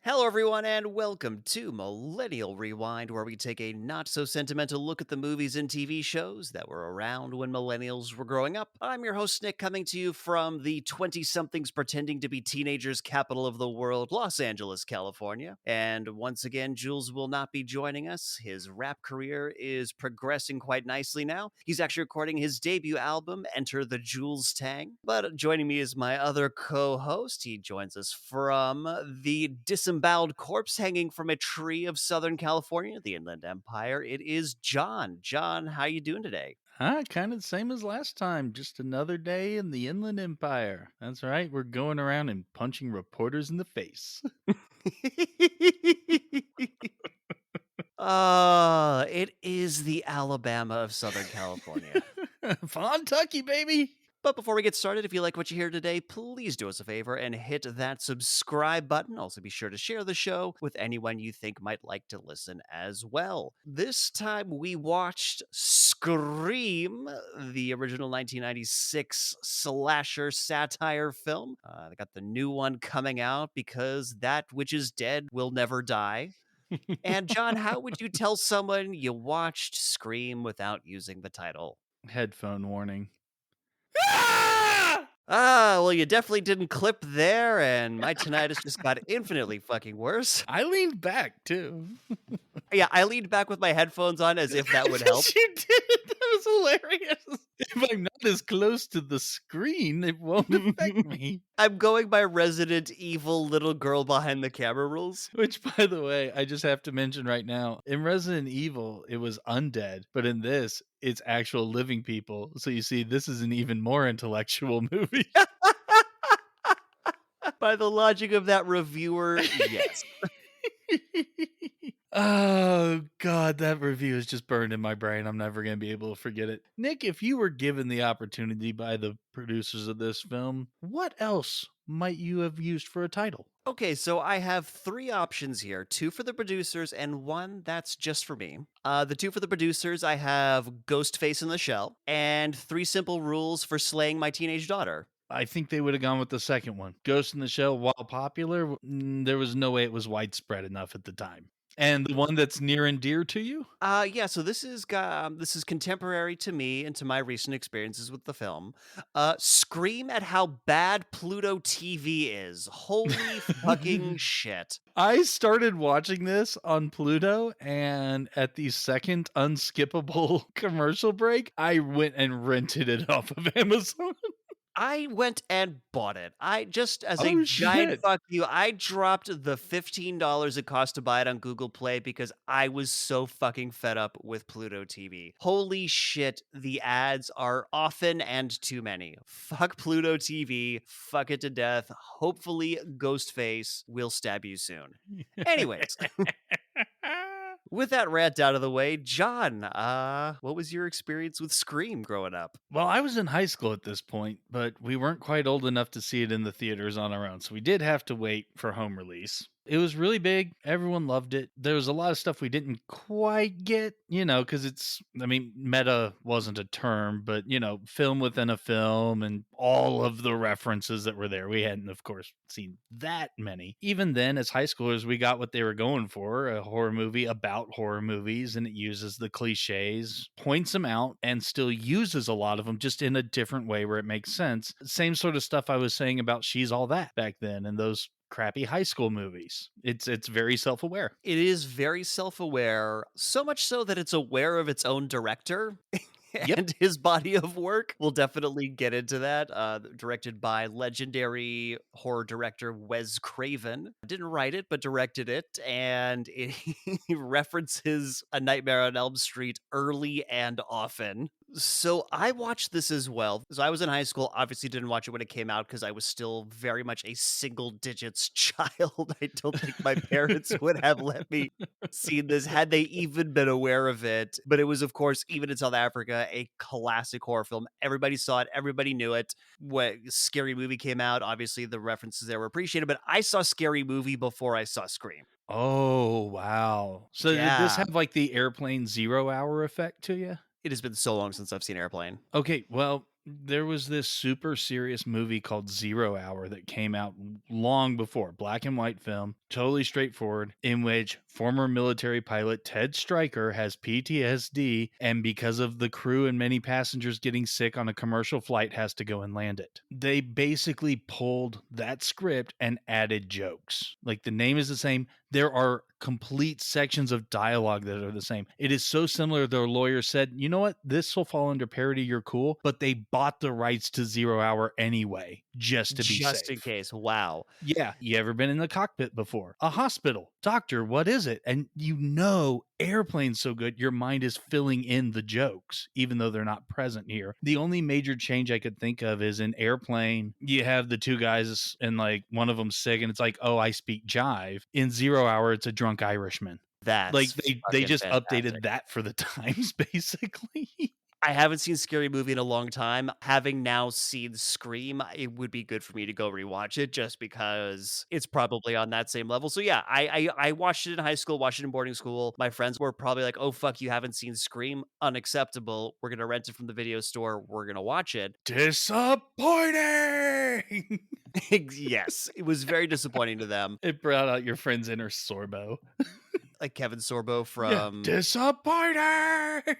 Hello, everyone, and welcome to Millennial Rewind, where we take a not so sentimental look at the movies and TV shows that were around when millennials were growing up. I'm your host, Nick, coming to you from the 20 somethings pretending to be teenagers capital of the world, Los Angeles, California. And once again, Jules will not be joining us. His rap career is progressing quite nicely now. He's actually recording his debut album, Enter the Jules Tang. But joining me is my other co host. He joins us from the disemboweled corpse hanging from a tree of Southern California, the Inland Empire. It is John. John, how you doing today? Kind of the same as last time. Just another day in the Inland Empire. That's right. We're going around and punching reporters in the face. It is the Alabama of Southern California. Fontucky, baby. But before we get started, if you like what you hear today, please do us a favor and hit that subscribe button. Also, be sure to share the show with anyone you think might like to listen as well. This time we watched Scream, the original 1996 slasher satire film. They got the new one coming out because that which is dead will never die. And John, how would you tell someone you watched Scream without using the title? Headphone warning. Well, you definitely didn't clip there, and my tinnitus just got infinitely fucking worse. I leaned back too. Yeah, I leaned back with my headphones on as if that would help. Yes, you did. That was hilarious. If I'm not as close to the screen, it won't affect me. I'm going by Resident Evil little girl behind the camera rules. Which, by the way, I just have to mention right now, in Resident Evil, it was undead, but in this, it's actual living people. So you see, this is an even more intellectual movie. By the logic of that reviewer, yes. Oh, God, that review is just burned in my brain. I'm never going to be able to forget it. Nick, if you were given the opportunity by the producers of this film, what else might you have used for a title? Okay, so I have three options here, two for the producers and one that's just for me. The two for the producers, I have Ghostface in the Shell and three simple rules for slaying my teenage daughter. I think they would have gone with the second one. Ghost in the Shell, while popular, there was no way it was widespread enough at the time. And the one that's near and dear to you? Yeah, so this is contemporary to me and to my recent experiences with the film. Scream at how bad Pluto TV is. Holy fucking shit. I started watching this on Pluto, and at the second unskippable commercial break, I went and rented it off of Amazon. I went and bought it. I just as a Oh, giant shit. fuck you, I dropped the $15 it cost to buy it on Google Play because I was so fucking fed up with Pluto TV. Holy shit, the ads are often and too many. Fuck Pluto TV, fuck it to death. Hopefully Ghostface will stab you soon. Anyways, with that rant out of the way, John, what was your experience with Scream growing up? Well, I was in high school at this point, but we weren't quite old enough to see it in the theaters on our own, so we did have to wait for home release. It was really big. Everyone loved it. There was a lot of stuff we didn't quite get, because meta wasn't a term, but, film within a film and all of the references that were there. We hadn't, of course, seen that many. Even then, as high schoolers, we got what they were going for, a horror movie about horror movies, and it uses the cliches, points them out, and still uses a lot of them just in a different way where it makes sense. Same sort of stuff I was saying about She's All That back then and those crappy high school movies. It's very self-aware. It is very self-aware, so much so that it's aware of its own director Yep. and his body of work. We'll definitely get into that. Directed by legendary horror director Wes Craven. Didn't write it, but directed it, and it references A Nightmare on Elm Street early and often. So I watched this as well. So I was in high school, obviously didn't watch it when it came out because I was still very much a single digits child. I don't think my parents would have let me see this had they even been aware of it. But it was, of course, even in South Africa, a classic horror film. Everybody saw it, everybody knew it. When Scary Movie came out, obviously the references there were appreciated, but I saw Scary Movie before I saw Scream. Oh, wow. So did this Yeah. have like the airplane 0 hour effect to you? It has been so long since I've seen Airplane. Okay, well, There was this super serious movie called Zero Hour that came out long before, black and white film, totally straightforward, in which former military pilot Ted Stryker has PTSD and because of the crew and many passengers getting sick on a commercial flight has to go and land it. They basically pulled that script and added jokes. Like the name is the same. There are complete sections of dialogue that are the same. It is so similar. Their lawyer said, you know what? This will fall under parody. You're cool. But they bought the rights to Zero Hour anyway, just to be Just in safe. case. Wow. Yeah. You ever been in the cockpit before? A hospital. Doctor, what is it? And airplane's so good, your mind is filling in the jokes, even though they're not present here. The only major change I could think of is in Airplane, you have the two guys and like one of them's sick and it's like, oh, I speak jive. In Zero Hour, it's a drunk Irishman. That's Like they fucking just fantastic. updated that for the times, basically. I haven't seen Scary Movie in a long time. Having now seen Scream, it would be good for me to go rewatch it just because it's probably on that same level. So yeah, I watched it in high school, watched it in boarding school. My friends were probably like, "Oh fuck, you haven't seen Scream? Unacceptable. We're gonna rent it from the video store. We're gonna watch it." Disappointing. Yes, it was very disappointing to them. It brought out your friend's inner Sorbo. Like Kevin Sorbo Yeah. from Disappointing.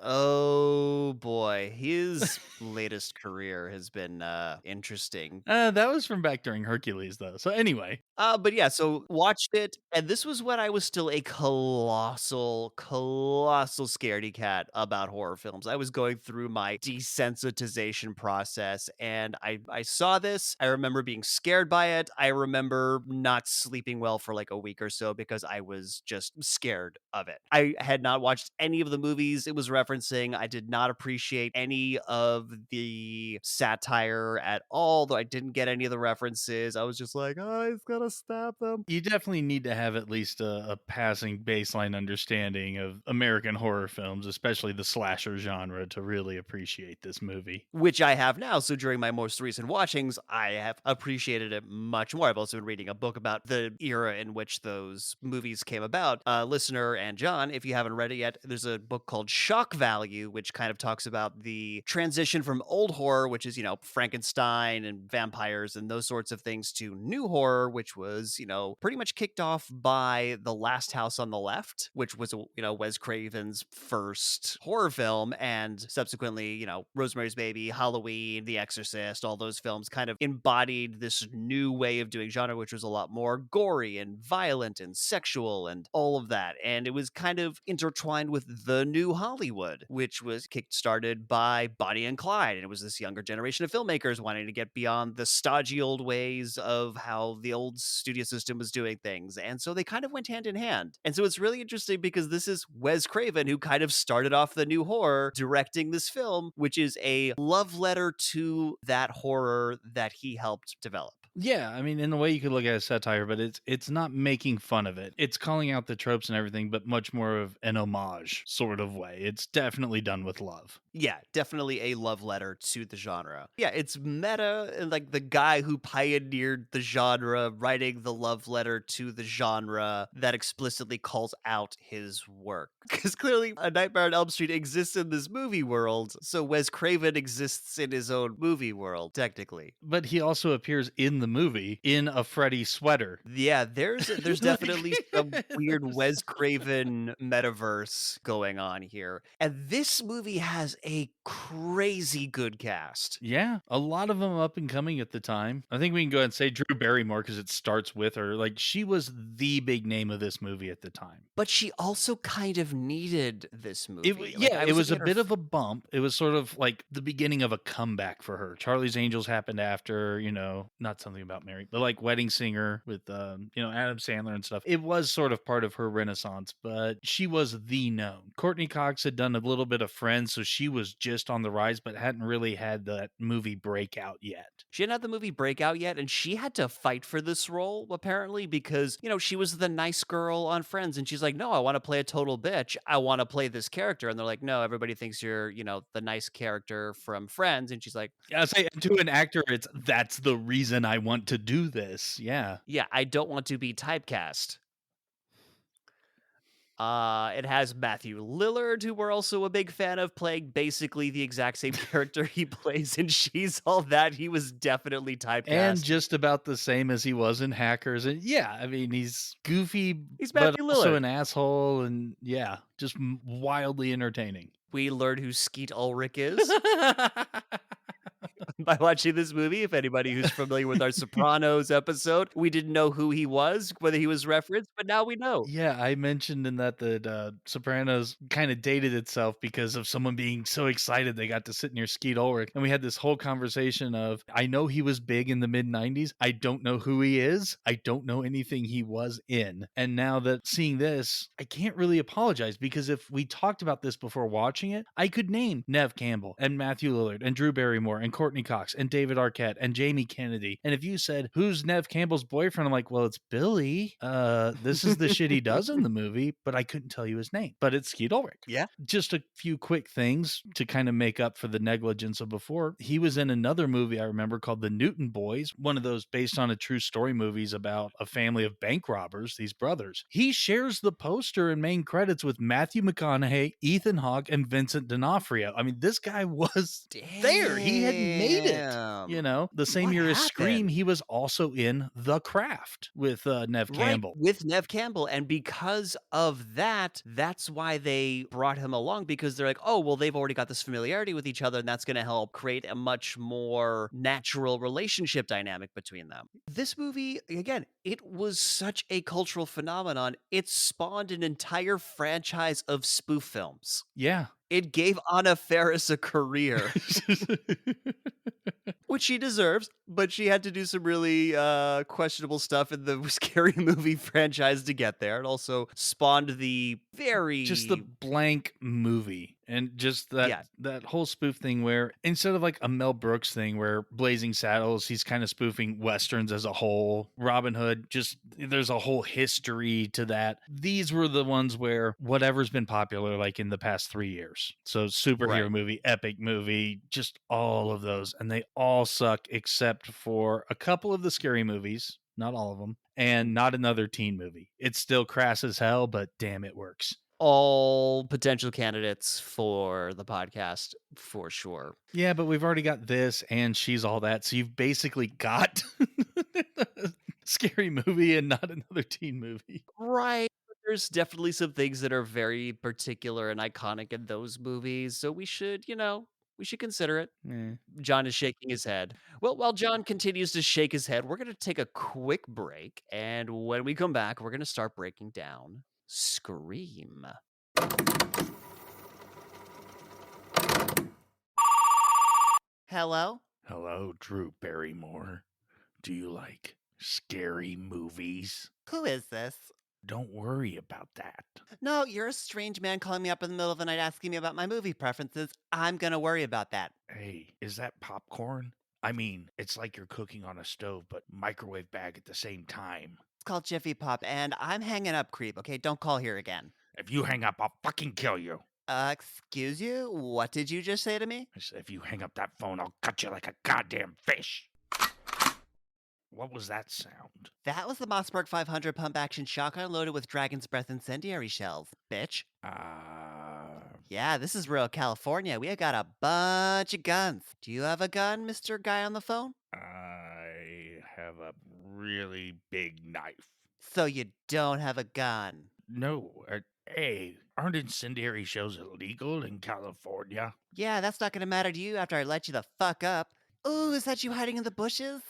oh boy, his latest career has been interesting. That was from back during Hercules, though. So anyway, But yeah, so watched it, and this was when I was still a colossal scaredy cat about horror films. I was going through my desensitization process, and I saw this. I remember being scared by it. I remember not sleeping well for like a week or so because I was just scared of it. I had not watched any of the movies it was referencing. I did not appreciate any of the satire at all, though I didn't get any of the references. I was just like, oh, he's gonna stab them. you definitely need to have at least a passing baseline understanding of American horror films, especially the slasher genre, to really appreciate this movie. Which I have now. So during my most recent watchings, I have appreciated it much more. I've also been reading a book about the era in which those movies came about. Listener and John, if you haven't read it yet, there's a book called Shock Value, which kind of talks about the transition from old horror, which is, Frankenstein and vampires and those sorts of things, to new horror, which was, pretty much kicked off by The Last House on the Left, which was, Wes Craven's first horror film. And subsequently, Rosemary's Baby, Halloween, The Exorcist, all those films kind of embodied this new way of doing genre, which was a lot more gory and violent and sexual and all of that. And it was kind of intertwined with the new Hollywood, which was kickstarted by Bonnie and Clyde. And it was this younger generation of filmmakers wanting to get beyond the stodgy old ways of how the old studio system was doing things. And so they kind of went hand in hand. And so it's really interesting because this is Wes Craven, who kind of started off the new horror, directing this film, which is a love letter to that horror that he helped develop. Yeah, I mean, in a way you could look at it as satire, but it's not making fun of it. It's calling out the tropes and everything, but much more of an homage sort of way. It's definitely done with love. Yeah, definitely a love letter to the genre. Yeah, it's meta, and like the guy who pioneered the genre writing the love letter to the genre that explicitly calls out his work. Because clearly, A Nightmare on Elm Street exists in this movie world, so Wes Craven exists in his own movie world, technically. But he also appears in the movie in a Freddy sweater. Yeah, there's definitely some weird There's- Wes Craven metaverse going on here. And this movie has a crazy good cast. Yeah, a lot of them up and coming at the time. I think we can go ahead and say Drew Barrymore because it starts with her. Like she was the big name of this movie at the time. But she also kind of needed this movie. Yeah, it was a looking at bit her of a bump. It was sort of like the beginning of a comeback for her. Charlie's Angels happened after, not something about Mary, but like Wedding Singer with Adam Sandler and stuff. It was sort of part of her renaissance, but she was the known. Courtney Cox had done a little bit of Friends, so she was just on the rise, but hadn't really had that movie breakout yet. She hadn't had the movie breakout yet, and she had to fight for this role, apparently, because, she was the nice girl on Friends, and she's like, no, I want to play a total bitch. I want to play this character. And they're like, no, everybody thinks you're, the nice character from Friends. And she's like, I say to an actor, that's the reason I want to do this. Yeah. yeah, I don't want to be typecast. It has Matthew Lillard, who we're also a big fan of, playing basically the exact same character he plays in She's All That. He was definitely And typecast. just about the same as he was in Hackers, and yeah, I mean, he's goofy, He's but Matthew also Lillard. an asshole, and yeah, just wildly entertaining. We learn who Skeet Ulrich is by watching this movie. If anybody who's familiar with our Sopranos episode, we didn't know who he was, whether he was referenced, but now we know. Yeah, I mentioned in that Sopranos kinda dated itself because of someone being so excited they got to sit near Skeet Ulrich, and we had this whole conversation of, I know he was big in the mid-90s, I don't know who he is, I don't know anything he was in, and now that seeing this, I can't really apologize because if we talked about this before watching it, I could name Neve Campbell, and Matthew Lillard, and Drew Barrymore, and Courteney Cox, and David Arquette, and Jamie Kennedy, and if you said, "Who's Neve Campbell's boyfriend?" I'm like, "Well, it's Billy. This is the shit he does in the movie," but I couldn't tell you his name. But it's Skeet Ulrich. Yeah. Just a few quick things to kind of make up for the negligence of before. He was in another movie I remember called The Newton Boys, one of those based on a true story movies about a family of bank robbers, these brothers. He shares the poster and main credits with Matthew McConaughey, Ethan Hawke, and Vincent D'Onofrio. I mean, this guy was there. He had made it. You Damn. know, the same What year as Scream, happened? he was also in The Craft with Neve Right, Campbell. with Neve Campbell, and because of that, that's why they brought him along, because they're like, "Oh, well, they've already got this familiarity with each other, and that's gonna help create a much more natural relationship dynamic between them." This movie, again, it was such a cultural phenomenon, it spawned an entire franchise of spoof films. Yeah. It gave Anna Faris a career. Which she deserves, but she had to do some really, questionable stuff in the Scary Movie franchise to get there. It also spawned the Just the very blank movie and just that yeah, that whole spoof thing where instead of like a Mel Brooks thing where Blazing Saddles, he's kind of spoofing westerns as a whole. Robin Hood, just there's a whole history to that. These were the ones where whatever's been popular like in the past 3 years. So superhero right. movie, epic movie, just all of those, and they all suck except for a couple of the scary movies, not all of them, and not another teen movie. It's still crass as hell, but damn, it works. All potential candidates for the podcast, for sure. Yeah, but we've already got this and She's All That, so you've basically got a scary movie and not another teen movie. Right, but there's definitely some things that are very particular and iconic in those movies, so we should, we should consider it. Eh. John is shaking his head. Well, while John continues to shake his head, we're going to take a quick break. And when we come back, we're going to start breaking down Scream. Hello? Hello, Drew Barrymore. Do you like scary movies? Who is this? Don't worry about that. No, you're a strange man calling me up in the middle of the night asking me about my movie preferences. I'm going to worry about that. Hey, is that popcorn? I mean, it's like you're cooking on a stove, but microwave bag at the same time. It's called Jiffy Pop, and I'm hanging up, creep, okay? Don't call here again. If you hang up, I'll fucking kill you. Excuse you? What did you just say to me? I said, if you hang up that phone, I'll cut you like a goddamn fish. What was that sound? That was the Mossberg 500 pump action shotgun loaded with Dragon's Breath incendiary shells, bitch. Yeah, this is real California. We got a bunch of guns. Do you have a gun, Mr. Guy on the phone? I have a really big knife. So you don't have a gun. No, hey, aren't incendiary shells illegal in California? Yeah, that's not gonna matter to you after I let you the fuck up. Ooh, is that you hiding in the bushes?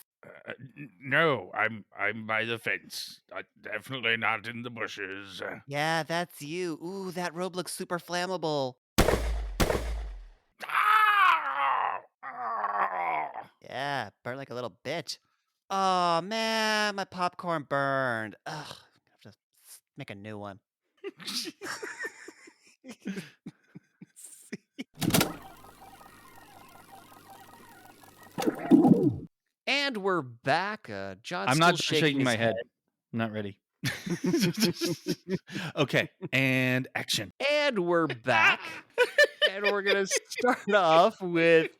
No, I'm by the fence. Definitely not in the bushes. Yeah, that's you. Ooh, that robe looks super flammable. Ah! Ah! Yeah, burn like a little bitch. Oh man, my popcorn burned. Ugh, I have to make a new one. And we're back. John's I'm still not shaking shaking his my head. head. I'm not ready. Okay, and action. And we're back. And we're gonna start off with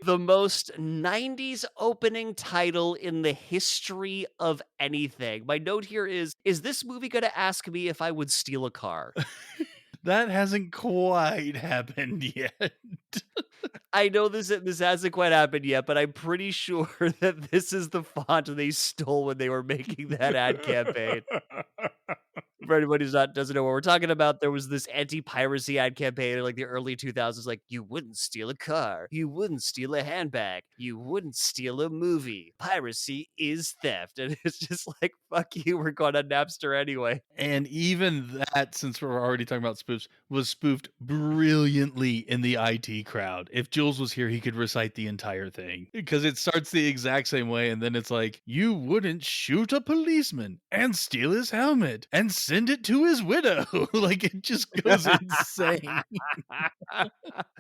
The most 90s opening title in the history of anything. My note here is this movie gonna ask me if I would steal a car? That hasn't quite happened yet. I know this hasn't quite happened yet, but I'm pretty sure that this is the font they stole when they were making that ad campaign. For anybody who's not doesn't know what we're talking about, there was this anti-piracy ad campaign in like the early 2000s, like you wouldn't steal a car, you wouldn't steal a handbag, you wouldn't steal a movie. Piracy is theft, and it's just like fuck you, we're going on Napster anyway. And even that, since we're already talking about spoofs, was spoofed brilliantly in the IT crowd. If Jules was here, he could recite the entire thing because it starts the exact same way. And then it's like, you wouldn't shoot a policeman and steal his helmet and send it to his widow. Like it just goes insane.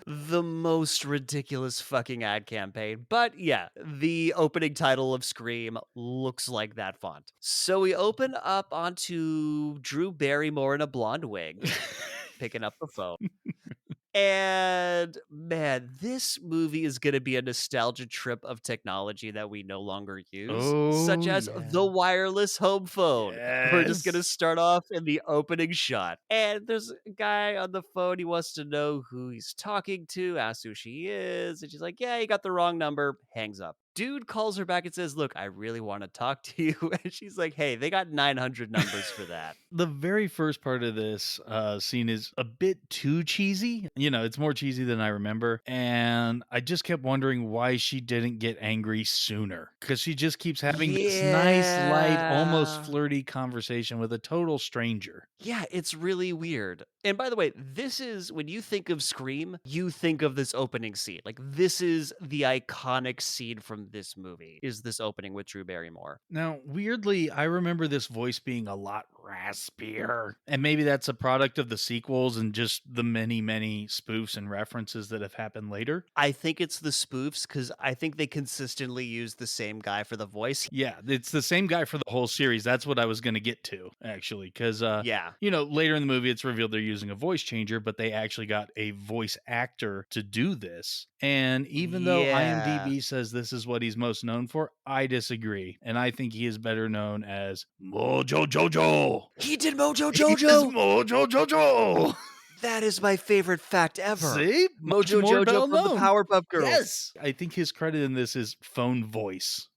The most ridiculous fucking ad campaign. But yeah, the opening title of Scream looks like that font. So we open up onto Drew Barrymore in a blonde wig, picking up the phone. And man, this movie is going to be a nostalgia trip of technology that we no longer use, such Oh, as yeah. the wireless home phone. We're just going to Yes. start off in the opening shot. And there's a guy on the phone. He wants to know who he's talking to, asks who she is. And she's like, yeah, you got the wrong number, hangs up. Dude calls her back and says, look, I really want to talk to you. And she's like, hey, they got 900 numbers for that. The very first part of this scene is a bit too cheesy. You know, it's more cheesy than I remember. And I just kept wondering why she didn't get angry sooner. Because she just keeps having this nice, light, almost Yeah. flirty conversation with a total stranger. Yeah, it's really weird. And by the way, this is when you think of Scream, you think of this opening scene. Like this is the iconic scene from this movie. Is this opening with Drew Barrymore? Now, weirdly, I remember this voice being a lot raspier. And maybe that's a product of the sequels and just the many, many spoofs and references that have happened later. I think it's the spoofs cuz I think they consistently use the same guy for the voice. Yeah, it's the same guy for the whole series. That's what I was going to get to, actually, because Yeah. you know, later in the movie, it's revealed they're using a voice changer, but they actually got a voice actor to do this. And even though Yeah. IMDb says this is what he's most known for, I disagree, and I think he is better known as Mojo Jojo. He did Mojo He is Jojo. Mojo Jojo. That is my favorite fact ever. See, much Mojo more Jojo well from the known. Powerpuff Girls. Yes, I think his credit in this is phone voice.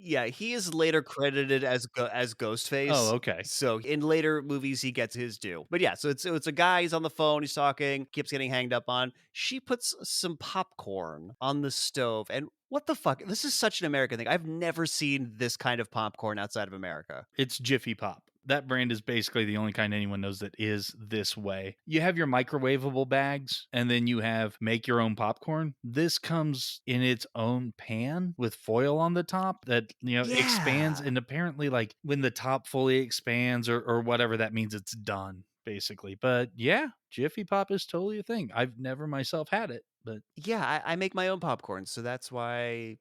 Yeah, he is later credited as Oh, Ghostface. okay. So in later movies, he gets his due. But yeah, so it's a guy. He's on the phone. He's talking. Keeps getting hanged up on. She puts some popcorn on the stove, and what the fuck? This is such an American thing. I've never seen this kind of popcorn outside of America. It's Jiffy Pop. That brand is basically the only kind anyone knows that is this way. You have your microwavable bags, and then you have make your own popcorn. This comes in its own pan with foil on the top that, you know, expands. Yeah. And apparently, like when the top fully expands or whatever, that means it's done, basically. But yeah, Jiffy Pop is totally a thing. I've never myself had it, but Yeah, I make my own popcorn, so that's why,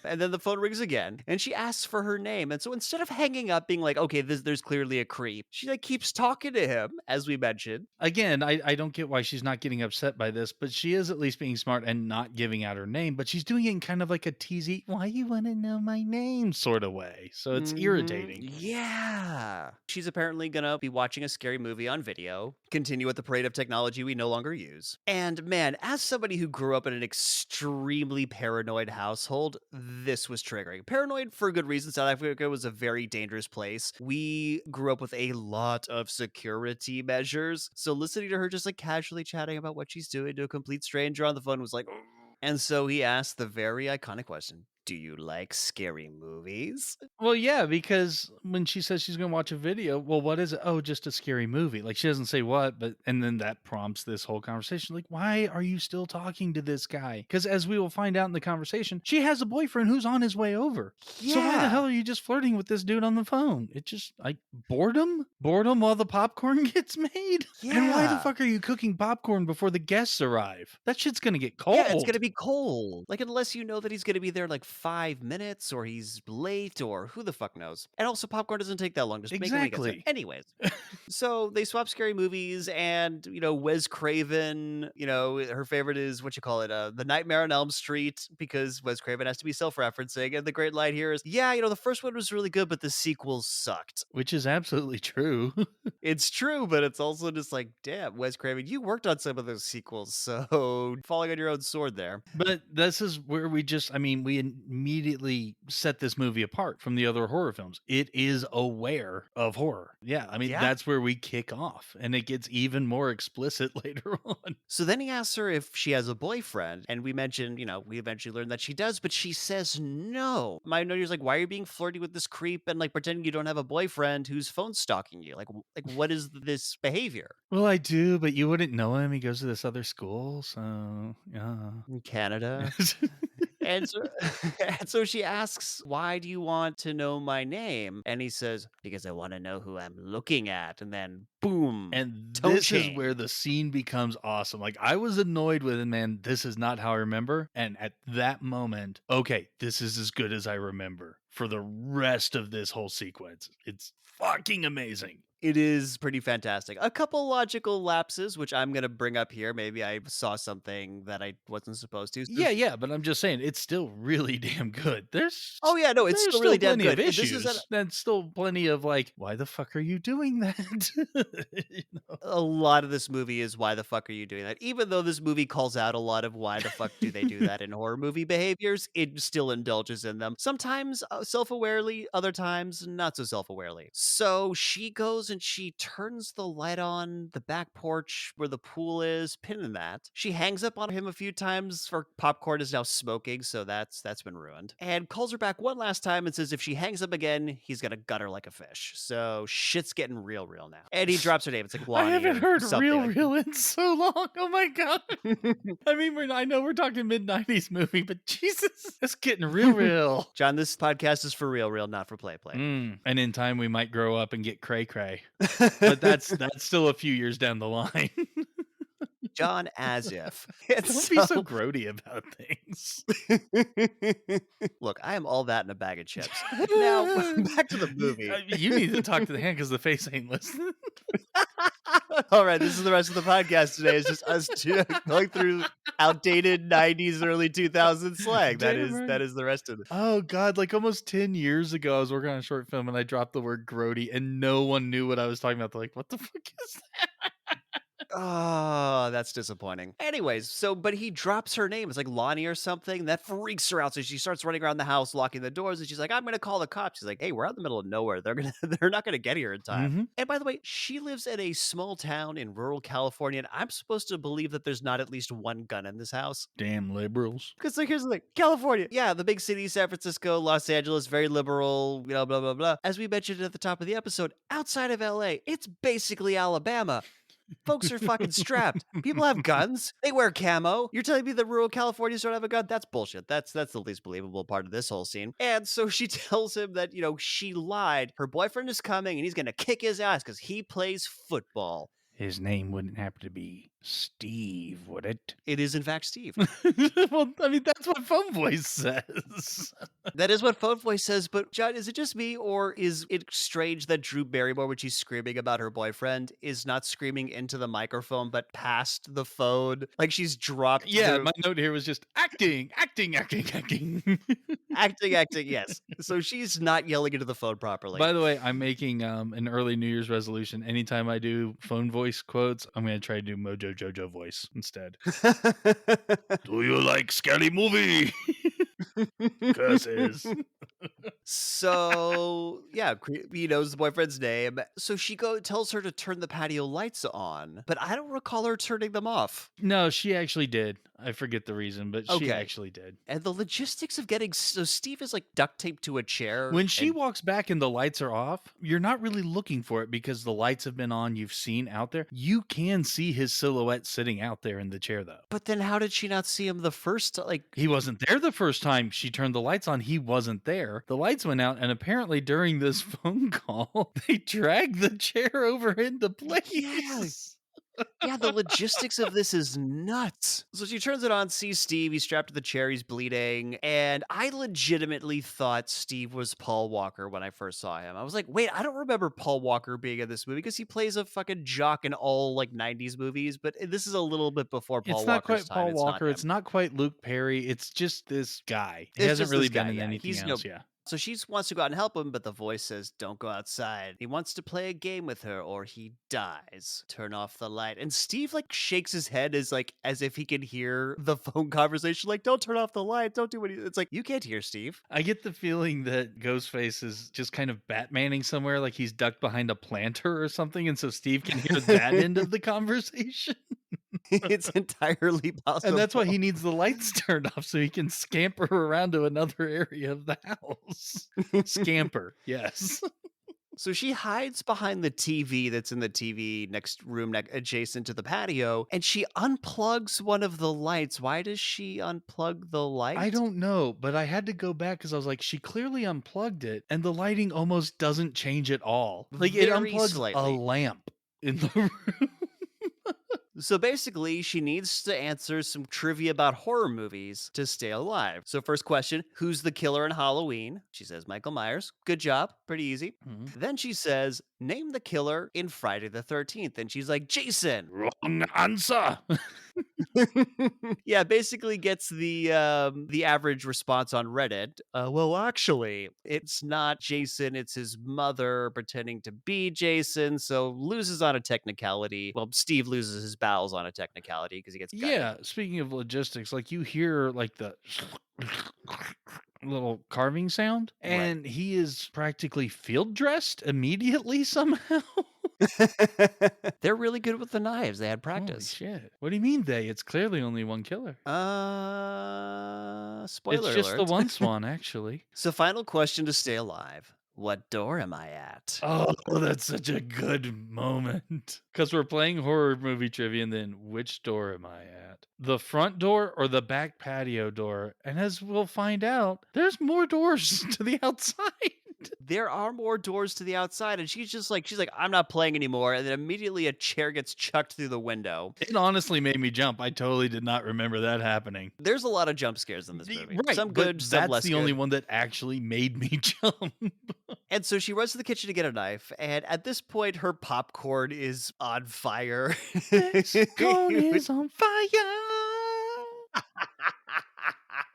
and then the phone rings again, and she asks for her name, and so instead of hanging up being like, "Okay, there's clearly a creep," she, like, keeps talking to him, as we mentioned. again, I don't get why she's not getting upset by this, but she is at least being smart and not giving out her name, but she's doing it in kind of like a teasy, why you want to know my name sort of way. So it's Mhm. irritating. Yeah. She's apparently gonna be watching a scary movie on video, continue with the parade of technology we no longer use. And man, as somebody who grew up in an extremely paranoid household, this was triggering. Paranoid for good reason. South Africa was a very dangerous place. We grew up with a lot of security measures. So listening to her just like casually chatting about what she's doing to a complete stranger on the phone was like, and so he asked the very iconic question, do you like scary movies? Well, yeah, because when she says she's going to watch a video, well, what is it? Oh, just a scary movie. Like she doesn't say what, but and then that prompts this whole conversation. Like, why are you still talking to this guy? Because as we will find out in the conversation, she has a boyfriend who's on his way over. So why the Yeah. hell are you just flirting with this dude on the phone? It just like boredom while the popcorn gets made. And why the Yeah. fuck are you cooking popcorn before the guests arrive? That shit's going to get Yeah, it's cold. gonna be cold. Like, unless you know that he's gonna be there, like, 5 minutes or he's late or who the fuck knows. And also popcorn doesn't take that long. Just make him when he gets there. Exactly. Anyways. So they swap scary movies and, Wes Craven, her favorite is what you call it, The Nightmare on Elm Street, because Wes Craven has to be self-referencing. And the great line here is, yeah, the first one was really good, but the sequels sucked. Which is absolutely true. It's true, but it's also just like, damn, Wes Craven, you worked on some of those sequels, so falling on your own sword there. But this is where we we immediately set this movie apart from the other horror films. It is aware of horror. Yeah, Yeah. that's where we kick off, and it gets even more explicit later on. So then he asks her if she has a boyfriend, and we mentioned, we eventually learn that she does, but she says no. My note like, why are you being flirty with this creep and like pretending you don't have a boyfriend who's phone stalking you? Like what is this behavior? Well, I do, but you wouldn't know him. He goes to this other school, so yeah. In Canada. And so, and so she asks, why do you want to know my name? And he says, because I want to know who I'm looking at. And then boom. And tone this is change. where the scene becomes awesome. Like, I was annoyed with it, man. This is not how I remember. And at that moment, okay, this is as good as I remember for the rest of this whole sequence. It's fucking amazing. It is pretty fantastic. A couple logical lapses, which I'm going to bring up here. Maybe I saw something that I wasn't supposed to. Yeah, but I'm just saying, it's still really damn good. There's Oh, yeah, no, it's there's still really damn plenty good. of This issues. is And still plenty of like, why the fuck are you doing that? a lot of this movie is why the fuck are you doing that? Even though this movie calls out a lot of why the fuck do they do that in horror movie behaviors, it still indulges in them. Sometimes self-awarely, other times not so self-awarely. So she goes and she turns the light on the back porch where the pool is, pinning that. She hangs up on him a few times for popcorn is now smoking, so that's been ruined. And calls her back one last time and says if she hangs up again, he's gonna gut her like a fish. So shit's getting real now. And he drops her name. It's like Lonnie. I haven't heard something real in so long. Oh my god. I know we're talking mid-90s movie, but Jesus, it's getting real. John, this podcast is for real, not for play. And in time we might grow up and get cray. But that's still a few years down the line. John, as if. Don't be so grody about things. Look, I am all that in a bag of chips. Now, back to the movie. You need to talk to the hand because the face ain't listening. All right, this is the rest of the podcast today. It's just us going through outdated 90s, early 2000s slang. That is the rest of it. Oh god, like almost 10 years ago I was working on a short film and I dropped the word grody and no one knew what I was talking about. They're like, what the fuck is that? Oh, that's disappointing. Anyways, but he drops her name. It's like Lonnie or something. That freaks her out. So she starts running around the house, locking the doors, and she's like, I'm gonna call the cops. She's like, hey, we're out in the middle of nowhere. They're not gonna get here in time. Mm-hmm. And by the way, she lives in a small town in rural California, and I'm supposed to believe that there's not at least one gun in this house. Damn liberals. Because here's the thing. California. Yeah, the big city, San Francisco, Los Angeles, very liberal, blah, blah, blah. As we mentioned at the top of the episode, outside of LA, it's basically Alabama. Folks are fucking strapped. People have guns. They wear camo. You're telling me that rural Californians don't have a gun? That's bullshit. That's the least believable part of this whole scene. And so she tells him that, she lied. Her boyfriend is coming and he's going to kick his ass because he plays football. His name wouldn't happen to be Steve, would it? It is, in fact, Steve. Well, that's what Phone Voice says. That is what Phone Voice says, but John, is it just me, or is it strange that Drew Barrymore, when she's screaming about her boyfriend, is not screaming into the microphone, but past the phone? Like she's dropped. Yeah, my note here was just acting. Acting, yes. So she's not yelling into the phone properly. By the way, I'm making an early New Year's resolution. Anytime I do Phone Voice quotes, I'm going to try to do Mojo Jojo voice instead. Do you like scary movie? Curses. So, yeah, he knows the boyfriend's name. So she tells her to turn the patio lights on, but I don't recall her turning them off. No, she actually did. I forget the reason, but she Okay. actually did. And the logistics of so Steve is like duct taped to a chair. When she walks back and the lights are off, you're not really looking for it because the lights have been on. You've seen out there. You can see his silhouette sitting out there in the chair, though. But then how did she not see him the first? He wasn't there the first time she turned the lights on. He wasn't there. The lights went out, and apparently during this phone call, they dragged the chair over into place. Yes. Yeah, the logistics of this is nuts. So she turns it on, sees Steve, he's strapped to the chair, he's bleeding, and I legitimately thought Steve was Paul Walker when I first saw him. I was like, wait, I don't remember Paul Walker being in this movie because he plays a fucking jock in all like 90s movies, but this is a little bit before Paul It's not Walker's quite time. Paul It's not Walker, it's him. not quite Luke Perry, it's just this guy. He It's hasn't just really this been guy, in yeah. anything He's no else, yeah. so she wants to go out and help him, but the voice says, "Don't go outside." He wants to play a game with her or he dies. Turn off the light. And Steve like shakes his head as if he can hear the phone conversation, like, "Don't turn off the light. Don't do anything." It's like, you can't hear Steve. I get the feeling that Ghostface is just kind of Batmaning somewhere, like he's ducked behind a planter or something, and so Steve can hear that end of the conversation. It's entirely And that's why he possible. needs the lights turned off so he can scamper around to another area of the house. Scamper, yes. So she hides behind the TV that's in the TV next room adjacent to the patio, and she unplugs one of the lights. Why does she unplug the I light? don't know, but I had to go back because I was like, she clearly unplugged it, and the lighting almost doesn't change at all. Like it Very unplugs a slightly. lamp in the room. So basically, she needs to answer some trivia about horror movies to stay alive. So, first question, who's the killer in Halloween? She says Michael Myers. Good job. Pretty easy. Mhm. Then she says, name the killer in Friday the 13th. And she's like, Jason. Wrong answer. Yeah, basically gets the average response on Reddit. Well, actually, it's not Jason, it's his mother pretending to be Jason, so loses on a technicality. Well, Steve loses his bowels on a technicality because he gets gutted. Yeah, speaking of logistics, like you hear like the little carving sound, Right. and he is practically field dressed immediately somehow. They're really good with the knives. They had Holy practice. shit. What do you mean they? It's clearly only one killer. It's Spoiler just the alert. one swan, actually. So, final question to stay alive. What door am I at? Oh, that's such a good moment. Because we're playing horror movie trivia, and then which door am I at? The front door or the back patio door? And as we'll find out, there's more doors to the outside. There are more doors to the outside, and she's like, I'm not playing anymore. And then immediately a chair gets chucked through the window. It honestly made me jump. I totally did not remember that happening. There's a lot of jump scares in this movie. Right, Some but good, some that's less the only good. one that actually made me jump. And so she runs to the kitchen to get a knife, and at this point, her popcorn is on fire. This cone is on fire.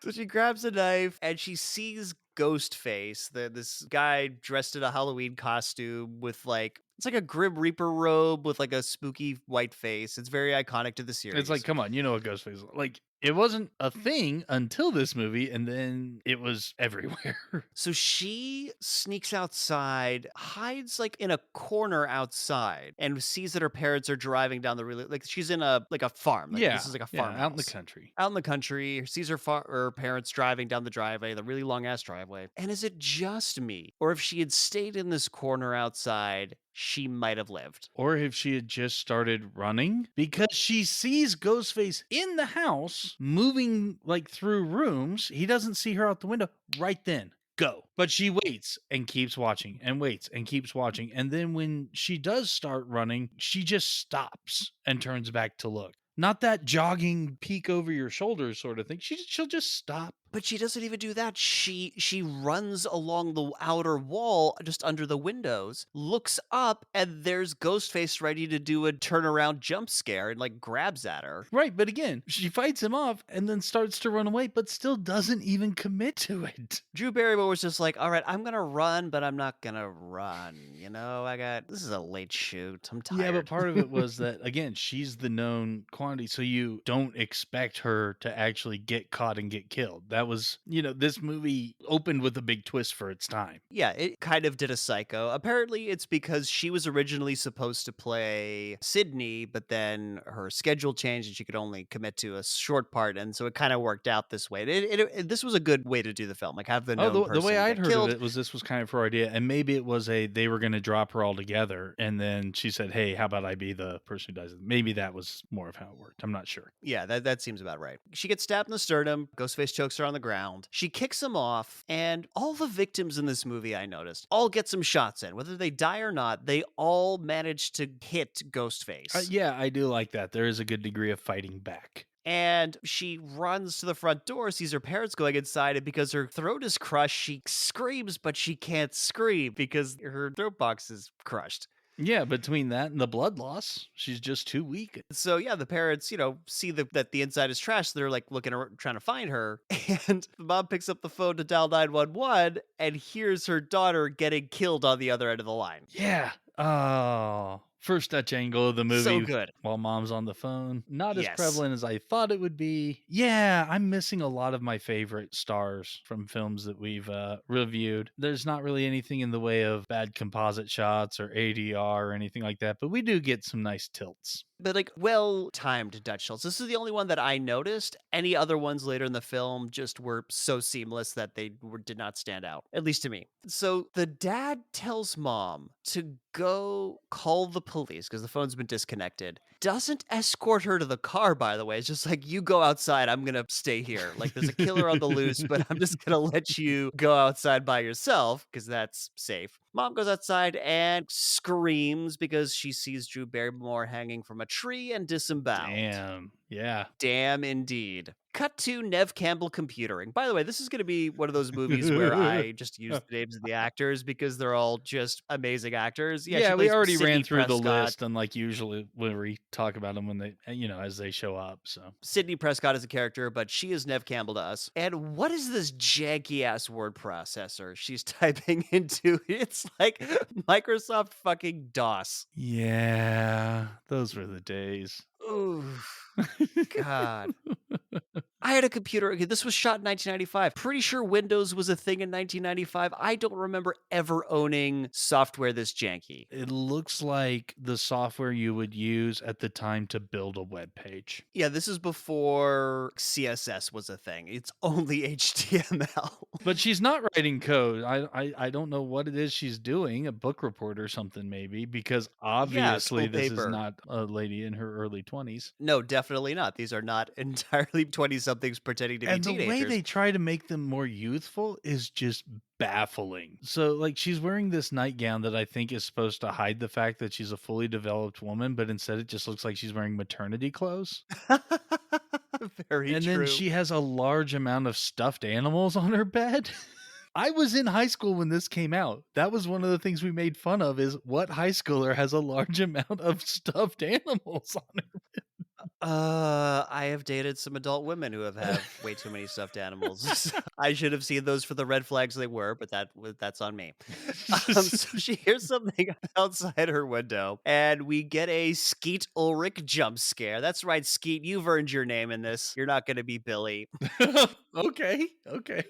So she grabs a knife and she sees Ghostface, this guy dressed in a Halloween costume with like it's like a Grim Reaper robe with like a spooky white face. It's very iconic to the It's like, series. come on, you know what Ghostface is like. It wasn't a thing until this movie, and then it was everywhere. So she sneaks outside, hides like in a corner outside, and sees that her parents are driving down the really like she's in a farm. Like this Yeah, is like a yeah, out in the farmhouse. country. Out in the country, sees her parents driving down the driveway, the really long ass driveway. And is it just me? Or if she had stayed in this corner outside, she might have lived. Or if she had just started running because she sees Ghostface in the house moving like through rooms. He doesn't see her out the window right then. Go. But she waits and keeps watching and waits and keeps watching. And then when she does start running, she just stops and turns back to look. Not that jogging peek over your shoulders sort of thing. She'll just stop. But she doesn't even do that. She runs along the outer wall just under the windows, looks up, and there's Ghostface ready to do a turnaround jump scare and like grabs at her. Right, but again, she fights him off and then starts to run away, but still doesn't even commit to it. Drew Barrymore was just like, all right, I'm gonna run, but I'm not gonna run. This is a late shoot. I'm Yeah, but tired. part of it was that, again, she's the known quantity, so you don't expect her to actually get caught and get killed. That was, this movie opened with a big twist for its time. Yeah, it kind of did a Psycho. Apparently, it's because she was originally supposed to play Sydney, but then her schedule changed and she could only commit to a short part, and so it kind of worked out this way. This was a good way to do the film, like have the Oh, known the way person I'd get heard of killed. it was this was kind of her idea, and maybe it was they were going to drop her all together, and then she said, "Hey, how about I be the person who dies?" Maybe that was more of how it worked. I'm not sure. Yeah, that seems about right. She gets stabbed in the sternum. Ghostface chokes her on the ground. She kicks him off, and all the victims in this movie, I noticed, all get some shots in. Whether they die or not, they all manage to hit Ghostface. Yeah, I do like that. There is a good degree of fighting back. And she runs to the front door, sees her parents going inside, and because her throat is crushed, she screams, but she can't scream because her throat box is crushed. Yeah, between that and the blood loss, she's just too weak. So yeah, the parents, see that the inside is trash. They're like looking around, trying to find her, and the mom picks up the phone to dial 911 and hears her daughter getting killed on the other end of the line. Yeah. Oh, first Dutch angle of the So movie good. while mom's on the phone. Not as Yes. prevalent as I thought it would be. Yeah, I'm missing a lot of my favorite stars from films that we've reviewed. There's not really anything in the way of bad composite shots or ADR or anything like that, but we do get some nice tilts. But like well timed Dutch schultz. This is the only one that I noticed. Any other ones later in the film just were so seamless that did not stand out, at least to me. So the dad tells mom to go call the police because the phone's been disconnected. Doesn't escort her to the car, by the way. It's just like, you go outside. I'm going to stay here. Like, there's a killer on the loose, but I'm just going to let you go outside by yourself because that's safe. Mom goes outside and screams because she sees Drew Barrymore hanging from a tree and disemboweled. Damn. Yeah. Damn, indeed. Cut to Neve Campbell computering. By the way, this is going to be one of those movies where I just use the names of the actors because they're all just amazing actors. Yeah, she Yeah, we plays already Sydney ran through the Prescott. list, unlike usually when we talk about them when they, as they show up. So Sydney Prescott is a character, but she is Neve Campbell to us. And what is this janky ass word processor she's typing into? It's like Microsoft fucking DOS. yeah, those were the days. Ooh, God. I had a computer. Okay, this was shot in 1995. Pretty sure Windows was a thing in 1995. I don't remember ever owning software this janky. It looks like the software you would use at the time to build a web page. Yeah, this is before CSS was a thing. It's only HTML. But she's not writing code. I don't know what it is she's doing, a book report or something maybe, because Yeah, obviously school this is paper. not a lady in her early 20s. No, definitely not. These are not entirely 20 somethings pretending to be And the way teenagers. they try to make them more youthful is just baffling. So, like, she's wearing this nightgown that I think is supposed to hide the fact that she's a fully developed woman, but instead it just looks like she's wearing maternity clothes. Very And then true. she has a large amount of stuffed animals on her bed. I was in high school when this came out. That was one of the things we made fun of is what high schooler has a large amount of stuffed animals on her. I have dated some adult women who have way too many stuffed animals. I should have seen those for the red flags they were, but that's on me. So she hears something outside her window, and we get a Skeet Ulrich jump scare. That's right, Skeet, you've earned your name in this. You're not going to be Billy. Okay, okay.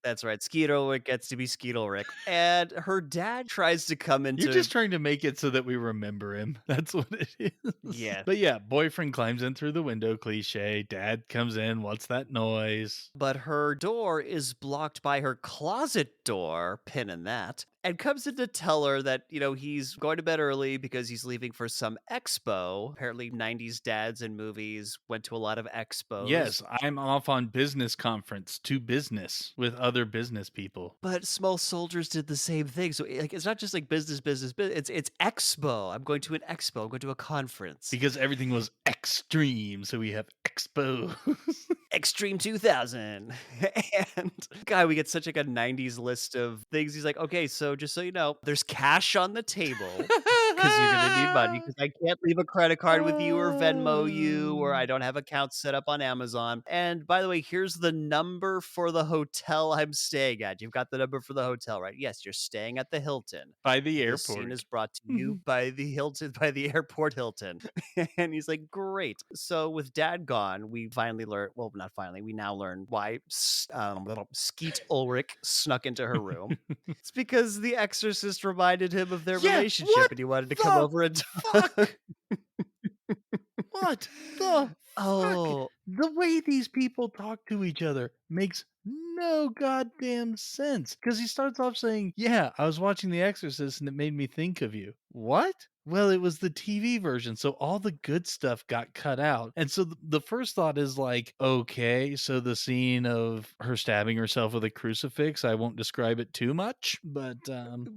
That's right, Skeet Ulrich gets to be Skeet Ulrich, and her dad tries to come You're into just trying to make it so that we remember him. That's what it is. yeah. But yeah, boyfriend climbs in through the window cliche. Dad comes in. What's that noise? But her door is blocked by her closet door, pin in that, and comes in to tell her that, he's going to bed early because he's leaving for some expo. Apparently, 90s dads and movies went to a lot of expos. Yes, I'm off on business conference to business with other business people. But Small Soldiers did the same thing. So like it's not just like business, business, business. It's expo. I'm going to an expo. I'm going to a conference. Because everything was extreme, so we have expo. Extreme 2000. And God, we get such like a 90s list of things. He's like, okay, so just so you know, there's cash on the table because you're going to need money because I can't leave a credit card with you or Venmo you, or I don't have accounts set up on Amazon. And by the way, here's the number for the hotel I'm staying at. You've got the number for the hotel, right? Yes, you're staying at the Hilton. By the This scene is airport. brought to you by the Hilton, by the airport Hilton. And he's like, great. So with dad gone, we finally learn, well, not finally, we now learn why little Skeet Ulrich snuck into her room. It's because the exorcist reminded him of their Yeah, relationship what and he wanted to come the over and fuck? What the fuck? oh, The way these people talk to each other makes no goddamn sense. Because he starts off saying, yeah, I was watching The Exorcist and it made me think of you. What? Well, it was the TV version, so all the good stuff got cut out. And so the first thought is like, okay, so the scene of her stabbing herself with a crucifix, I won't describe it too much, but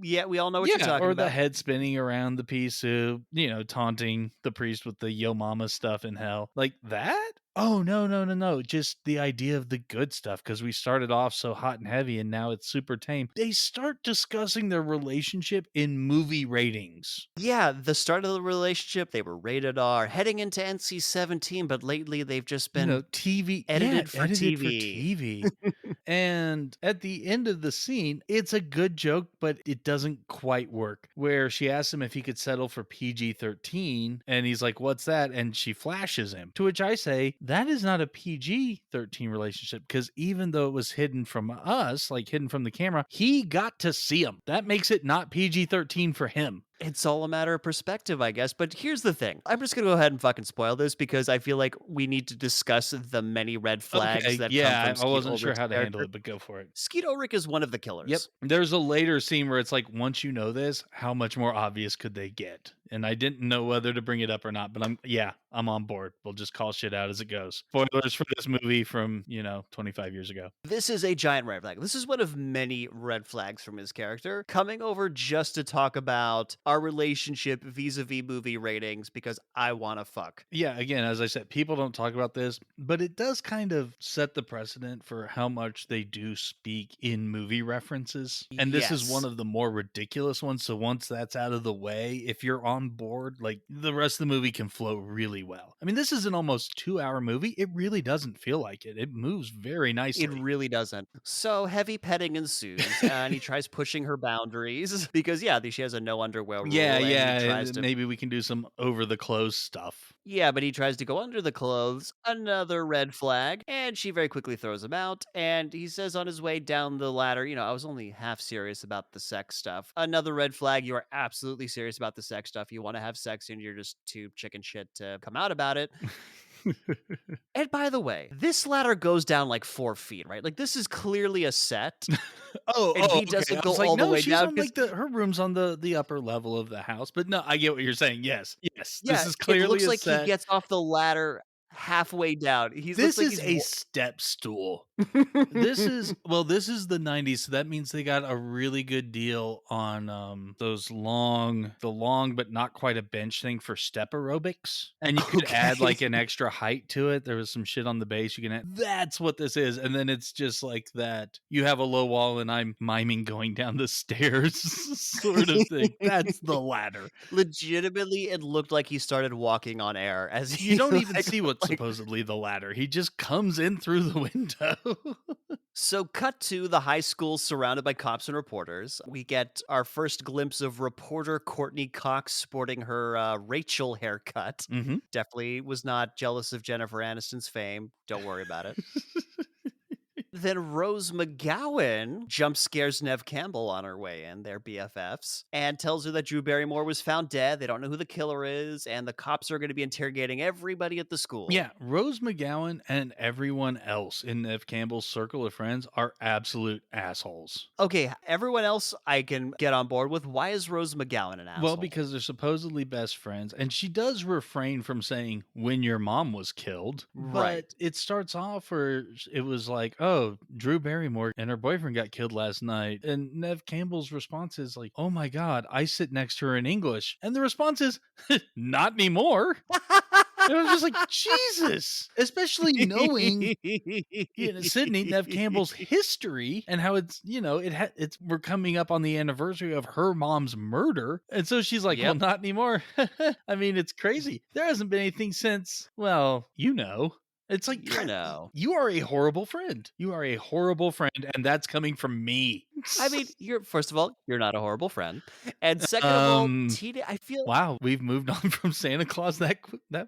Yeah, we all know what you're yeah, talking or the about. head spinning around the pea soup, taunting the priest with the yo mama stuff in hell. Like that? Oh, no, no, no, no. Just the idea of the good stuff because we started off so hot and heavy and now it's super tame. They start discussing their relationship in movie ratings. Yeah, the start of the relationship, they were rated R, heading into NC-17, but lately they've just been TV, yeah, edited for edited for TV. TV. And at the end of the scene, it's a good joke, but it doesn't quite work. Where she asks him if he could settle for PG-13, and he's like, "What's that?" And she flashes him. To which I say, that is not a PG-13 relationship because even though it was hidden from us, like hidden from the camera, he got to see him. That makes it not PG-13 for him. It's all a matter of perspective, I guess. But here's the thing. I'm just gonna go ahead and fucking spoil this because I feel like we need to discuss the many red flags Okay, that come yeah, from I Skeet wasn't sure Ulrich's how to handle character. it, but go for it. Skeet Ulrich is one of the Yep. killers. There's a later scene where it's like, once you know this, how much more obvious could they get? And I didn't know whether to bring it up or not, but I'm on board. We'll just call shit out as it goes. Spoilers for this movie from, 25 years ago. This is a giant red flag. This is one of many red flags from his character. Coming over just to talk about our relationship vis-a-vis movie ratings because I wanna fuck. Yeah, again, as I said, people don't talk about this, but it does kind of set the precedent for how much they do speak in movie references. And this is one Yes. of the more ridiculous ones. So once that's out of the way, if you're on board, like the rest of the movie can flow really well. I mean, this is an almost 2 hour movie. It really doesn't feel like it. It moves very It nicely. really doesn't. So heavy petting ensues, and he tries pushing her boundaries because, yeah, she has a no underwear Yeah, rule, and he yeah. tries to. Maybe we can do some over the clothes stuff. Yeah, but he tries to go under the clothes. Another red flag, and she very quickly throws him out. And he says on his way down the ladder, I was only half serious about the sex stuff. Another red flag, you are absolutely serious about the sex stuff. You want to have sex, and you're just too chicken shit to come out about it. And by the way, this ladder goes down like 4 feet, right? Like this is clearly a set, and he Okay. doesn't I go was like, all the no, way she's down on because like her room's on the upper level of the house. But no, I get what you're saying. Yes, yes, this yeah, is it clearly looks a like he set. gets off the ladder halfway down. He looks This like is he's a step stool. This is the 90s, so that means they got a really good deal on the long but not quite a bench thing for step aerobics. And you could add okay. like an extra height to it. There was some shit on the base you can add. That's what this is. And then it's just like that. You have a low wall and I'm miming going down the stairs sort of thing. That's the ladder. Legitimately, it looked like he started walking on air as You he don't even like see what's like supposedly the ladder. He just comes in through the window. So, cut to the high school surrounded by cops and reporters. We get our first glimpse of reporter Courteney Cox sporting her Rachel haircut. Mhm. Definitely was not jealous of Jennifer Aniston's fame. Don't worry about it. Then Rose McGowan jump scares Neve Campbell on her way in, their BFFs, and tells her that Drew Barrymore was found dead. They don't know who the killer is, and the cops are going to be interrogating everybody at the school. Yeah, Rose McGowan and everyone else in Neve Campbell's circle of friends are absolute assholes. Okay, everyone else I can get on board with. Why is Rose McGowan an Well, asshole? because they're supposedly best friends, and she does refrain from saying when your mom was killed, Right. but it starts off where it was like, oh, Drew Barrymore and her boyfriend got killed last night. And Neve Campbell's response is like, oh my God, I sit next to her in English. And the response is, not anymore. And I was just like, Jesus, especially knowing Sydney, Nev Campbell's history and how it's we're coming up on the anniversary of her mom's murder. And so she's like, well, Yep. not anymore. I mean, it's crazy. There hasn't been anything since, well, It's like You know. you are a horrible friend. You are a horrible friend, and that's coming from me. I mean, you're first of all, you're not a horrible friend. And second of all, um I feel wow, we've moved on from Santa Claus that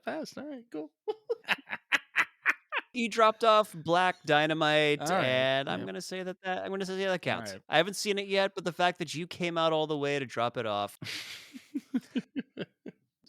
fast. All right, cool. he dropped off Black All Dynamite, right. and Yep. I'm gonna say that All counts. right. I haven't seen it yet, but the fact that you came out all the way to drop it off.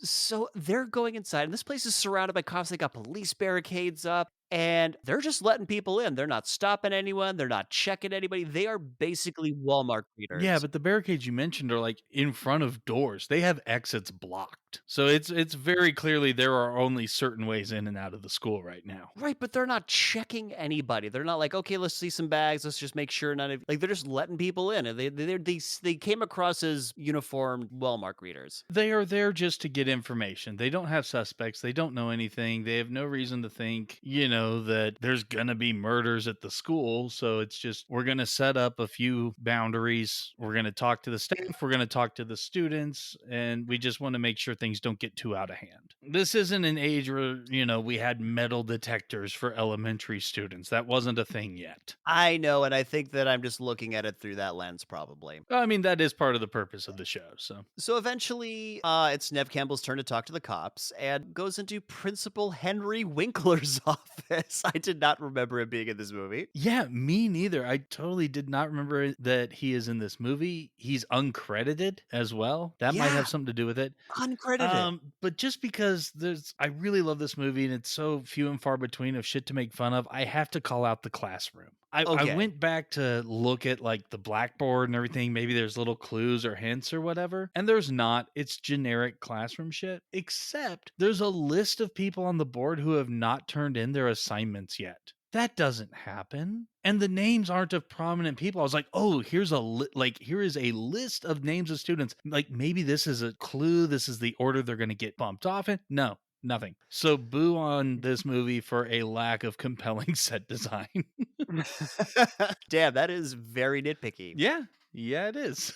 So they're going inside, and this place is surrounded by cops. They got police barricades up. and they're just letting people in. They're not stopping anyone. They're not checking anybody. They are basically Walmart Yeah, greeters. but the barricades you mentioned are, like, in front of doors. They have exits blocked. So it's very clearly there are only certain ways in and out of the school right now. Right, but they're not checking anybody. They're not like, okay, let's see some bags. Let's just make sure none of like they're just letting people in, and they came across as uniformed Walmart greeters. They are there just to get information. They don't have suspects. They don't know anything. They have no reason to think, that there's going to be murders at the school. So it's just, we're going to set up a few boundaries. We're going to talk to the staff. We're going to talk to the students. And we just want to make sure things don't get too out of hand. This isn't an age where, we had metal detectors for elementary students. That wasn't a thing yet. I know, and I think that I'm just looking at it through that lens, probably. I mean, that is part of the purpose of the show. So. So eventually, it's Neve Campbell's turn to talk to the cops and goes into Principal Henry Winkler's office. I did not remember him being in this movie. Yeah, me neither. I totally did not remember that he is in this movie. He's uncredited as well. That might Yeah, have something to do with it. uncredited. But just because I really love this movie and it's so few and far between of shit to make fun of, I have to call out the classroom. I Okay. went back to look at like the blackboard and everything. Maybe there's little clues or hints or whatever. And there's not. It's generic classroom shit, except there's a list of people on the board who have not turned in their assignments yet. That doesn't happen. And the names aren't of prominent people. I was like, oh, here is a list of names of students. Like maybe this is a clue. This is the order they're going to get bumped off in. No, nothing. So boo on this movie for a lack of compelling set design. Damn, that is very nitpicky. Yeah. Yeah, it is.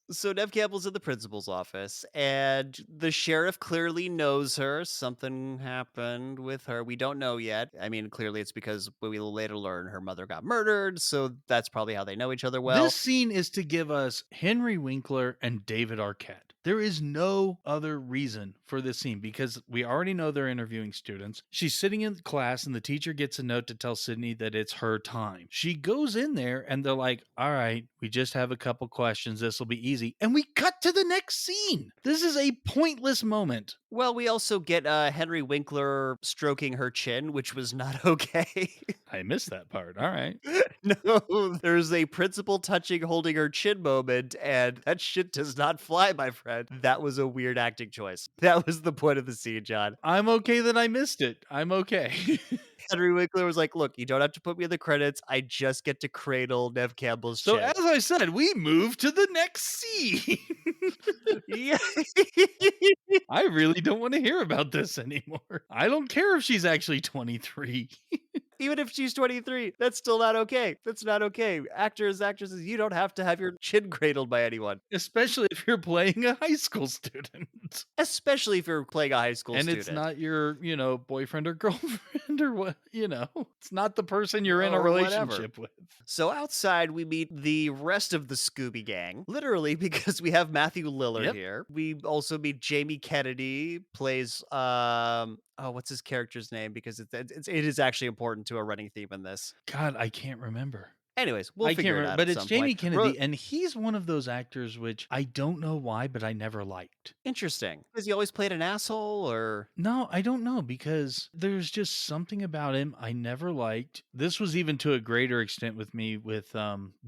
So Neve Campbell's in the principal's office, and the sheriff clearly knows her. Something happened with her. We don't know yet. I mean, clearly it's because we will later learn her mother got murdered, so that's probably how they know each other This well. scene is to give us Henry Winkler and David Arquette. There is no other reason for this scene because we already know they're interviewing students. She's sitting in class and the teacher gets a note to tell Sydney that it's her time. She goes in there and they're like, all right, we just have a couple questions. This will be easy. And we cut to the next scene. This is a pointless moment. Well, we also get Henry Winkler stroking her chin, which was not okay. I missed that part. All right. No, there's a principal touching, holding her chin moment, and that shit does not fly, my friend. That was a weird acting choice. That was the point of the scene, John. I'm okay that I missed it. I'm okay. Henry Winkler was like, "Look, you don't have to put me in the credits. I just get to cradle Neve Campbell's So chin." as I said, we move to the next scene. Yeah. I really don't want to hear about this anymore. I don't care if she's actually 23. Even if she's 23, that's still not okay. That's not okay. Actors, actresses, you don't have to have your chin cradled by anyone, Especially if you're playing a high school student. especially if you're playing a high school And student. it's not your, boyfriend or girlfriend or what, it's not the person you're in a Or whatever. relationship with. So outside, we meet the rest of the Scooby Gang, literally because we have Matthew Lillard Yep. here. We also meet Jamie Kennedy, plays oh, what's his character's name? Because it is actually important to a running theme in this. God, I can't remember. Anyways, we'll I can't figure it remember, out but at it's some Jamie point. Kennedy, and he's one of those actors which I don't know why, but I never liked. Interesting. Has he always played an asshole, or No, I don't know because there's just something about him I never liked. This was even to a greater extent with me with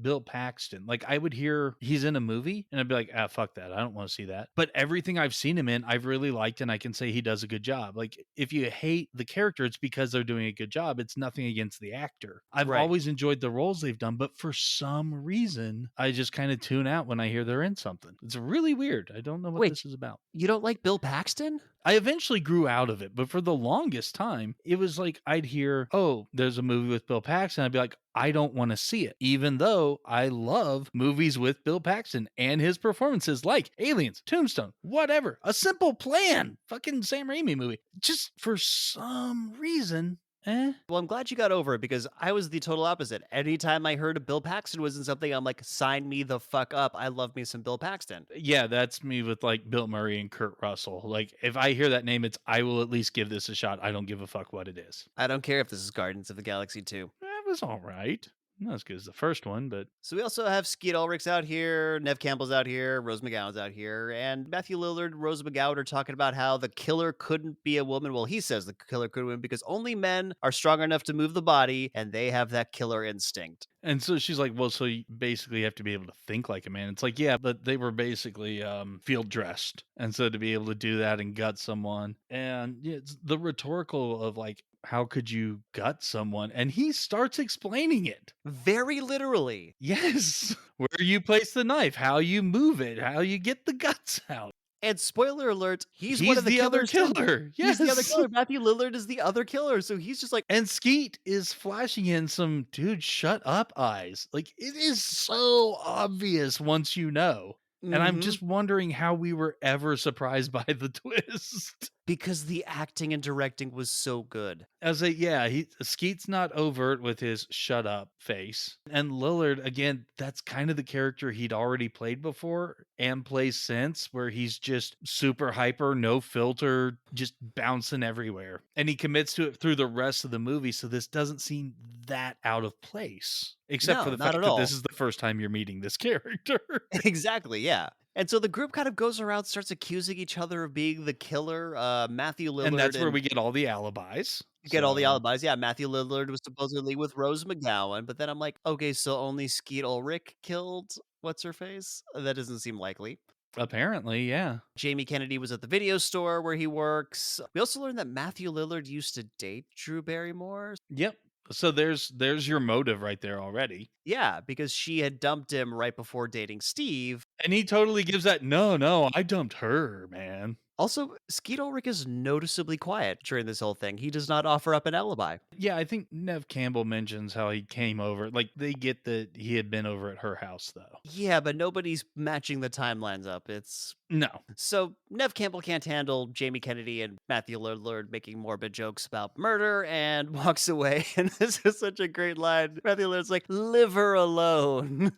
Bill Paxton. Like I would hear he's in a movie and I'd be like, ah, fuck that. I don't want to see that. But everything I've seen him in, I've really liked and I can say he does a good job. Like if you hate the character, it's because they're doing a good job. It's nothing against the actor. I've Right. always enjoyed the roles they've done, but for some reason, I just kind of tune out when I hear they're in something. It's really weird. I don't know what Wait. this is about. You don't like Bill Paxton? I eventually grew out of it, but for the longest time, it was like I'd hear, oh, there's a movie with Bill Paxton. I'd be like, I don't want to see it, even though I love movies with Bill Paxton and his performances like Aliens, Tombstone, whatever. A Simple Plan, fucking Sam Raimi movie. Just for some reason, Well, I'm glad you got over it because I was the total opposite. Anytime I heard Bill Paxton was in something, I'm like, sign me the fuck up. I love me some Bill Paxton. Yeah, that's me with like Bill Murray and Kurt Russell. Like if I hear that name, I will at least give this a shot. I don't give a fuck what it is. I don't care if this is Guardians of the Galaxy 2. That was all right. Not as good as the first one, but So we also have Skeet Ulrich's out here, Neve Campbell's out here, Rose McGowan's out here, and Matthew Lillard and Rose McGowan are talking about how the killer couldn't be a woman. Well, he says the killer couldn't win because only men are strong enough to move the body, and they have that killer instinct. and so she's like, "Well, so you basically have to be able to think like a man." It's like, "Yeah, but they were basically field dressed." And so to be able to do that and gut someone, and yeah, it's the rhetorical of like, how could you gut someone? And he starts explaining it. Very literally. Yes. Where you place the knife, how you move it, how you get the guts out. And spoiler alert, he's one He's of the the other killers too. killer. He's the other Yes. killer. Matthew Lillard is the other killer. So he's just like, And Skeet is flashing in some dude, shut up eyes. Like it is so obvious once you know. And I'm mm-hmm. just wondering how we were ever surprised by the twist. Because the acting and directing was so good. As a yeah, he Skeet's not overt with his shut up face. And Lillard, again, that's kind of the character he'd already played before and plays since, where he's just super hyper, no filter, just bouncing everywhere. And he commits to it through the rest of the movie, so this doesn't seem that out of place. Except for No, the not fact at that this all. is the first time you're meeting this character. Exactly, yeah. And so the group kind of goes around, starts accusing each other of being the killer. Matthew And Lillard that's where and we get all the alibis. get all the So alibis. Yeah, Matthew Lillard was supposedly with Rose McGowan, but then I'm like, okay, so only Skeet Ulrich killed what's her face? That doesn't seem likely. apparently, yeah. Jamie Kennedy was at the video store where he works. We also learned that Matthew Lillard used to date Drew Barrymore. Yep. So there's your motive right there already. Yeah, because she had dumped him right before dating Steve. And he totally gives that, "No, no, I dumped her, man." Also, Skeet Ulrich is noticeably quiet during this whole thing. He does not offer up an alibi. Yeah, I think Neve Campbell mentions how he came over. Like, they get that he had been over at her house, though. Yeah, but nobody's matching the timelines up. It's No. so Nev Campbell can't handle Jamie Kennedy and Matthew Lillard making morbid jokes about murder and walks away. And this is such a great line. Matthew Lillard's like, "Leave her alone."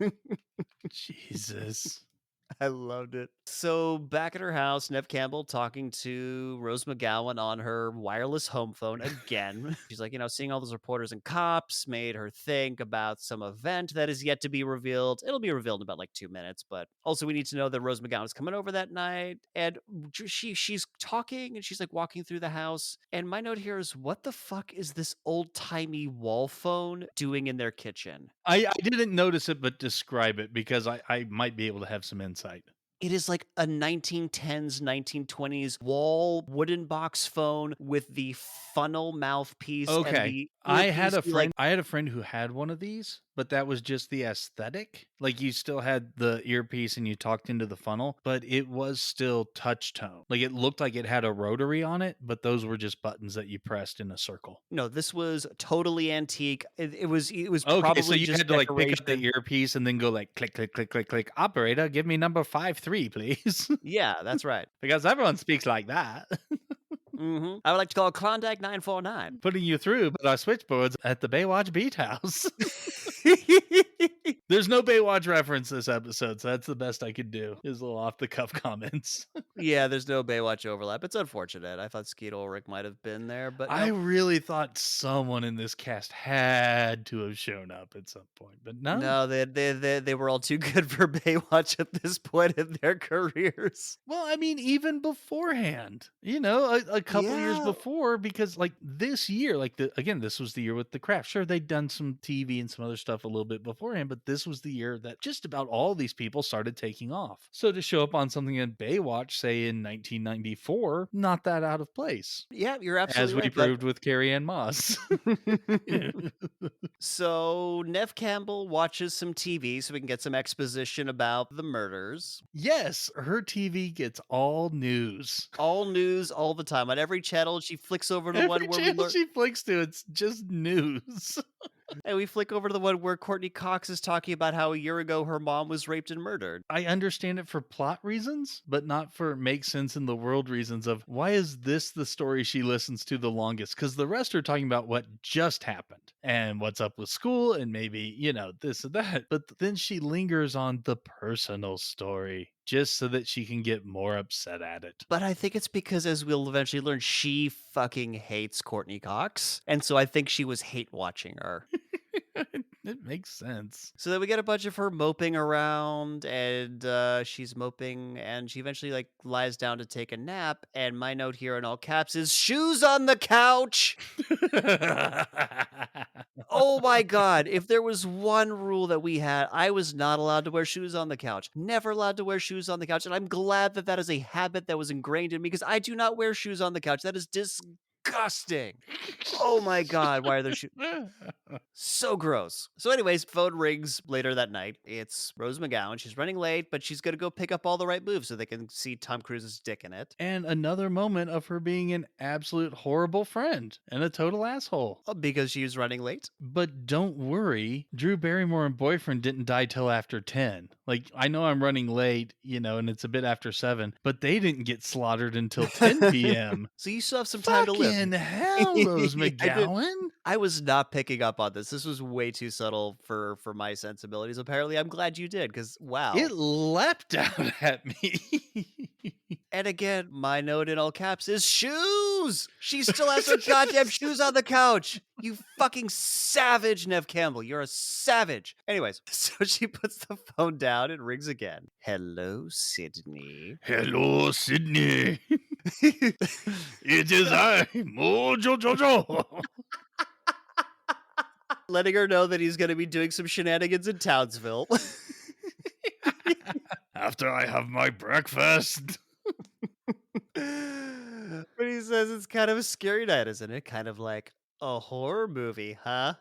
Jesus. I loved it. So back at her house, Nev Campbell talking to Rose McGowan on her wireless home phone again. She's like, seeing all those reporters and cops made her think about some event that is yet to be revealed. It'll be revealed in about like 2 minutes, but also we need to know that Rose McGowan is coming over that night. And she's talking and she's like walking through the house. And my note here is, what the fuck is this old timey wall phone doing in their kitchen? I didn't notice it, but describe it because I might be able to have some insight. It is like a 1910s, 1920s wall wooden box phone with the funnel mouthpiece and Okay. the earpiece. I had a friend who had one of these, but that was just the aesthetic. Like you still had the earpiece and you talked into the funnel, but it was still touch tone. Like it looked like it had a rotary on it, but those were just buttons that you pressed in a circle. No, this was totally antique. It was Okay, so probably you just had to like pick up the decoration. earpiece and then go like click, click, click, click, click. Operator, give me number 5-3, please. Yeah, that's right. Because everyone speaks like that. I would like to call Klondike 949. Putting you through, but our switchboard's at the Baywatch Beat House. There's no Baywatch reference this episode, so that's the best I could do. Is little off the cuff comments. Yeah, there's no Baywatch overlap. It's unfortunate. I thought Skeet Ulrich might have been there, but I no. really thought someone in this cast had to have shown up at some point, but no. No, they were all too good for Baywatch at this point in their careers. Well, I mean, even beforehand, a couple years Yeah. before, because like this year, like again, this was the year with The Craft. Sure, they'd done some TV and some other stuff a little bit beforehand, but this was the year that just about all these people started taking off. So to show up on something in Baywatch, say in 1994, not that out of place, Yeah, you're as absolutely we right. But proved with Carrie Ann Moss. so Nev Campbell watches some TV so we can get some exposition about the murders. Yes, her TV gets all news. All news all the time. On every channel, she flicks over to the one Every where we channel learn. she flicks to, it's just news. And we flick over to the one where Courtney Cox is talking about how a year ago her mom was raped and murdered. I understand it for plot reasons, but not for make sense in the world reasons of why is this the story she listens to the longest? Because the rest are talking about what just happened and what's up with school and maybe, this and that. But then she lingers on the personal story just so that she can get more upset at it. But I think it's because, as we'll eventually learn, she fucking hates Courtney Cox. And so I think she was hate watching her. It makes sense. So then we get a bunch of her moping around, and she's moping, and she eventually like lies down to take a nap. And my note here in all caps is shoes on the couch. Oh my god, if there was one rule that we had, I was not allowed to wear shoes on the couch. Never allowed to wear shoes on the couch, and I'm glad that that is a habit that was ingrained in me because I do not wear shoes on the couch. That is disgusting. Oh my god, why are there shoes? So gross. So, anyways, phone rings later that night. It's Rose McGowan. She's running late, but she's gonna go pick up all the right moves so they can see Tom Cruise's dick in it. And another moment of her being an absolute horrible friend and a total asshole. Because she was running late. But don't worry, Drew Barrymore and boyfriend didn't die till after 10. Like, I know I'm running late, and it's a bit after 7, but they didn't get slaughtered until 10 p.m. So you still have some time to live. Fucking hell, Rose McGowan. I was not picking up on this. This was way too subtle for my sensibilities. Apparently, I'm glad you did because wow. It leapt out at me. And again, my note in all caps is shoes. She still has her goddamn shoes on the couch. You fucking savage, Neve Campbell. You're a savage. Anyways, so she puts the phone down and rings again. Hello, Sydney. Hello, Sydney. It is I, Mojo Jojo. Letting her know that he's going to be doing some shenanigans in Townsville. After I have my breakfast. But he says it's kind of a scary night, isn't it? Kind of like a horror movie, huh?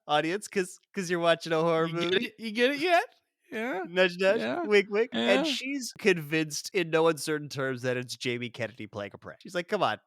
Audience, because you're watching a horror movie. You get it yet? Yeah. Nudge, nudge, Yeah. wink, wink. Yeah. And she's convinced in no uncertain terms that it's Jamie Kennedy playing a prank. She's like, come on.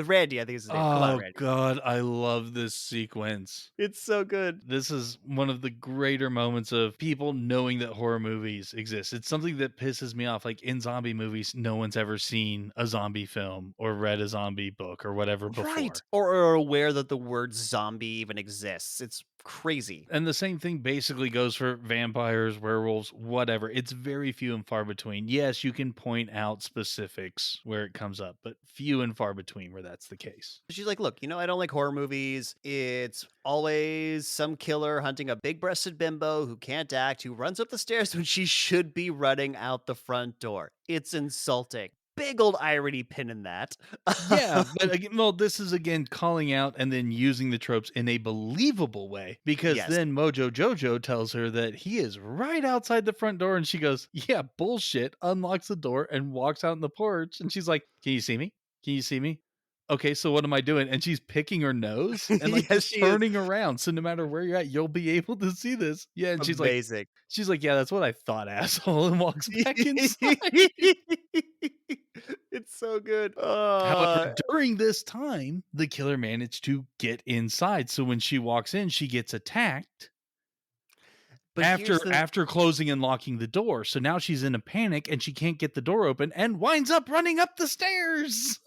Randy, I think is his name. Come on, Randy. God, I love this sequence. It's so good. This is one of the greater moments of people knowing that horror movies exist. It's something that pisses me off. Like in zombie movies, no one's ever seen a zombie film or read a zombie book or whatever before. Right. Or are aware that the word zombie even exists. It's crazy. And the same thing basically goes for vampires, werewolves, whatever. It's very few and far between. Yes, you can point out specifics where it comes up, but few and far between where that's the case. She's like, look, I don't like horror movies. It's always some killer hunting a big-breasted bimbo who can't act, who runs up the stairs when she should be running out the front door. It's insulting. Big old irony pin in that. Yeah, but again, well, this is again calling out and then using the tropes in a believable way because then Mojo Jojo tells her that he is right outside the front door and she goes, yeah, bullshit, unlocks the door and walks out on the porch and she's like, can you see me? Can you see me? Okay, so what am I doing? And she's picking her nose and like Yes, just turning around. So no matter where you're at, you'll be able to see this. Yeah, and Amazing. she's like, yeah, that's what I thought, asshole, and walks back inside. It's so good. However, during this time, the killer managed to get inside. So when she walks in, she gets attacked. But after closing and locking the door. So now she's in a panic and she can't get the door open and winds up running up the stairs.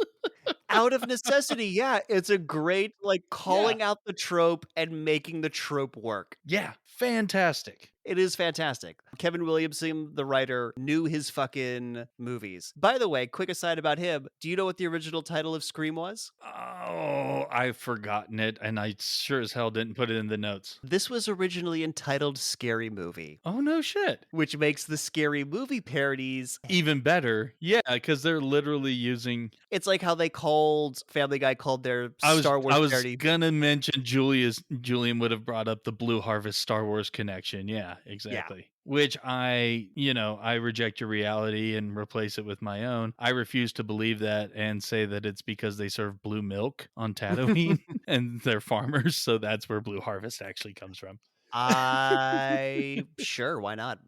Out of necessity, yeah. It's a great calling out the trope and making the trope work. Yeah, fantastic. It is fantastic. Kevin Williamson, the writer, knew his fucking movies. By the way, quick aside about him. Do you know what the original title of Scream was? Oh, I've forgotten it, and I sure as hell didn't put it in the notes. This was originally entitled Scary Movie. Oh, no shit. Which makes the Scary Movie parodies even better. Yeah, because they're literally using... It's like how they Family Guy called their Star Wars parody. I was gonna mention Julian would have brought up the Blue Harvest Star Wars connection. Yeah, exactly. Yeah. Which I reject your reality and replace it with my own. I refuse to believe that and say that it's because they serve blue milk on Tatooine and they're farmers, so that's where Blue Harvest actually comes from. Sure, why not?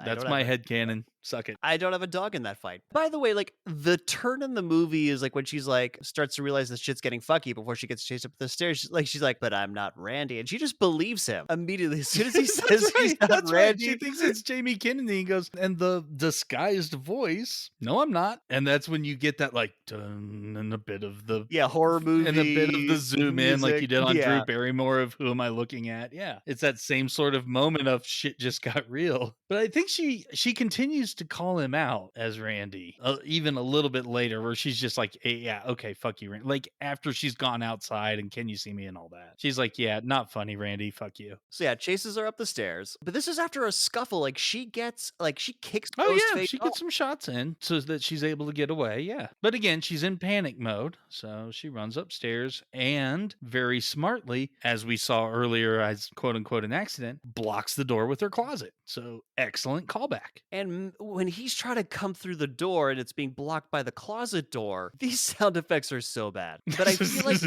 That's my headcanon. Suck it. I don't have a dog in that fight. By the way, the turn in the movie is when she's starts to realize this shit's getting fucky before she gets chased up the stairs. She's like, but I'm not Randy. And she just believes him immediately. As soon as he says he's not Randy. Right. She thinks it's Jamie Kennedy and goes, and the disguised voice, no, I'm not. And that's when you get that dun, and a bit of the horror movie. And a bit of the zoom in like you did on Drew Barrymore of Who Am I Looking At? Yeah. It's that same sort of moment of shit just got real. But I think she continues to call him out as Randy, even a little bit later, where she's just like, "Hey, yeah, okay, fuck you, Randy." Like after she's gone outside and "Can you see me?" and all that, she's like, "Yeah, not funny, Randy. Fuck you." So yeah, chases her up the stairs. But this is after a scuffle. Like she kicks Oh yeah, Ghostface she off. gets some shots in so that she's able to get away. Yeah, but again, she's in panic mode, so she runs upstairs and very smartly, as we saw earlier, as quote unquote an accident, blocks the door with her closet. So excellent callback. And when he's trying to come through the door and it's being blocked by the closet door, these sound effects are so bad. But I feel like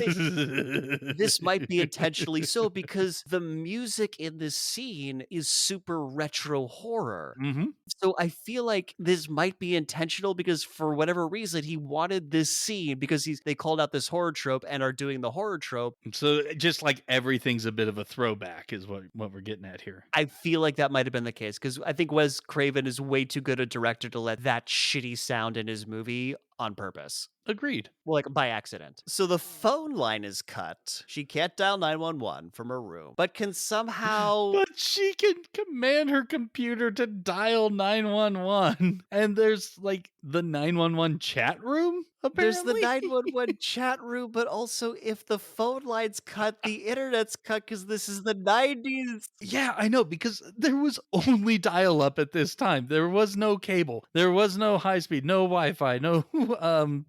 this might be intentionally so because the music in this scene is super retro horror. hmm So I feel like this might be intentional because for whatever reason he wanted this scene because they called out this horror trope and are doing the horror trope. So just like everything's a bit of a throwback is what we're getting at here. I feel like that might have been the case because I think Wes Craven is way too good a director to let that shitty sound in his movie on purpose. Agreed. Well, like by accident. So the phone line is cut. She can't dial 911 from her room, but can somehow. But she can command her computer to dial 911. And there's like the 911 chat room, There's the apparently. 911 chat room, but also if the phone line's cut, the internet's cut because this is the 90s. Yeah, I know, because there was only dial up at this time. There was no cable. There was no high speed, no Wi-Fi, no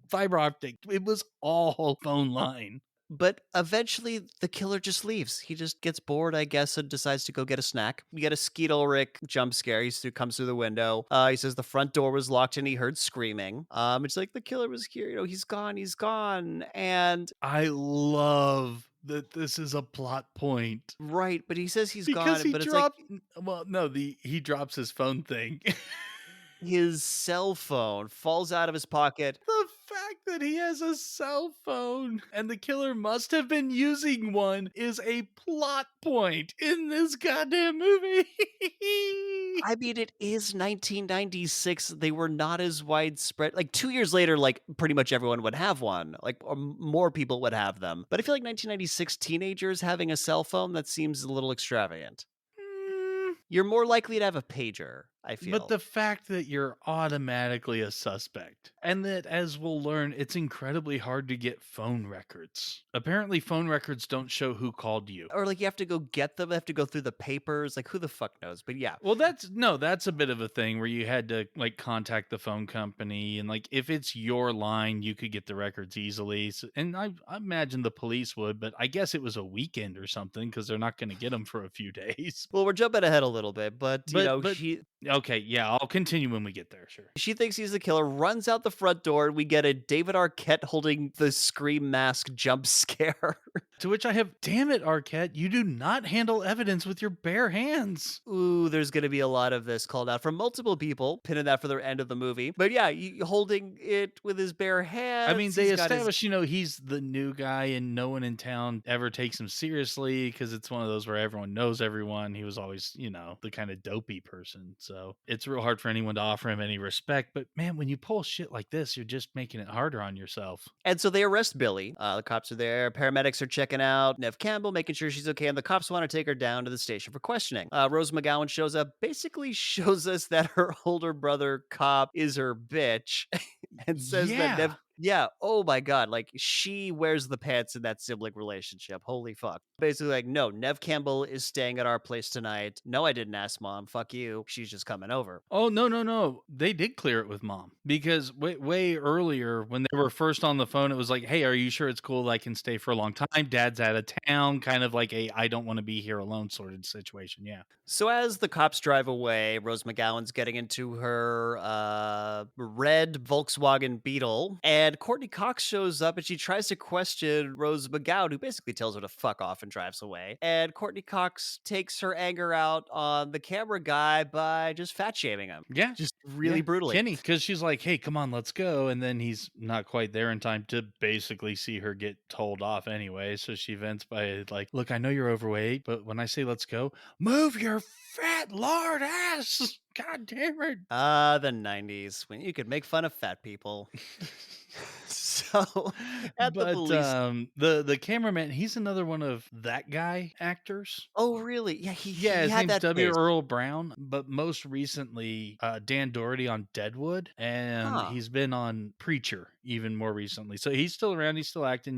fiber optic. It was all phone line. But eventually, the killer just leaves. He just gets bored, I guess, and decides to go get a snack. We get a Skeet Ulrich jump scare. Comes through the window. He says the front door was locked and he heard screaming. It's like the killer was here. He's gone. He's gone. And I love that this is a plot point right, but he says he's because gone. he But it's like dropped. Well, no, he drops his phone thing. his cell phone falls out of his pocket. The fact that he has a cell phone and the killer must have been using one is a plot point in this goddamn movie. I mean, it is 1996. They were not as widespread. Like 2 years later, like pretty much everyone would have one. Like or more people would have them. But I feel like 1996 teenagers having a cell phone that seems a little extravagant. Mm, You're more likely to have a pager, I But feel. the fact that you're automatically a suspect, and that, as we'll learn, it's incredibly hard to get phone records. Apparently, phone records don't show who called you. Or like you have to go get them, have to go through the papers. Like who the fuck knows? But yeah. Well, that's a bit of a thing where you had to like contact the phone company, and like if it's your line, you could get the records easily. So, and I imagine the police would, but I guess it was a weekend or something because they're not going to get them for a few days. Well, we're jumping ahead a little bit, but But okay, yeah, I'll continue when we get there. Sure. she thinks he's the killer, runs out the front door, and we get a David Arquette holding the Scream mask jump scare. To which I have, damn it, Arquette, you do not handle evidence with your bare hands. Ooh, there's going to be a lot of this called out from multiple people, pinning that for the end of the movie. But yeah, holding it with his bare hands. I mean, they he's got his- establish, he's the new guy and no one in town ever takes him seriously because it's one of those where everyone knows everyone. He was always, the kind of dopey person. So it's real hard for anyone to offer him any respect. But man, when you pull shit like this, you're just making it harder on yourself. And so they arrest Billy. The cops are there. Paramedics are checking out Neve Campbell, making sure she's okay. And the cops want to take her down to the station for questioning. Rose McGowan shows up, basically shows us that her older brother cop is her bitch and says that Yeah. yeah, oh my God. Like, she wears the pants in that sibling relationship. Holy fuck. Basically, like, no, Neve Campbell is staying at our place tonight. No, I didn't ask mom. Fuck you. She's just coming over. Oh, no, no, no. They did clear it with mom because way earlier when they were first on the phone, it was like, hey, are you sure it's cool that I can stay for a long time? Dad's out of town, kind of like I don't want to be here alone sort of situation. Yeah. So as the cops drive away, Rose McGowan's getting into her red Volkswagen Beetle, and Courteney Cox shows up and she tries to question Rose McGowan, who basically tells her to fuck off and drives away. And Courteney Cox takes her anger out on the camera guy by just fat shaming him. Yeah. Just really brutally. Kenny, because she's like, hey, come on, let's go. And then he's not quite there in time to basically see her get told off anyway. So she vents by like, look, I know you're overweight, but when I say let's go, move your fat lard ass. God damn it. The 90s, when you could make fun of fat people. So So at the But police. the cameraman, he's another one of that guy actors. Oh, really? Yeah, Yeah, he his had name's that W. face. Earl Brown, but most recently, Dan Doherty on Deadwood, and Huh. he's been on Preacher even more recently. So he's still around. He's still acting.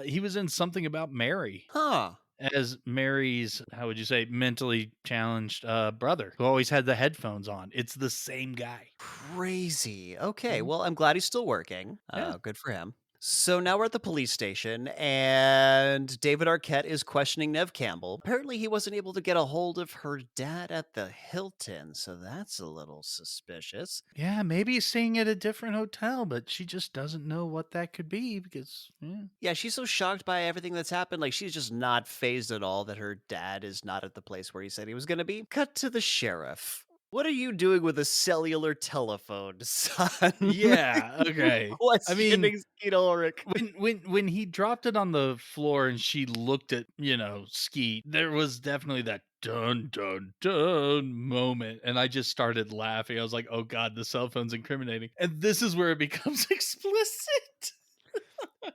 He was in Something About Mary Huh. as Mary's, how would you say, mentally challenged brother who always had the headphones on. It's the same guy. Crazy. Okay, Mhm. well, I'm glad he's still working. Yeah. Good for him. So now we're at the police station, and David Arquette is questioning Neve Campbell. Apparently, he wasn't able to get a hold of her dad at the Hilton, so that's a little suspicious. Yeah, maybe he's staying at a different hotel, but she just doesn't know what that could be because, yeah. Yeah, she's so shocked by everything that's happened. Like, she's just not phased at all that her dad is not at the place where he said he was going to be. Cut to the sheriff. What are you doing with a cellular telephone, son? Yeah, okay. I mean, Questioning Skeet Ulrich. when he dropped it on the floor and she looked at, Skeet, there was definitely that dun dun dun moment. And I just started laughing. I was like, oh God, the cell phone's incriminating. And this is where it becomes explicit.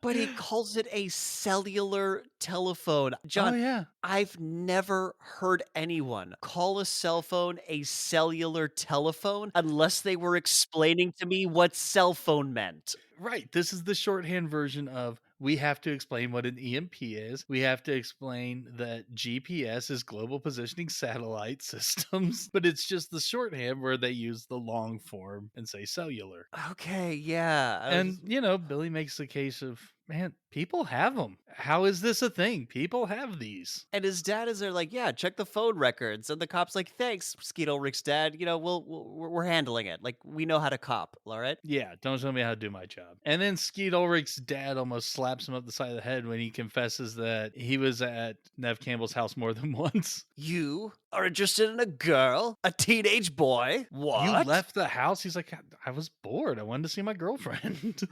But he calls it a cellular telephone. Oh John, yeah. I've never heard anyone call a cell phone a cellular telephone unless they were explaining to me what cell phone meant. Right. This is the shorthand version of we have to explain what an EMP is. We have to explain that GPS is global positioning satellite systems, but it's just the shorthand where they use the long form and say cellular. Okay, yeah. I was And, Billy makes the case of, man, people have them. How is this a thing? People have these. And his dad is there like, "Yeah, check the phone records." And the cop's like, "Thanks, Skeet Ulrich's dad. We're handling it. Like, we know how to cop, all right?" Yeah, don't tell me how to do my job. And then Skeet Ulrich's dad almost slaps him up the side of the head when he confesses that he was at Nev Campbell's house more than once. "You are interested in a girl? A teenage boy? You What?" left the house? He's like, I was bored. I wanted to see my girlfriend.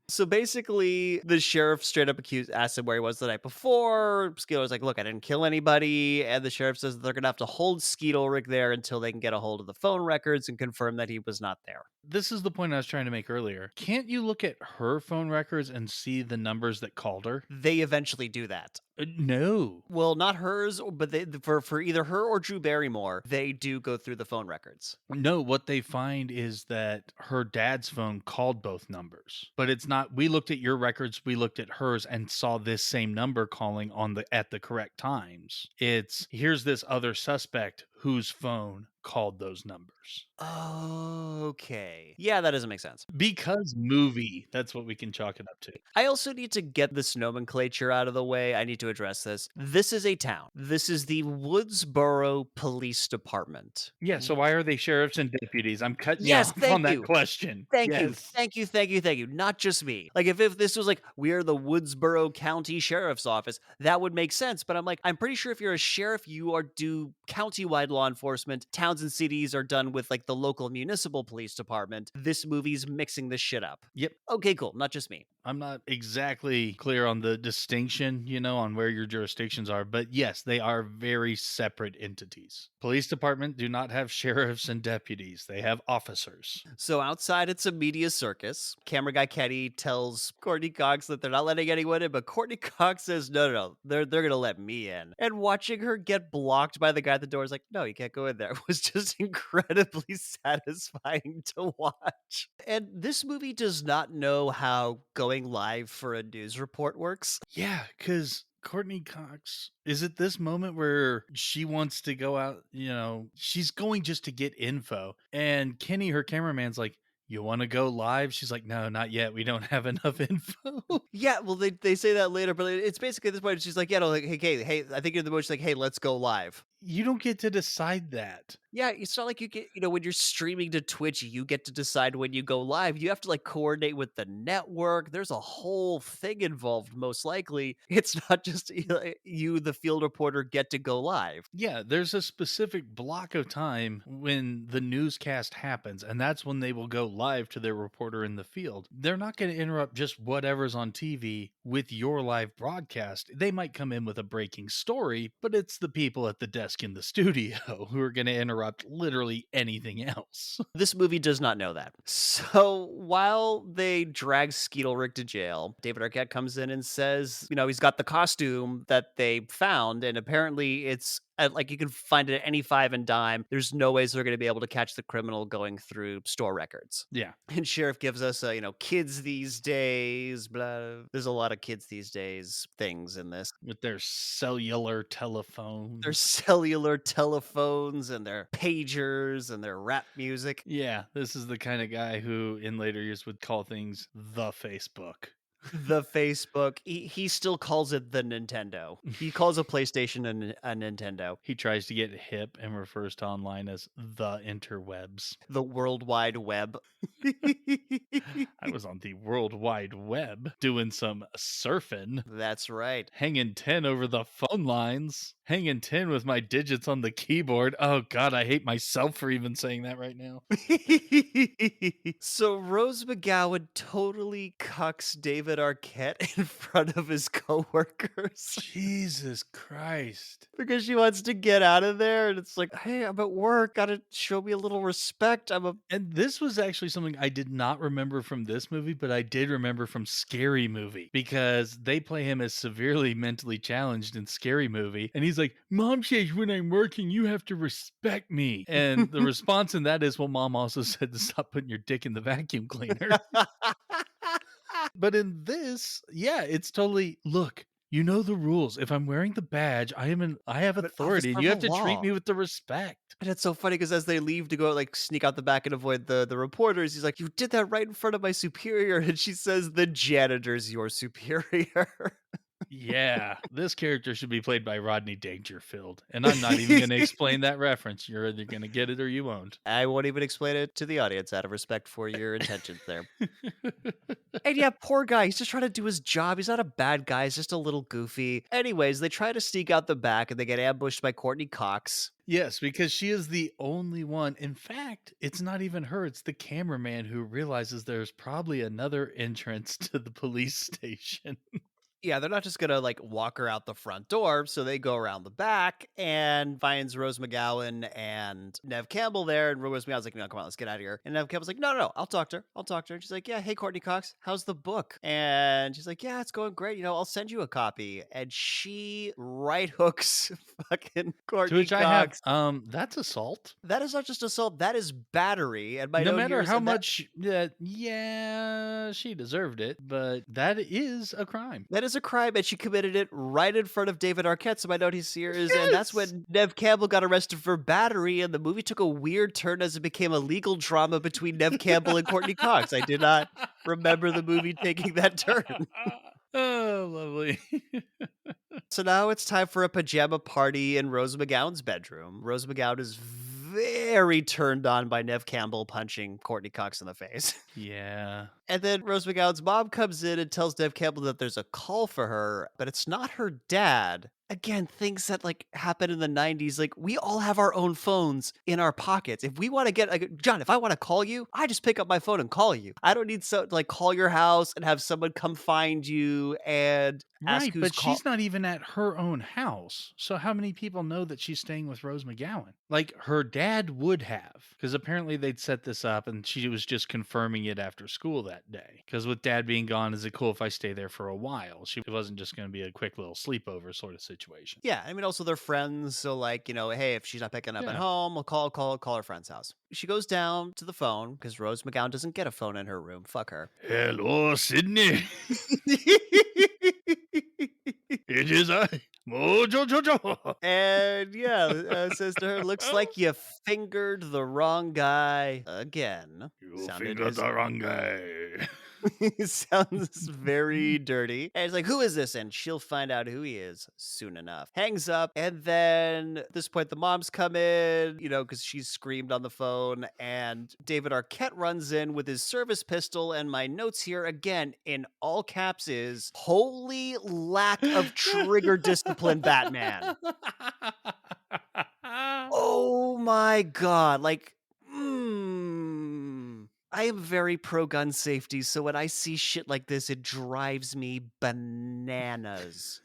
So basically, the sheriff straight up asked him where he was the night before. Skeet Ulrich's like, "Look, I didn't kill anybody." And the sheriff says that they're gonna have to hold Skeet Ulrich there until they can get a hold of the phone records and confirm that he was not there. This is the point I was trying to make earlier. Can't you look at her phone records and see the numbers that called her? They eventually do that. No. Well, not hers, but for either her or Drew Barrymore, they do go through the phone records. No, what they find is that her dad's phone called both numbers. But it's not we looked at your records, we looked at hers and saw this same number calling on the at the correct times. It's here's this other suspect whose phone called those numbers. Okay. Yeah, that doesn't make sense. Because movie, that's what we can chalk it up to. I also need to get this nomenclature out of the way. I need to address this. This is a town. This is the Woodsboro Police Department. Yeah, so why are they sheriffs and deputies? I'm cutting you Yes, off thank on that you. question. Thank you, Yes. thank you, thank you, thank you. Not just me. Like if this was like we are the Woodsboro County Sheriff's Office, that would make sense. But I'm like, I'm pretty sure if you're a sheriff, you are do county-wide law enforcement. Towns and cities are done with like the local municipal police department. This movie's mixing this shit up. Yep. Okay, cool. Not just me. I'm not exactly clear on the distinction, on where your jurisdictions are, but yes, they are very separate entities. Police department do not have sheriffs and deputies. They have officers. So outside, it's a media circus. Camera guy Kenny tells Courtney Cox that they're not letting anyone in, but Courtney Cox says, no, no, no, they're gonna let me in. And watching her get blocked by the guy at the door is like, no, you can't go in there. It was just incredibly satisfying to watch. And this movie does not know how going live for a news report works. Yeah, because Courtney Cox is at this moment where she wants to go out, she's going just to get info. And Kenny, her cameraman's like, you want to go live? She's like, no, not yet. We don't have enough info. Yeah, well, they say that later, but it's basically at this point, she's like, yeah, no, like, hey, I think you're the most like, hey, let's go live. You don't get to decide that. Yeah, it's not like you get, when you're streaming to Twitch, you get to decide when you go live. You have to like coordinate with the network. There's a whole thing involved, most likely. It's not just you, the field reporter, get to go live. Yeah, there's a specific block of time when the newscast happens, and that's when they will go live to their reporter in the field. They're not going to interrupt just whatever's on TV with your live broadcast. They might come in with a breaking story, but it's the people at the desk in the studio who are going to interrupt corrupt literally anything else. This movie does not know that. So while they drag Skeet Ulrich to jail, David Arquette comes in and says, he's got the costume that they found, and apparently it's like you can find it at any five and dime. There's no ways they're going to be able to catch the criminal going through store records. Yeah. And Sheriff gives us, kids these days, blah. There's a lot of kids these days things in this. With their cellular Their telephones. cellular telephones and their pagers and their rap music. Yeah, this is the kind of guy who in later years would call things the Facebook. The Facebook. He still calls it the Nintendo. He calls a PlayStation a Nintendo. He tries to get hip and refers to online as the interwebs. The World Wide Web. I was on the World Wide Web doing some surfing. That's right. Hanging 10 over the phone lines. Hanging 10 with my digits on the keyboard. Oh, God, I hate myself for even saying that right now. So Rose McGowan totally cucks David Arquette in front of his coworkers. Jesus Christ. Because she wants to get out of there, and it's like, hey, I'm at work, gotta show me a little respect. And this was actually something I did not remember from this movie, but I did remember from Scary Movie, because they play him as severely mentally challenged in Scary Movie. And he's like, Mom says when I'm working, you have to respect me. And the response in that is, well, Mom also said to stop putting your dick in the vacuum cleaner. But in this, yeah, it's totally, look, you know the rules. If I'm wearing the badge, I have an authority, and officer you of have the to treat law. me with the respect. And it's so funny because as they leave to go sneak out the back and avoid the reporters, he's like, you did that right in front of my superior. And she says, the janitor's your superior. Yeah, this character should be played by Rodney Dangerfield. And I'm not even going to explain that reference. You're either going to get it or you won't. I won't even explain it to the audience out of respect for your intentions there. And yeah, poor guy. He's just trying to do his job. He's not a bad guy. He's just a little goofy. Anyways, they try to sneak out the back and they get ambushed by Courteney Cox. Yes, because she is the only one. In fact, it's not even her. It's the cameraman who realizes there's probably another entrance to the police station. Yeah, they're not just gonna walk her out the front door, so they go around the back and finds Rose McGowan and Neve Campbell there. And Rose McGowan's like, "No, come on, let's get out of here." And Neve Campbell's like, "No, I'll talk to her. I'll talk to her." And she's like, "Yeah, hey, Courtney Cox, how's the book?" And she's like, "Yeah, it's going great. I'll send you a copy." And she right hooks fucking To Courtney which I have, Cox. that's assault. That is not just assault; that is battery. And my No note here matter is how that much, yeah, she deserved it, but that is a crime. that is a crime, and she committed it right in front of David Arquette. So my note here is, and that's Yes! when Neve Campbell got arrested for battery, and the movie took a weird turn as it became a legal drama between Neve Campbell and Courtney Cox. I did not remember the movie taking that turn. Oh, lovely. So now it's time for a pajama party in Rose McGowan's bedroom. Rose McGowan is very turned on by Neve Campbell punching Courtney Cox in the face. Yeah. And then Rose McGowan's mom comes in and tells Neve Campbell that there's a call for her, but it's not her dad. Again, things that happen in the 90s, we all have our own phones in our pockets. If we want to get John, if I want to call you, I just pick up my phone and call you. I don't need call your house and have someone come find you and ask Right, who's but she's not even at her own house. So how many people know that she's staying with Rose McGowan? Like, her dad would have, because apparently they'd set this up and she was just confirming it after school that day. Because with dad being gone, is it cool if I stay there for a while? It wasn't just going to be a quick little sleepover sort of situation. Yeah, I mean, also they're friends, so hey, if she's not picking up at Yeah. home, we'll call her friend's house. She goes down to the phone because Rose McGowan doesn't get a phone in her room. Fuck her. Hello, Sydney. It is I, Mojo Jojo. And yeah, says to her, "Looks like you fingered the wrong guy again." You fingered the wrong guy. Sounds very dirty. And it's like, who is this? And she'll find out who he is soon enough. Hangs up. And then at this point, the moms come in, because she's screamed on the phone. And David Arquette runs in with his service pistol. And my notes here, again, in all caps, is holy lack of trigger discipline, Batman. Oh my God. I am very pro gun safety, so when I see shit like this, it drives me bananas.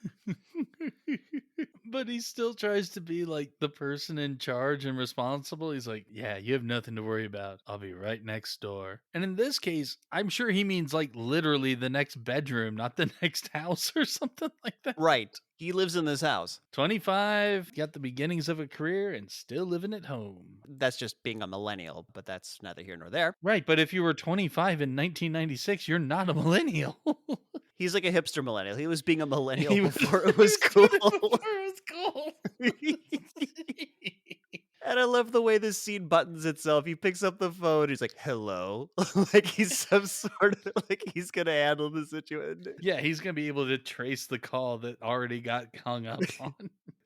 But he still tries to be like the person in charge and responsible. He's like, yeah, you have nothing to worry about. I'll be right next door. And in this case, I'm sure he means like literally the next bedroom, not the next house or something like that. Right. He lives in this house. 25, got the beginnings of a career and still living at home. That's just being a millennial, but that's neither here nor there. Right, but if you were 25 in 1996, you're not a millennial. He's like a hipster millennial. He was being a millennial he was, before it he was was doing it cool. before it was cool. And I love the way this scene buttons itself. He picks up the phone. He's like, "Hello," like he's some sort of like he's gonna handle the situation. Yeah, he's gonna be able to trace the call that already got hung up on.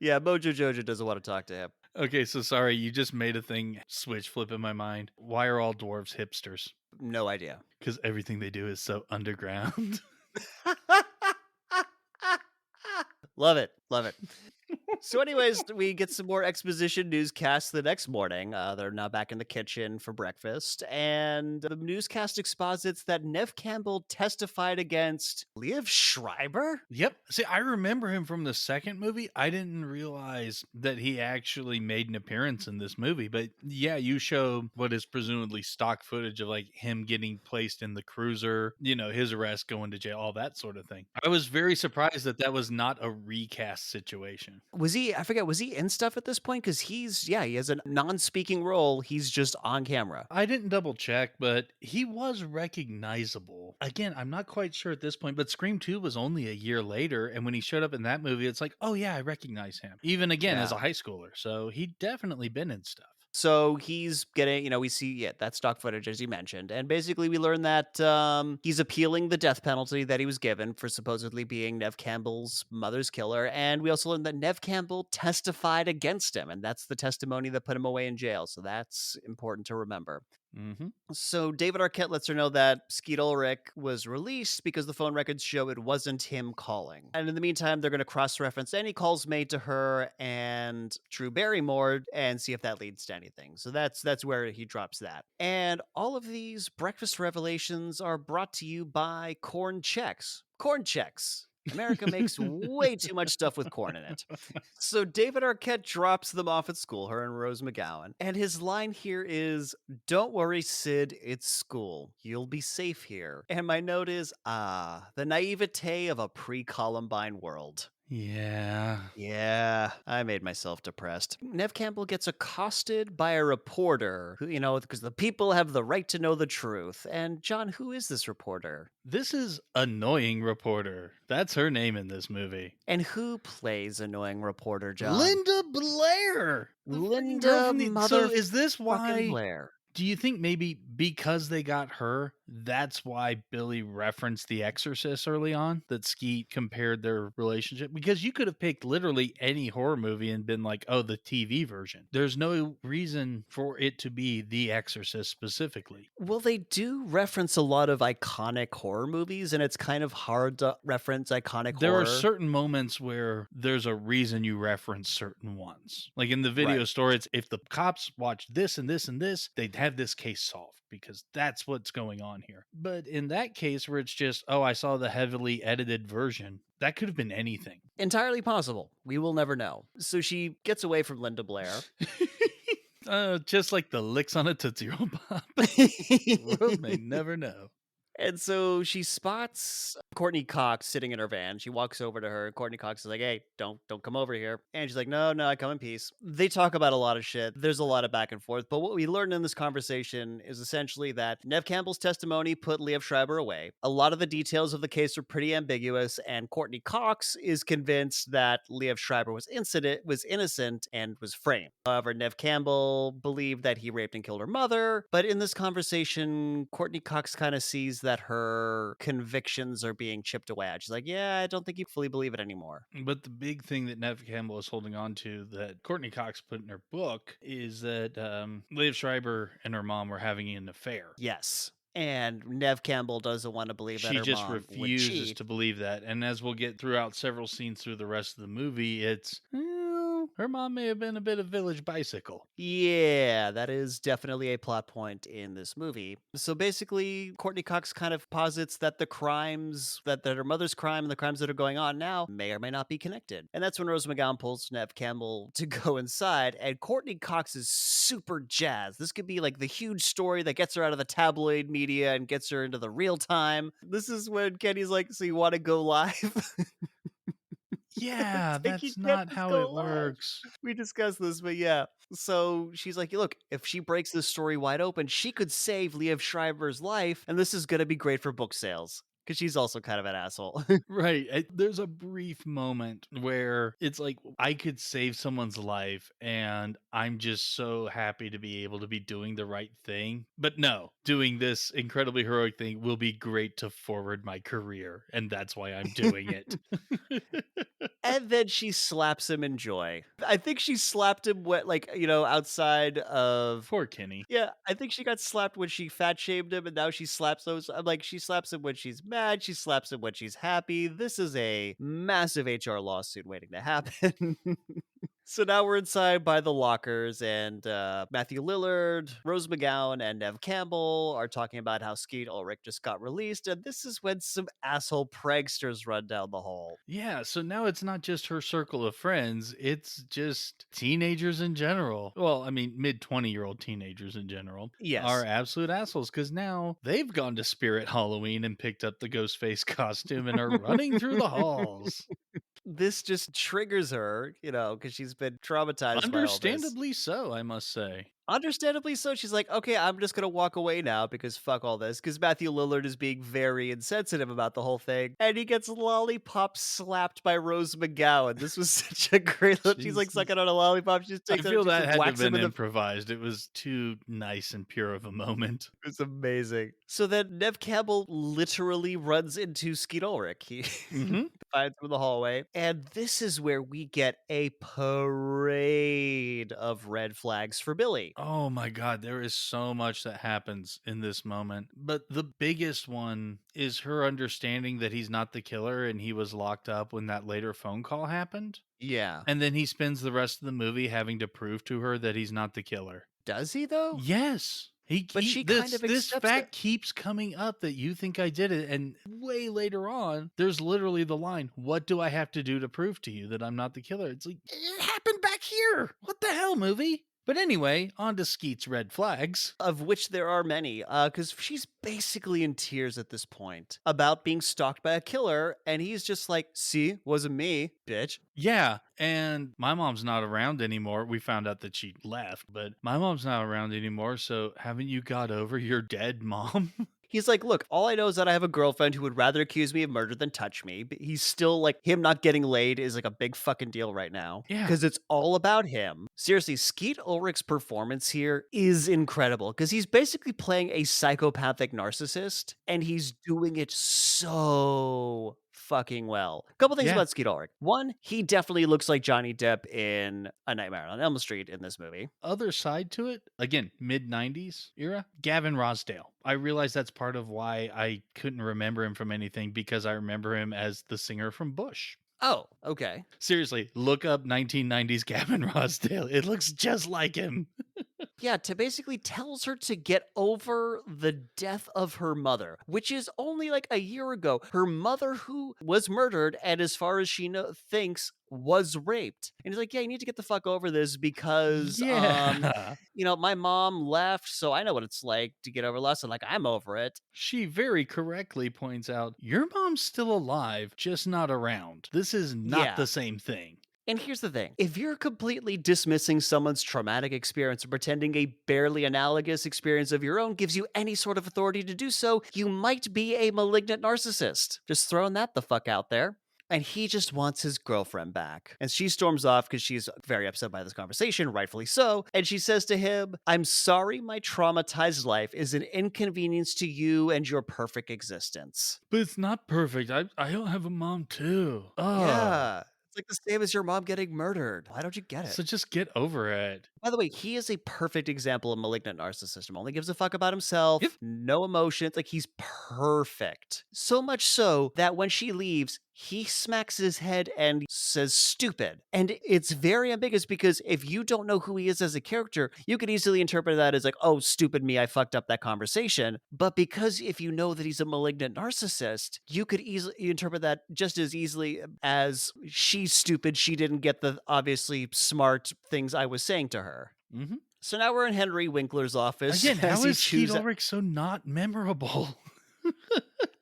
Yeah, Mojo Jojo doesn't want to talk to him. Okay, so sorry, you just made a thing switch flip in my mind. Why are all dwarves hipsters? No idea. Because everything they do is so underground. Love it. Love it. So, anyways, we get some more exposition newscasts the next morning. They're now back in the kitchen for breakfast, and the newscast exposits that Neve Campbell testified against Liev Schreiber. Yep. See, I remember him from the second movie. I didn't realize that he actually made an appearance in this movie. But yeah, you show what is presumably stock footage of like him getting placed in the cruiser, his arrest, going to jail, all that sort of thing. I was very surprised that that was not a recast situation. Was he? I forget. Was he in stuff at this point? Because he has a non-speaking role. He's just on camera. I didn't double check, but he was recognizable. Again, I'm not quite sure at this point, but Scream 2 was only a year later. And when he showed up in that movie, it's like, oh yeah, I recognize him. Even again, as a Yeah. high schooler. So he'd definitely been in stuff. So he's getting, we see that stock footage as you mentioned, and basically we learn that he's appealing the death penalty that he was given for supposedly being Neve Campbell's mother's killer, and we also learn that Neve Campbell testified against him, and that's the testimony that put him away in jail. So that's important to remember. Mm-hmm. So David Arquette lets her know that Skeet Ulrich was released because the phone records show it wasn't him calling. And in the meantime, they're going to cross-reference any calls made to her and Drew Barrymore and see if that leads to anything. So that's where he drops that. And all of these breakfast revelations are brought to you by Corn Checks. Corn Checks. America makes way too much stuff with corn in it. So David Arquette drops them off at school, her and Rose McGowan. And his line here is, "Don't worry, Sid, it's school. You'll be safe here." And my note is, the naivete of a pre-Columbine world. Yeah. Yeah, I made myself depressed. Neve Campbell gets accosted by a reporter who, because the people have the right to know the truth. And John, who is this reporter? This is Annoying Reporter. That's her name in this movie. And who plays Annoying Reporter, John? Linda Blair. The freaking girl Linda from the. So is this why? Blair. Do you think maybe because they got her, that's why Billy referenced The Exorcist early on? That Skeet compared their relationship? Because you could have picked literally any horror movie and been like, oh, the TV version. There's no reason for it to be The Exorcist specifically. Well, they do reference a lot of iconic horror movies, and it's kind of hard to reference iconic There horror. are certain moments where there's a reason you reference certain ones. Like in the video store, it's if the cops watch this and this and this, they'd have this case solved because that's what's going on here. But in that case where it's just, oh, I saw the heavily edited version, that could have been anything. Entirely possible. We will never know. So she gets away from Linda Blair. Just like the licks on a Tootsie Roll Pop. The world may never know. And so she spots Courteney Cox sitting in her van. She walks over to her. Courteney Cox is like, "Hey, don't come over here." And she's like, "No, I come in peace." They talk about a lot of shit. There's a lot of back and forth. But what we learned in this conversation is essentially that Neve Campbell's testimony put Liev Schreiber away. A lot of the details of the case are pretty ambiguous, and Courteney Cox is convinced that Liev Schreiber was innocent and was framed. However, Neve Campbell believed that he raped and killed her mother. But in this conversation, Courteney Cox kind of sees that her convictions are being chipped away at. She's like, "Yeah, I don't think you fully believe it anymore." But the big thing that Neve Campbell is holding on to that Courteney Cox put in her book is that Liev Schreiber and her mom were having an affair. Yes. And Neve Campbell doesn't want to believe that She her just mom refuses would to believe that. And as we'll get throughout several scenes through the rest of the movie, it's, her mom may have been a bit of village bicycle. Yeah, that is definitely a plot point in this movie. So basically, Courtney Cox kind of posits that the crimes that her mother's crime and the crimes that are going on now may or may not be connected. And that's when Rose McGowan pulls Neve Campbell to go inside, and Courtney Cox is super jazzed. This could be like the huge story that gets her out of the tabloid media and gets her into the real time. This is when Kenny's like, "So you want to go live?" Yeah, It's like, "You that's can't not just how go it live." works. We discussed this, but yeah. So she's like, "Look, if she breaks this story wide open, she could save Liev Schreiber's life, and this is gonna be great for book sales." Because she's also kind of an asshole. Right. There's a brief moment where it's like I could save someone's life and I'm just so happy to be able to be doing the right thing. But no, doing this incredibly heroic thing will be great to forward my career. And that's why I'm doing it. And then she slaps him in joy. I think she slapped him like, outside of. Poor Kenny. Yeah, I think she got slapped when she fat shamed him, and now she slaps those. I'm like, she slaps him when she's mad. She slaps him when she's happy. This is a massive HR lawsuit waiting to happen. So now we're inside by the lockers, and Matthew Lillard, Rose McGowan, and Neve Campbell are talking about how Skeet Ulrich just got released, and this is when some asshole pranksters run down the hall. Yeah, so now it's not just her circle of friends, it's just teenagers in general. Well, I mean, mid 20-year-old teenagers in general are Yes. absolute assholes because now they've gone to Spirit Halloween and picked up the Ghostface costume and are running through the halls. This just triggers her, because she's been traumatized by all this. Understandably so, I must say. Understandably so, she's like, "Okay, I'm just gonna walk away now because fuck all this." Because Matthew Lillard is being very insensitive about the whole thing, and he gets lollipop slapped by Rose McGowan. This was such a great look. She's like Jesus. sucking on a lollipop. She just I takes it and feel she just that like had to have whacks him been in the. improvised. It was too nice and pure of a moment. It's amazing. So then Nev Campbell literally runs into Skeet Ulrich. He Hmm. finds him in the hallway. And this is where we get a parade of red flags for Billy. Oh my god, there is so much that happens in this moment. But the biggest one is her understanding that he's not the killer and he was locked up when that later phone call happened. Yeah. And then he spends the rest of the movie having to prove to her that he's not the killer. Does he though? Yes. But she kind of This accepts it. fact keeps coming up that you think I did it, and way later on, there's literally the line, "What do I have to do to prove to you that I'm not the killer?" It's like it happened back here. What the hell, movie? But anyway, on to Skeet's red flags. Of which there are many, because she's basically in tears at this point about being stalked by a killer, and he's just like, "See, wasn't me, bitch." Yeah, and my mom's not around anymore. We found out that she left, but my mom's not around anymore. So haven't you got over your dead mom? He's like, "Look, all I know is that I have a girlfriend who would rather accuse me of murder than touch me." But he's still like, him not getting laid is like a big fucking deal right now Yeah. because it's all about him. Seriously, Skeet Ulrich's performance here is incredible because he's basically playing a psychopathic narcissist and he's doing it so fucking well. A couple things Yeah. about Skeet Ulrich. One, he definitely looks like Johnny Depp in A Nightmare on Elm Street in this movie. Other side to it, again, mid 90s era, Gavin Rosdale. I realize that's part of why I couldn't remember him from anything because I remember him as the singer from Bush. Oh, okay. Seriously, look up 1990s Gavin Rosdale. It looks just like him. Yeah, to basically tells her to get over the death of her mother, which is only like a year ago. Her mother who was murdered and as far as she thinks was raped. And he's like, "Yeah, you need to get the fuck over this because Yeah. my mom left, so I know what it's like to get over loss and like I'm over it." She very correctly points out, your mom's still alive, just not around. This is not Yeah. the same thing. And here's the thing. If you're completely dismissing someone's traumatic experience and pretending a barely analogous experience of your own gives you any sort of authority to do so, you might be a malignant narcissist. Just throwing that the fuck out there. And he just wants his girlfriend back. And she storms off because she's very upset by this conversation, rightfully so. And she says to him, "I'm sorry my traumatized life is an inconvenience to you and your perfect existence." But it's not perfect. I don't have a mom too. Oh. Yeah. It's like the same as your mom getting murdered. Why don't you get it? So just get over it. By the way, he is a perfect example of malignant narcissism. Only gives a fuck about himself, Yep. no emotions. Like he's perfect. So much so that when she leaves, he smacks his head and says stupid. And it's very ambiguous because if you don't know who he is as a character, you could easily interpret that as like, oh, stupid me, I fucked up that conversation. But because if you know that he's a malignant narcissist, you could easily interpret that just as easily as she's stupid. She didn't get the obviously smart things I was saying to her. Hmm. So now we're in Henry Winkler's office Again, as how he is Skeet chews. Ulrich so not memorable?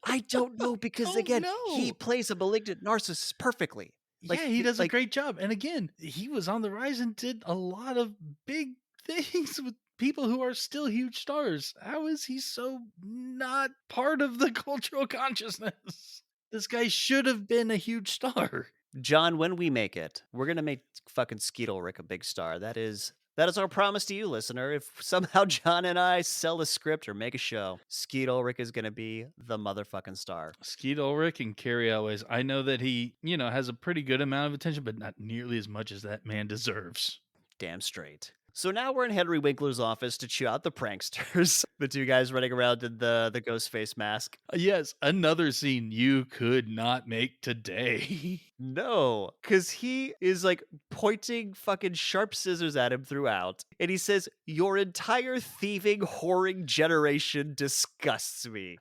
I don't know because Don't again, he know. plays a malignant narcissist perfectly. Yeah, he does a Like great job. And again, he was on the rise and did a lot of big things with people who are still huge stars. How is he so not part of the cultural consciousness? This guy should have been a huge star. John, when we make it, we're gonna make fucking Skeet Ulrich a big star. That is our promise to you, listener. If somehow John and I sell a script or make a show, Skeet Ulrich is gonna be the motherfucking star. Skeet Ulrich and Carrie Elways. I know that he, has a pretty good amount of attention, but not nearly as much as that man deserves. Damn straight. So now we're in Henry Winkler's office to chew out the pranksters, the two guys running around in the ghost face mask. Yes, another scene you could not make today. No, because he is like pointing fucking sharp scissors at him throughout. And he says, your entire thieving, whoring generation disgusts me.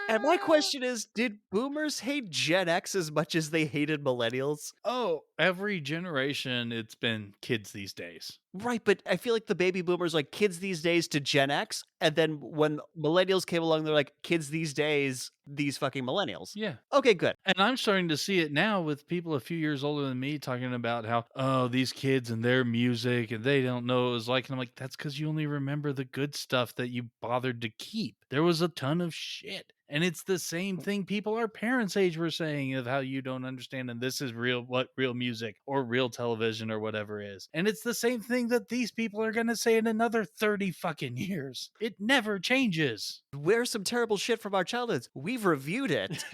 And my question is, did boomers hate Gen X as much as they hated millennials? Oh, every generation it's been kids these days. Right, but I feel like the baby boomers like kids these days to Gen X, and then when millennials came along, they're like kids these days, these fucking millennials. Yeah. Okay, good. And I'm starting to see it now with people a few years older than me talking about how, oh, these kids and their music and they don't know what it was like. And I'm like, that's because you only remember the good stuff that you bothered to keep. There was a ton of shit. And it's the same thing people our parents' age were saying of how you don't understand. And this is what real music or real television or whatever is. And it's the same thing that these people are going to say in another 30 fucking years. It never changes. Where's some terrible shit from our childhoods? We've reviewed it.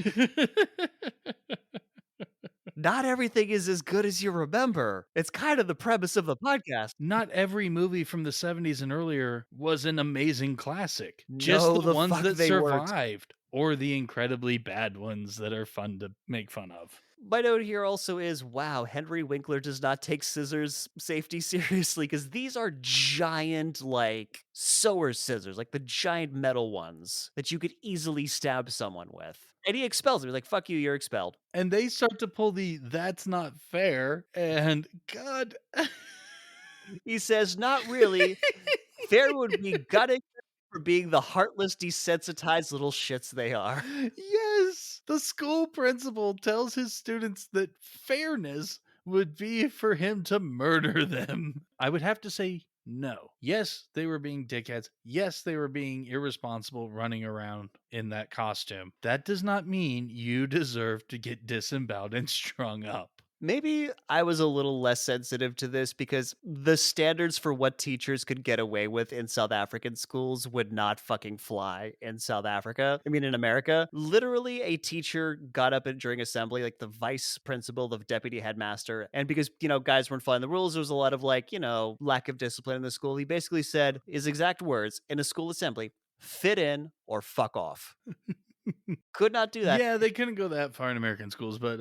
Not everything is as good as you remember. It's kind of the premise of the podcast. Not every movie from the 70s and earlier was an amazing classic. Just No, the the ones fuck that they weren't. survived, or the incredibly bad ones that are fun to make fun of. My note here also is, wow, Henry Winkler does not take scissors safety seriously because these are giant, like, sewer scissors, like the giant metal ones that you could easily stab someone with. And he expels them. He's like, fuck you, you're expelled. And they start to pull the "that's not fair," and God. He says, not really. Fair would be gutting them for being the heartless, desensitized little shits they are. Yes, the school principal tells his students that fairness would be for him to murder them. I would have to say no. Yes, they were being dickheads. Yes, they were being irresponsible running around in that costume. That does not mean you deserve to get disemboweled and strung up. Maybe I was a little less sensitive to this because the standards for what teachers could get away with in South African schools would not fucking fly in South Africa. I mean, in America, literally a teacher got up during assembly, like the vice principal, the deputy headmaster. And because, guys weren't following the rules, there was a lot of lack of discipline in the school. He basically said his exact words in a school assembly: fit in or fuck off. Could not do that. Yeah, they couldn't go that far in American schools, but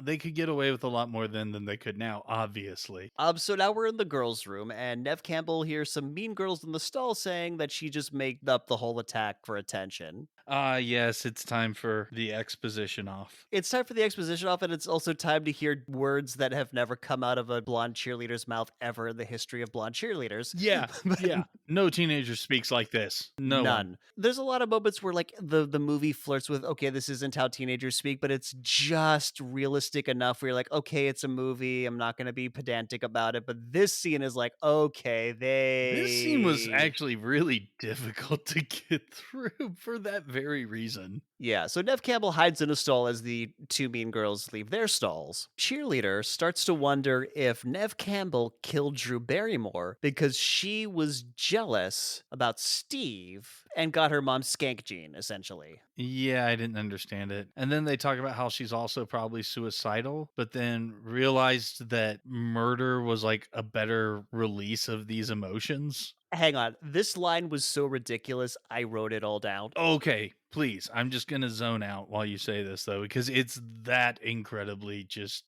they could get away with a lot more than they could now, obviously. So now we're in the girls' room, and Neve Campbell hears some mean girls in the stall saying that she just made up the whole attack for attention. Yes, it's time for the exposition off. It's time for the exposition off, and it's also time to hear words that have never come out of a blonde cheerleader's mouth ever in the history of blonde cheerleaders. Yeah, But yeah. No teenager speaks like this. No one. none. There's a lot of moments where like the movie flirts with, okay, this isn't how teenagers speak, but it's just realistic enough where you're like, okay, it's a movie. I'm not gonna be pedantic about it. But this scene is like, okay, This scene was they actually really difficult to get through for that very reason. Yeah, so Neve Campbell hides in a stall as the two mean girls leave their stalls. Cheerleader starts to wonder if Neve Campbell killed Drew Barrymore because she was jealous about Steve and got her mom's skank gene, essentially. Yeah, I didn't understand it. And then they talk about how she's also probably suicidal, but then realized that murder was like a better release of these emotions. Hang on, this line was so ridiculous, I wrote it all down. Okay, Please, I'm just gonna zone out while you say this though, because it's that incredibly just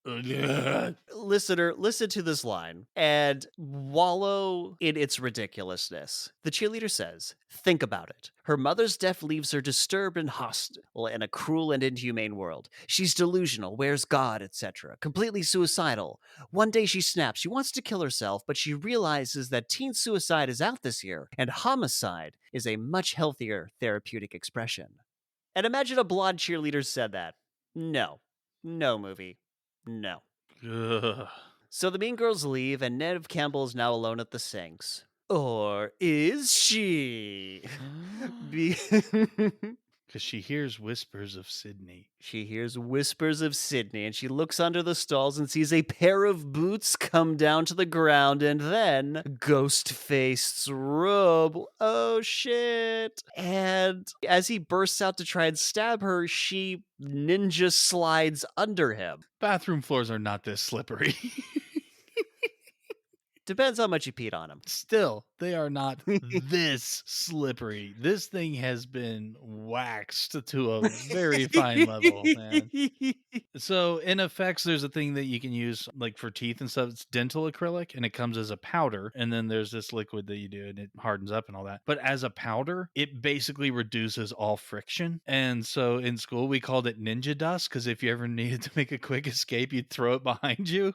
Listener, listen to this line and wallow in its ridiculousness. The cheerleader says, "Think about it. Her mother's death leaves her disturbed and hostile in a cruel and inhumane world. She's delusional, wears God, etc., completely suicidal. One day she snaps. She wants to kill herself, but she realizes that teen suicide is out this year, and homicide is a much healthier therapeutic expression." And imagine a blonde cheerleader said that. No. No, movie. No. ugh. So the mean girls leave, and Neve Campbell is now alone at the sinks. Or is she? Be- Because she hears whispers of Sydney. She hears whispers of Sydney, and she looks under the stalls and sees a pair of boots come down to the ground, and then ghost-faced robe. Oh shit! And as he bursts out to try and stab her, she ninja slides under him. Bathroom floors are not this slippery. Depends how much you peed on him. Still, they are not this slippery. This thing has been waxed to a very fine level, man. So in effects, there's a thing that you can use like for teeth and stuff. It's dental acrylic and it comes as a powder. And then there's this liquid that you do and it hardens up and all that. But as a powder, it basically reduces all friction. And so in school, we called it ninja dust because if you ever needed to make a quick escape, you'd throw it behind you.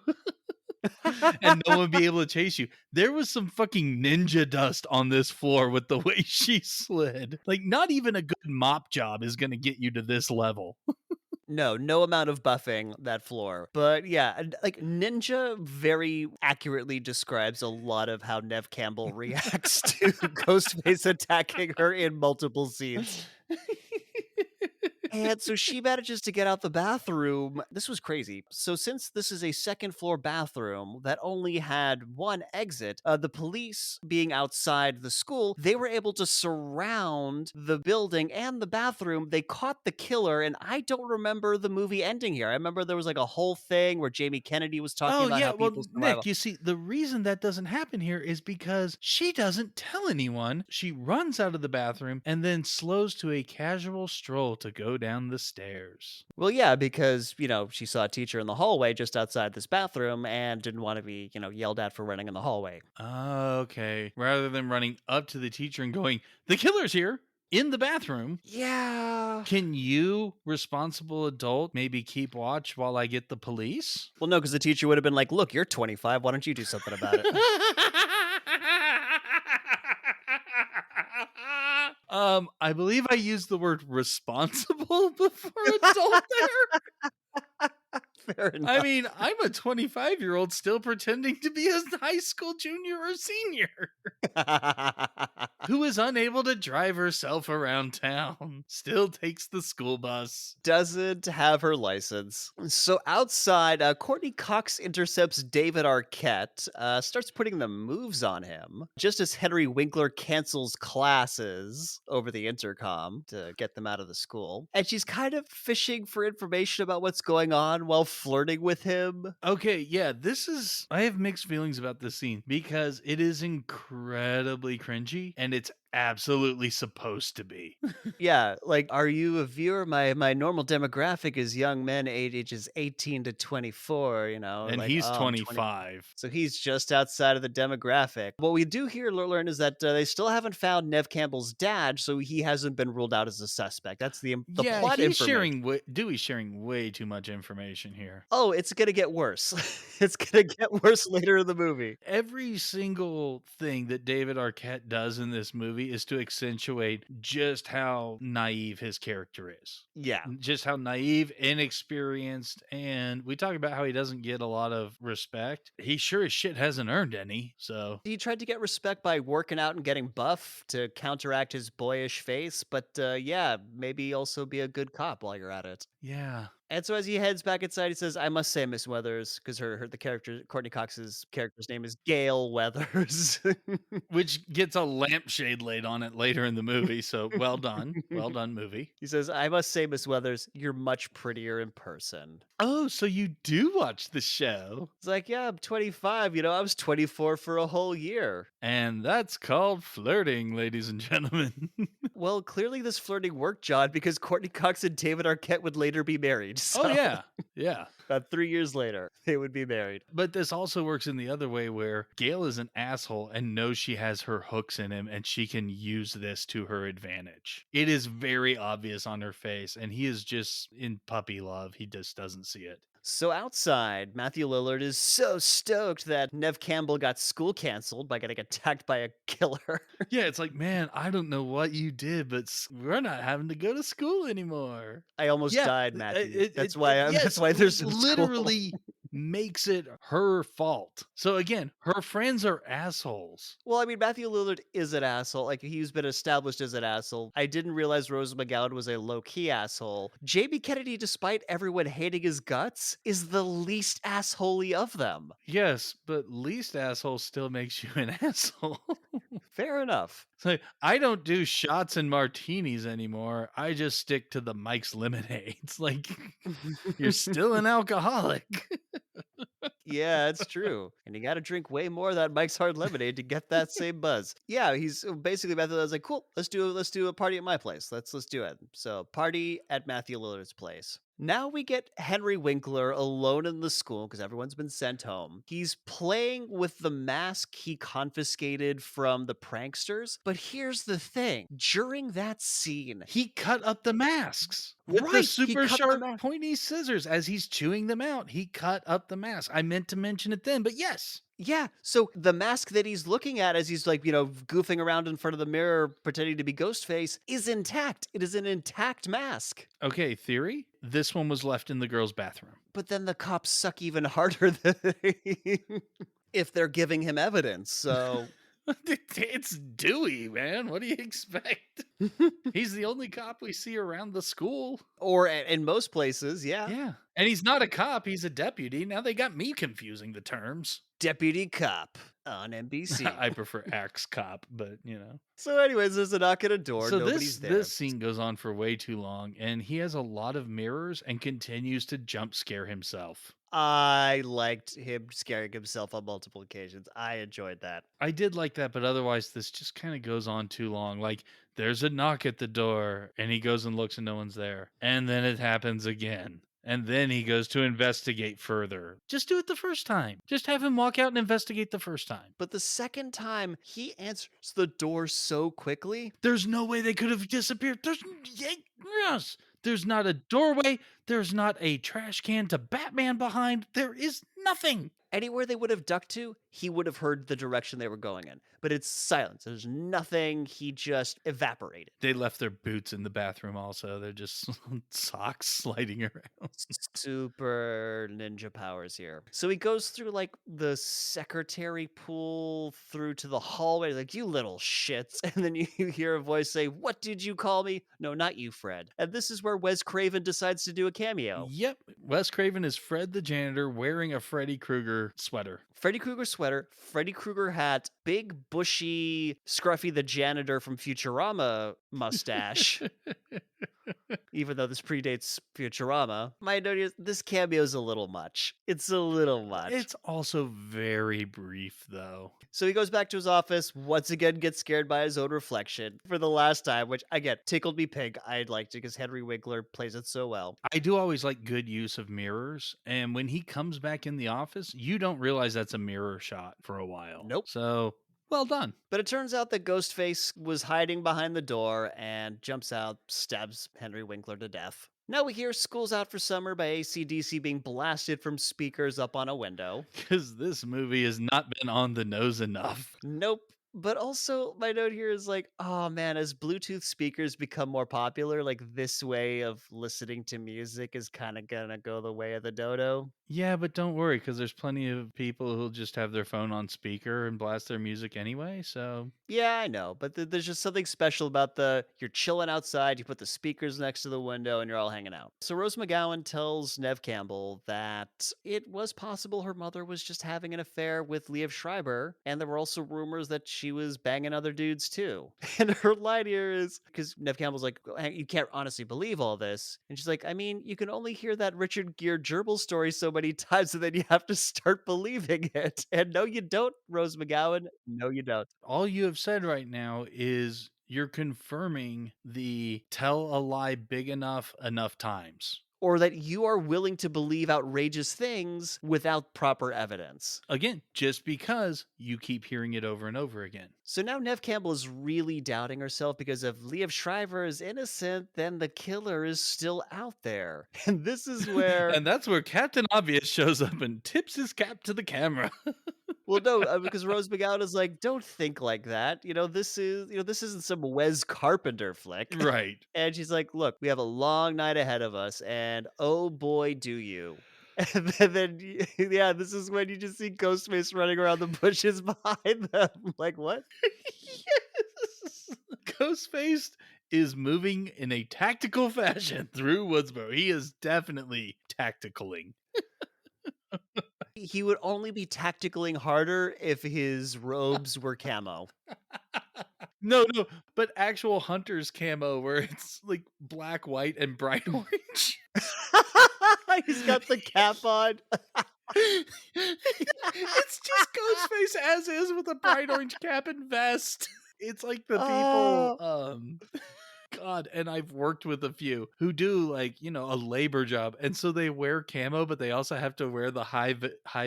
And no one would be able to chase you. There was some fucking ninja dust on this floor with the way she slid. Like, not even a good mop job is going to get you to this level. No, no amount of buffing that floor. But yeah, like Ninja very accurately describes a lot of how Neve Campbell reacts to Ghostface attacking her in multiple scenes. And so she manages to get out the bathroom. This was crazy. So, since this is a second floor bathroom that only had one exit, the police being outside the school, they were able to surround the building and the bathroom. They caught the killer, and I don't remember the movie ending here. I remember there was like a whole thing where Jamie Kennedy was talking Oh, about yeah. how Well, people survive. Nick, you see, the reason that doesn't happen here is because she doesn't tell anyone. She runs out of the bathroom and then slows to a casual stroll to go down the stairs. Well, yeah, because, she saw a teacher in the hallway just outside this bathroom and didn't want to be, yelled at for running in the hallway. Okay. Rather than running up to the teacher and going, the killer's here in the bathroom. Yeah. Can you, responsible adult, maybe keep watch while I get the police? Well, no, because the teacher would have been like, "Look, you're 25. Why don't you do something about it?" I believe I used the word responsible before adult there. Fair I enough. mean, I'm a 25-year-old still pretending to be a high school junior or senior who is unable to drive herself around town, still takes the school bus. Doesn't have her license. So outside, Courtney Cox intercepts David Arquette, starts putting the moves on him, just as Henry Winkler cancels classes over the intercom to get them out of the school. And she's kind of fishing for information about what's going on while flirting with him. Okay, yeah, I have mixed feelings about this scene because it is incredibly cringy and it's absolutely supposed to be. Yeah, like, are you a viewer? My normal demographic is young men ages 18 to 24, And like, he's oh, I'm 20. 25. So he's just outside of the demographic. What we do here learn is that they still haven't found Neve Campbell's dad, so he hasn't been ruled out as a suspect. That's the Yeah, plot he's information. sharing Dewey's sharing way too much information here. Oh, it's gonna get worse. It's gonna get worse later in the movie. Every single thing that David Arquette does in this movie is to accentuate just how naive his character is. Yeah. Just how naive, inexperienced, and we talk about how he doesn't get a lot of respect. He sure as shit hasn't earned any, so. He tried to get respect by working out and getting buff to counteract his boyish face, but yeah, maybe also be a good cop while you're at it. Yeah. And so as he heads back inside, he says, "I must say, Miss Weathers," because the character, Courtney Cox's character's name is Gail Weathers. Which gets a lampshade laid on it later in the movie, so well done. Well done, movie. He says, "I must say, Miss Weathers, you're much prettier in person." Oh, so you do watch the show. It's like, "Yeah, I'm 25. I was 24 for a whole year." And that's called flirting, ladies and gentlemen. Well, clearly this flirting worked, John, because Courtney Cox and David Arquette would later be married. Oh, So yeah. Yeah. about 3 years later, they would be married. But this also works in the other way where Gail is an asshole and knows she has her hooks in him and she can use this to her advantage. It is very obvious on her face, and he is just in puppy love. He just doesn't see it. So outside, Matthew Lillard is so stoked that Neve Campbell got school canceled by getting attacked by a killer. Yeah, it's like, man, I don't know what you did, but we're not having to go to school anymore. I almost Yeah, died, Matthew. That's yes, why there's no school. literally makes it her fault. So again, her friends are assholes. Well, I mean, Matthew Lillard is an asshole. Like, he's been established as an asshole. I didn't realize Rose McGowan was a low-key asshole. JB Kennedy, despite everyone hating his guts, is the least assholey of them. Yes, but least asshole still makes you an asshole. Fair enough. It's like, I don't do shots and martinis anymore. I just stick to the Mike's lemonades. Like, you're still an alcoholic. Yeah, it's true. And you got to drink way more of that Mike's Hard Lemonade to get that same buzz. Yeah, he's basically Matthew Lillard's like, "Cool, let's do a party at my place. Let's do it." So, party at Matthew Lillard's place. Now we get Henry Winkler alone in the school because everyone's been sent home. He's playing with the mask he confiscated from the pranksters. But here's the thing. During that scene, He cut up the masks with Right, the he super cut the sharp mask. pointy scissors as he's chewing them out. He cut up the mask. I meant to mention it then, but yes. Yeah, so the mask that he's looking at as he's like, goofing around in front of the mirror pretending to be Ghostface is intact. It is an intact mask. Okay, theory. This one was left in the girl's bathroom. But then the cops suck even harder if they're giving him evidence. So It's Dewey, man. What do you expect? He's the only cop we see around the school. or in most places, yeah. Yeah. And he's not a cop, he's a deputy. Now they got me confusing the terms. Deputy cop on NBC. I prefer axe cop, but So anyways, there's a knock at a door. So Nobody's there. this scene goes on for way too long, and he has a lot of mirrors and continues to jump scare himself. I liked him scaring himself on multiple occasions. I enjoyed that. I did like that, but otherwise this just kind of goes on too long. Like there's a knock at the door, and he goes and looks and no one's there. And then it happens again. And then he goes to investigate further. Just do it the first time. Just have him walk out and investigate the first time. But the second time, he answers the door so quickly. There's no way they could have disappeared. Yes. There's not a doorway. There's not a trash can to Batman behind. There is nothing. Anywhere they would have ducked to, he would have heard the direction they were going in. But it's silence. There's nothing. He just evaporated. They left their boots in the bathroom also. They're just socks sliding around. Super ninja powers here. So he goes through like the secretary pool through to the hallway, like, "You little shits." And then you hear a voice say, "What did you call me?" "No, not you, Fred." And this is where Wes Craven decides to do a cameo. Yep. Wes Craven is Fred the janitor wearing a Freddy Krueger sweater. Freddy Krueger sweater, Freddy Krueger hat, big bushy Scruffy the janitor from Futurama mustache. Even though this predates Futurama, my note is this cameo is a little much. It's a little much. It's also very brief, though. So he goes back to his office, once again gets scared by his own reflection for the last time, which, again, tickled me pink. I liked it because Henry Winkler plays it so well. I do always like good use of mirrors, and when he comes back in the office, you don't realize that's a mirror shot for a while. Nope. So, well done. But it turns out that Ghostface was hiding behind the door and jumps out, stabs Henry Winkler to death. Now we hear "School's Out for Summer" by AC/DC being blasted from speakers up on a window. Because this movie has not been on the nose enough. Nope. But also, my note here is like, oh man, as Bluetooth speakers become more popular, like this way of listening to music is kind of gonna go the way of the dodo. Yeah, but don't worry, because there's plenty of people who'll just have their phone on speaker and blast their music anyway, so Yeah, I know, but there's just something special about you're chilling outside, you put the speakers next to the window, and you're all hanging out. So Rose McGowan tells Neve Campbell that it was possible her mother was just having an affair with Liev Schreiber, and there were also rumors that she was banging other dudes too. And her line here is because Neve Campbell's like, "Hey, you can't honestly believe all this," and she's like, "I mean, you can only hear that Richard Gere gerbil story so many times, and then you have to start believing it." And no, you don't, Rose McGowan. No, you don't. all you have said right now is you're confirming the tell a lie big enough times. Or that you are willing to believe outrageous things without proper evidence. Again, just because you keep hearing it over and over again. So now Neve Campbell is really doubting herself because if Liev Schreiber is innocent, then the killer is still out there. And this is where, And that's where Captain Obvious shows up and tips his cap to the camera. well, no, because Rose McGowan is like, don't think like that. This isn't some Wes Carpenter flick. Right. And she's like, look, we have a long night ahead of us, and oh boy, do you. And yeah, this is when you just see Ghostface running around the bushes behind them. Like, what? Yes. Ghostface is moving in a tactical fashion through Woodsboro. He is definitely tacticaling. He would only be tacticaling harder if his robes were camo. No, no, but actual hunter's camo where it's like black, white, and bright orange. He's got the cap on. It's just Ghostface as is with a bright orange cap and vest. It's like the people, Oh, God, and I've worked with a few who do like, a labor job. And so they wear camo, but they also have to wear the high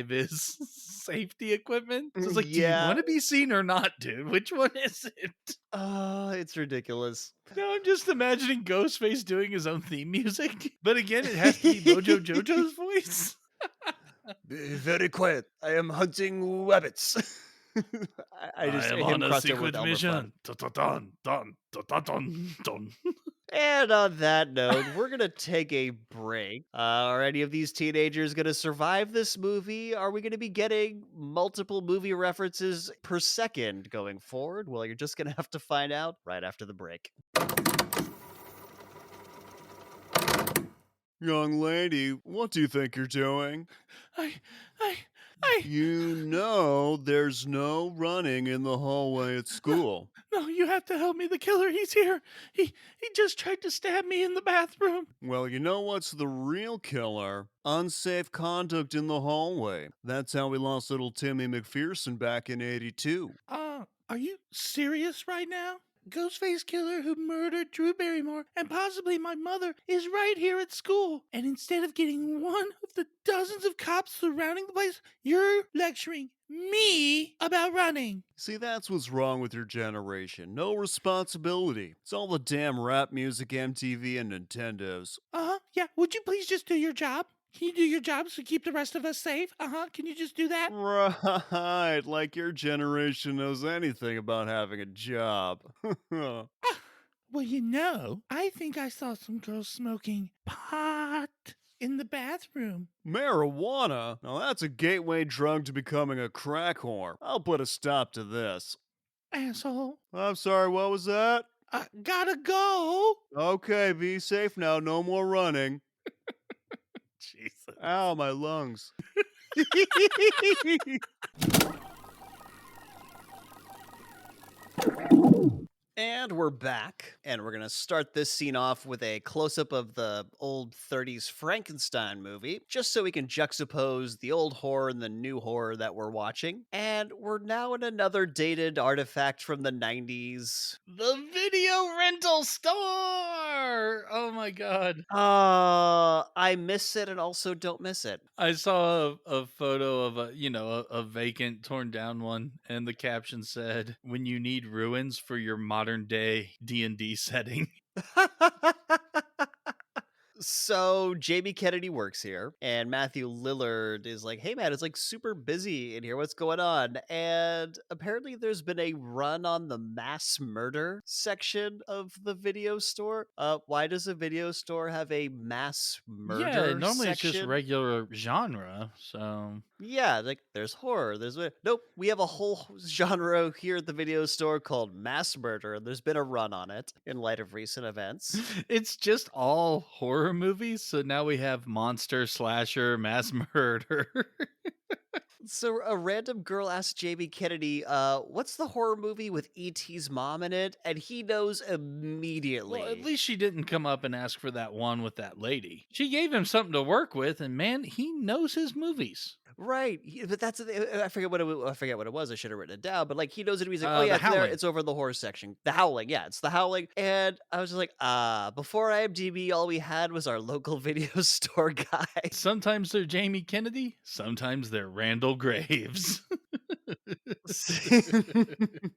vis safety equipment. So it's like, do you yeah. want to be seen or not, dude? Which one is it? Oh, it's ridiculous. Now I'm just imagining Ghostface doing his own theme music. But again, it has to be Mojo Jojo's voice. Be very quiet. I am hunting rabbits. I I just am him on a crossed over with secret Elmer Fudd. mission. Dun, dun, dun, dun, dun, dun, dun. And on that note, we're gonna take a break. Are any of these teenagers gonna survive this movie? Are we gonna be getting multiple movie references per second going forward? Well, you're just gonna have to find out right after the break. Young lady, what do you think you're doing? I, I, I. You know there's no running in the hallway at No, school. no, you have to help me. The killer, he's here. He just tried to stab me in the bathroom. Well, you know what's the real killer? Unsafe conduct in the hallway. That's how we lost little Timmy McPherson back in '82. Are you serious right now? Ghostface killer who murdered Drew Barrymore and possibly my mother is right here at school. And instead of getting one of the dozens of cops surrounding the place, you're lecturing me about running. See, that's what's wrong with your generation. No responsibility. It's all the damn rap music, MTV, and Nintendos. Yeah. Would you please just do your job? Can you do your job to keep the rest of us safe? Can you just do that? Right, like your generation knows anything about having a job. Well, I think I saw some girls smoking pot in the bathroom. Marijuana? Now that's a gateway drug to becoming a crack whore. I'll put a stop to this. Asshole. I'm sorry, what was that? Gotta go. Okay, be safe now, no more running. Jesus. Ow, my lungs. And we're back, and we're going to start this scene off with a close up of the old 30s Frankenstein movie, just so we can juxtapose the old horror and the new horror that we're watching. And we're now in another dated artifact from the 90s. The video rental store. Oh my God. I miss it and also don't miss it. I saw a photo of a vacant, torn down one, and the caption said, "When you need ruins for your modern day D&D setting." So Jamie Kennedy works here, and Matthew Lillard is like, "Hey man, it's like super busy in here. What's going on?" And apparently, there's been a run on the mass murder section of the video store. Why does a video store have a mass Yeah, murder normally it's just section? regular genre. So Yeah, like there's horror. Nope. We have a whole genre here at the video store called mass murder, and there's been a run on it in light of recent events. it's just all horror movies. So now we have monster, slasher, mass murder. So a random girl asked Jamie Kennedy, what's the horror movie with E.T.'s mom in it? And he knows Well, at immediately. least she didn't come up and ask for that one with that lady. She gave him something to work with, and man, he knows his movies. Right. But I forget what I forget what it was. I should have written it down. But like he knows it. He's like, oh yeah, The it's there. Howling. It's over in the horror section. The Howling. Yeah, it's the Howling. And I was just like, before IMDb, all we had was our local video store guy. Sometimes they're Jamie Kennedy, sometimes they're Randall Graves.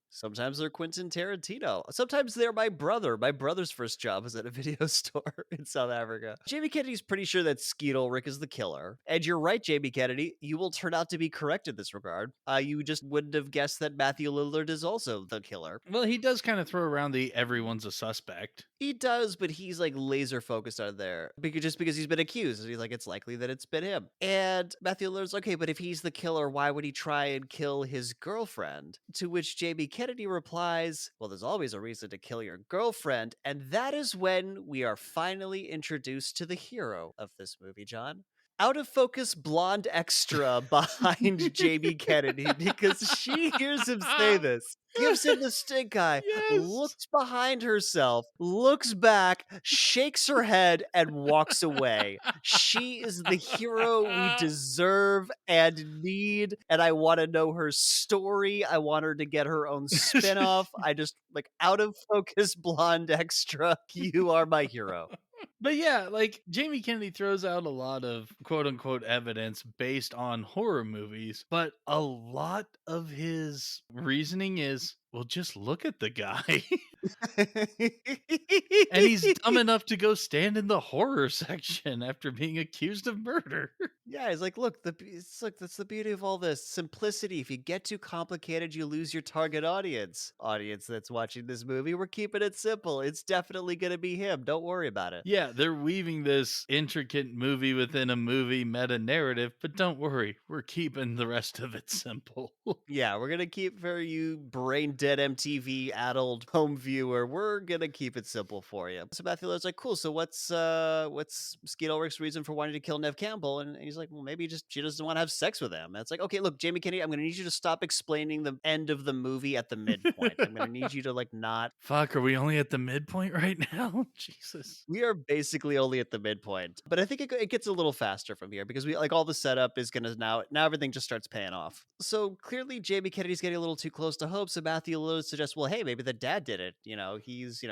Sometimes they're Quentin Tarantino. Sometimes they're my brother. My brother's first job was at a video store in South Africa. Jamie Kennedy's pretty sure that Skeet Ulrich is the killer. And you're right, Jamie Kennedy. You will turn out to be correct in this regard. You just wouldn't have guessed that Matthew Lillard is also the killer. Well, he does kind of throw around the everyone's a suspect. He does, but he's like laser focused on there because he's been accused. He's like, it's likely that it's been him. And Matthew Lillard's okay, but if he's the killer, why would he try and kill his girlfriend? To which Jamie Kennedy replies, well, there's always a reason to kill your girlfriend. And that is when we are finally introduced to the hero of this movie, John. Out of focus blonde extra behind Jamie Kennedy because she hears him say this, gives him the stink eye, Yes. looks behind herself, looks back, shakes her head, and walks away. She is the hero we deserve and need, and I want to know her story. I want her to get her own spinoff. I just like out of focus blonde extra. You are my hero. But yeah, like Jamie Kennedy throws out a lot of quote unquote evidence based on horror movies, but a lot of his reasoning is, well, just look at the guy. And he's dumb enough to go stand in the horror section after being accused of murder. Yeah, he's like, look, look, that's the beauty of all this simplicity. If you get too complicated, you lose your target audience. Audience that's watching this movie, we're keeping it simple. It's definitely gonna be him. Don't worry about it. Yeah, they're weaving this intricate movie within a movie meta narrative, but don't worry, we're keeping the rest of it simple. Yeah, we're gonna keep for you brain dead MTV addled home viewer. We're gonna keep it simple for you. So Matthew Lillard's like, cool. So what's Skeet Ulrich's reason for wanting to kill Neve Campbell? And he's like, well, maybe just she doesn't want to have sex with him. And it's like, okay, look, Jamie Kennedy, I'm gonna need you to stop explaining the end of the movie at the midpoint. I'm gonna need you to like not. Fuck, are we only at the midpoint right now? Jesus. We are basically only at the midpoint, but I think it gets a little faster from here because we like all the setup is gonna now everything just starts paying off. So clearly, Jamie Kennedy's getting a little too close to hope. So Matthew Lillard suggests, well, hey, maybe the dad did it. He's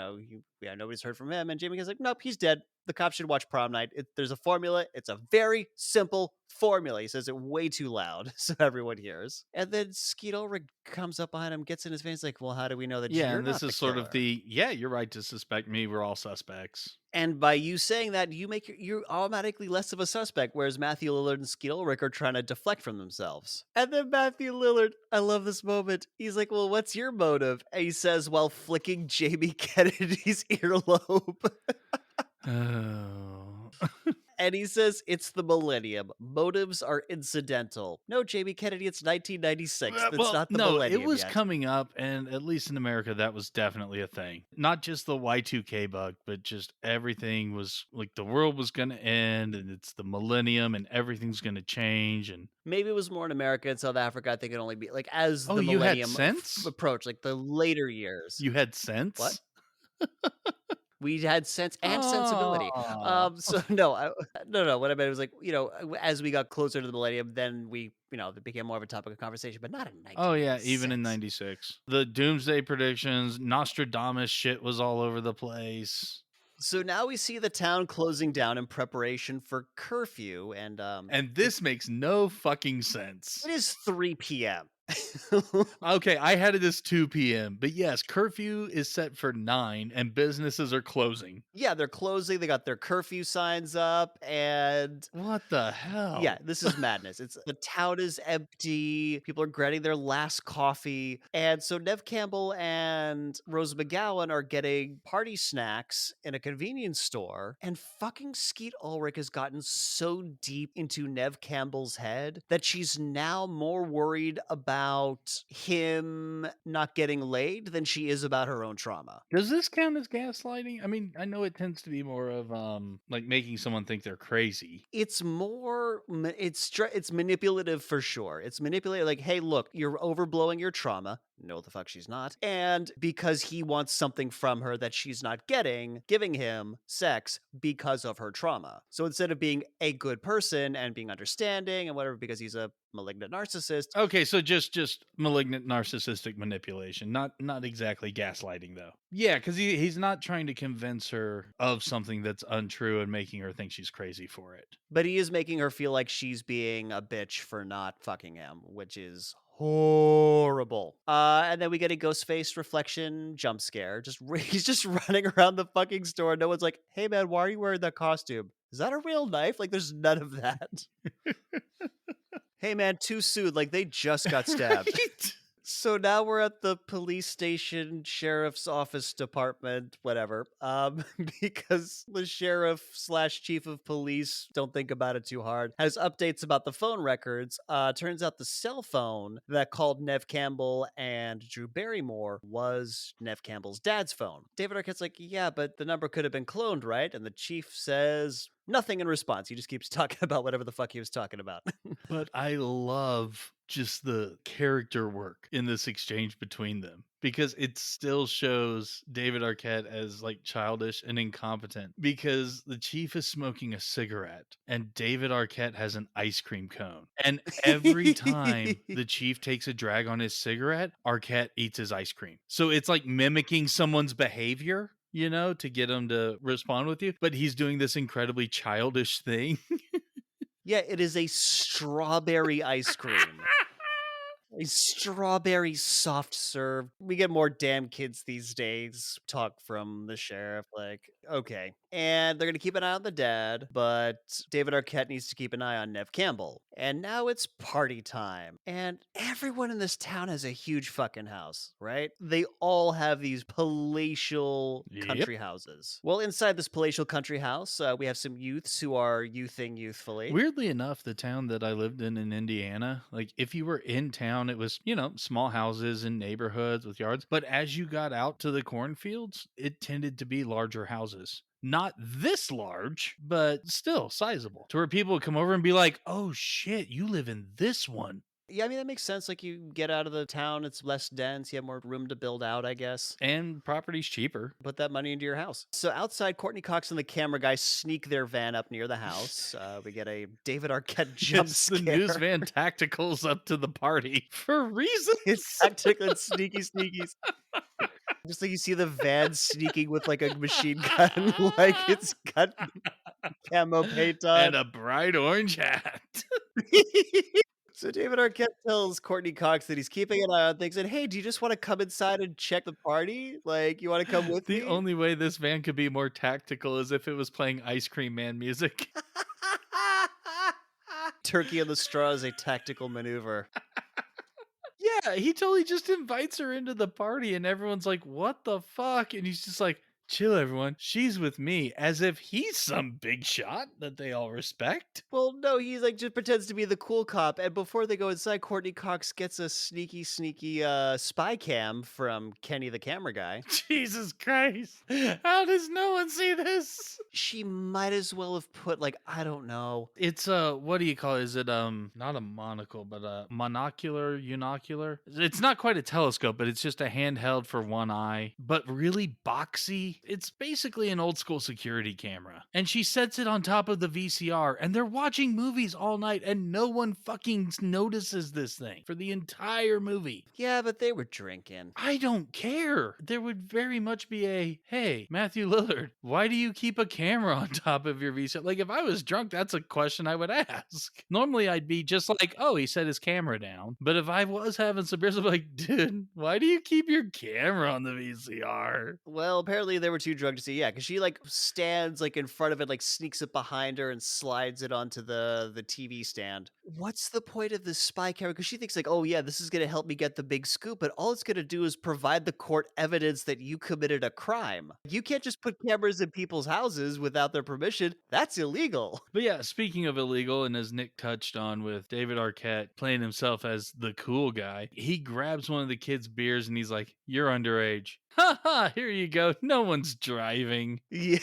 yeah, nobody's heard from him, and Jamie Kennedy's like, nope, he's dead. The cops should watch Prom Night. There's a formula. It's a very simple formula. He says it way too loud so everyone hears. And then Skeet Ulrich comes up behind him, gets in his face, like, well, how do we know that Yeah, you're and this not the is sort of killer? the yeah, you're right to suspect me. We're all suspects. And by you saying that, you're automatically less of a suspect, whereas Matthew Lillard and Skeet Ulrich are trying to deflect from themselves. And then Matthew Lillard, I love this moment. He's like, well, what's your motive? And he says, while flicking Jamie Kennedy's earlobe. Oh. And he says, it's the millennium. Motives are incidental. No, Jamie Kennedy, it's 1996. That's Well, not the no, it millennium was yet. coming up, and at least in America, that was definitely a thing. Not just the Y2K bug, but just everything was like the world was going to end, and it's the millennium, and everything's going to change. And Maybe it was more in America and South Africa. I think it'd only be like as oh, the you had millennium sense? approached, like the later years. You had What? sense? We had sense and sensibility. Oh, So no, no. What I meant was like, as we got closer to the millennium, then it became more of a topic of conversation, but not in oh yeah, even in 1996. '96, the doomsday predictions, Nostradamus shit was all over the place. So now we see the town closing down in preparation for curfew, and And it this makes no fucking sense. it is 3 p.m. Okay, I had it as 2 p.m., but yes, curfew is set for 9 and businesses are closing. Yeah, they're closing, they got their curfew signs up, and What the yeah, hell? this is madness. It's the town is empty. People are getting their last coffee. And so Nev Campbell and Rose McGowan are getting party snacks in a convenience store. And fucking Skeet Ulrich has gotten so deep into Nev Campbell's head that she's now more worried about him not getting laid than she is about her own trauma. Does this count as gaslighting? I mean, I know it tends to be more of, like, making someone think they're crazy. It's more it's manipulative for sure. It's manipulative like, "Hey, look, you're overblowing your trauma." No, the fuck she's not. And because he wants something from her that she's not getting, giving him sex because of her trauma. So instead of being a good person and being understanding and whatever because he's a malignant narcissist, Okay, so just malignant narcissistic manipulation, not exactly gaslighting though. Yeah, because he's not trying to convince her of something that's untrue and making her think she's crazy for it. but he is making her feel like she's being a bitch for not fucking him, which is horrible. And then we get a ghost face reflection jump scare. He's just running around the fucking store. No one's like, "Hey man, why are you wearing that costume? Is that a real knife?" Like, there's none of that. "Hey man, too soon." Like, they just got stabbed. Right? So now we're at the police station, sheriff's office department, whatever. Because the sheriff slash chief of police, don't think about it too hard, has updates about the phone records. Turns out the cell phone that called Neve Campbell and Drew Barrymore was Neve Campbell's dad's phone. David Arquette's like, "Yeah, but the number could have been cloned, right?" And the chief says nothing in response. He just keeps talking about whatever the fuck he was talking about. But I love just the character work in this exchange between them because it still shows David Arquette as like childish and incompetent because the chief is smoking a cigarette and David Arquette has an ice cream cone. And every time the chief takes a drag on his cigarette, Arquette eats his ice cream. So it's like mimicking someone's behavior. You know, to get him to respond with you, but he's doing this incredibly childish thing. Yeah, it is a strawberry ice cream. A strawberry soft serve. We get more damn kids these days. Talk from the sheriff, like, okay. And they're gonna keep an eye on the dad, but David Arquette needs to keep an eye on Nev Campbell. And now it's party time. And everyone in this town has a huge fucking house, right? They all have these palatial Yep. country houses. Well, inside this palatial country house, we have some youths who are youthing youthfully. Weirdly enough, the town that I lived in Indiana, like if you were in town, it was, small houses and neighborhoods with yards. But as you got out to the cornfields, it tended to be larger houses. Not this large, but still sizable. To where people would come over and be like, oh shit, you live in this one. Yeah, I mean, that makes sense. Like, you get out of the town, it's less dense, you have more room to build out, I guess. And property's cheaper. Put that money into your house. So outside, Courtney Cox and the camera guy sneak their van up near the house. We get a David Arquette jump It's the scare. news van tacticals up to the party for reasons. It's tactical and sneaky sneakies. Just like you see the van sneaking with like a machine gun, like it's got camo paint And on. a bright orange hat. So David Arquette tells Courtney Cox that he's keeping an eye on things and, "Hey, do you just want to come inside and check the party? Like, you want to come with The me?" only way this van could be more tactical is if it was playing Ice Cream Man music. Turkey on the straw is a tactical maneuver. Yeah, he totally just invites her into the party and everyone's like, "What the fuck?" And he's just like, "Chill everyone, she's with me," as if he's some big shot that they all respect. Well, no, he's like just pretends to be the cool cop, and before they go inside, Courtney Cox gets a sneaky spy cam from Kenny the camera guy. Jesus Christ. How does no one see this? She might as well have put like, I don't know. It's what do you call it? Is it not a monocle, but a unocular? It's not quite a telescope, but it's just a handheld for one eye, but really boxy. It's basically an old school security camera. And she sets it on top of the VCR and they're watching movies all night and no one fucking notices this thing for the entire movie. Yeah, but they were drinking. I don't care. There would very much be a, hey, Matthew Lillard, why do you keep a camera on top of your VCR? Like, if I was drunk, that's a question I would ask. Normally, I'd be just like, oh, he set his camera down. But if I was having some beers, I'm like, dude, why do you keep your camera on the VCR? Well, apparently they were too drunk to see. Yeah, because she like stands like in front of it, like sneaks it behind her and slides it onto the TV stand. What's the point of this spy camera? Because she thinks like, oh yeah, this is gonna help me get the big scoop, but all it's gonna do is provide the court evidence that you committed a crime. You can't just put cameras in people's houses without their permission. That's illegal. But yeah, speaking of illegal, and as Nick touched on with David Arquette playing himself as the cool guy, he grabs one of the kids' beers and he's like, you're underage. Ha ha, here you go. No one's driving. Yeah,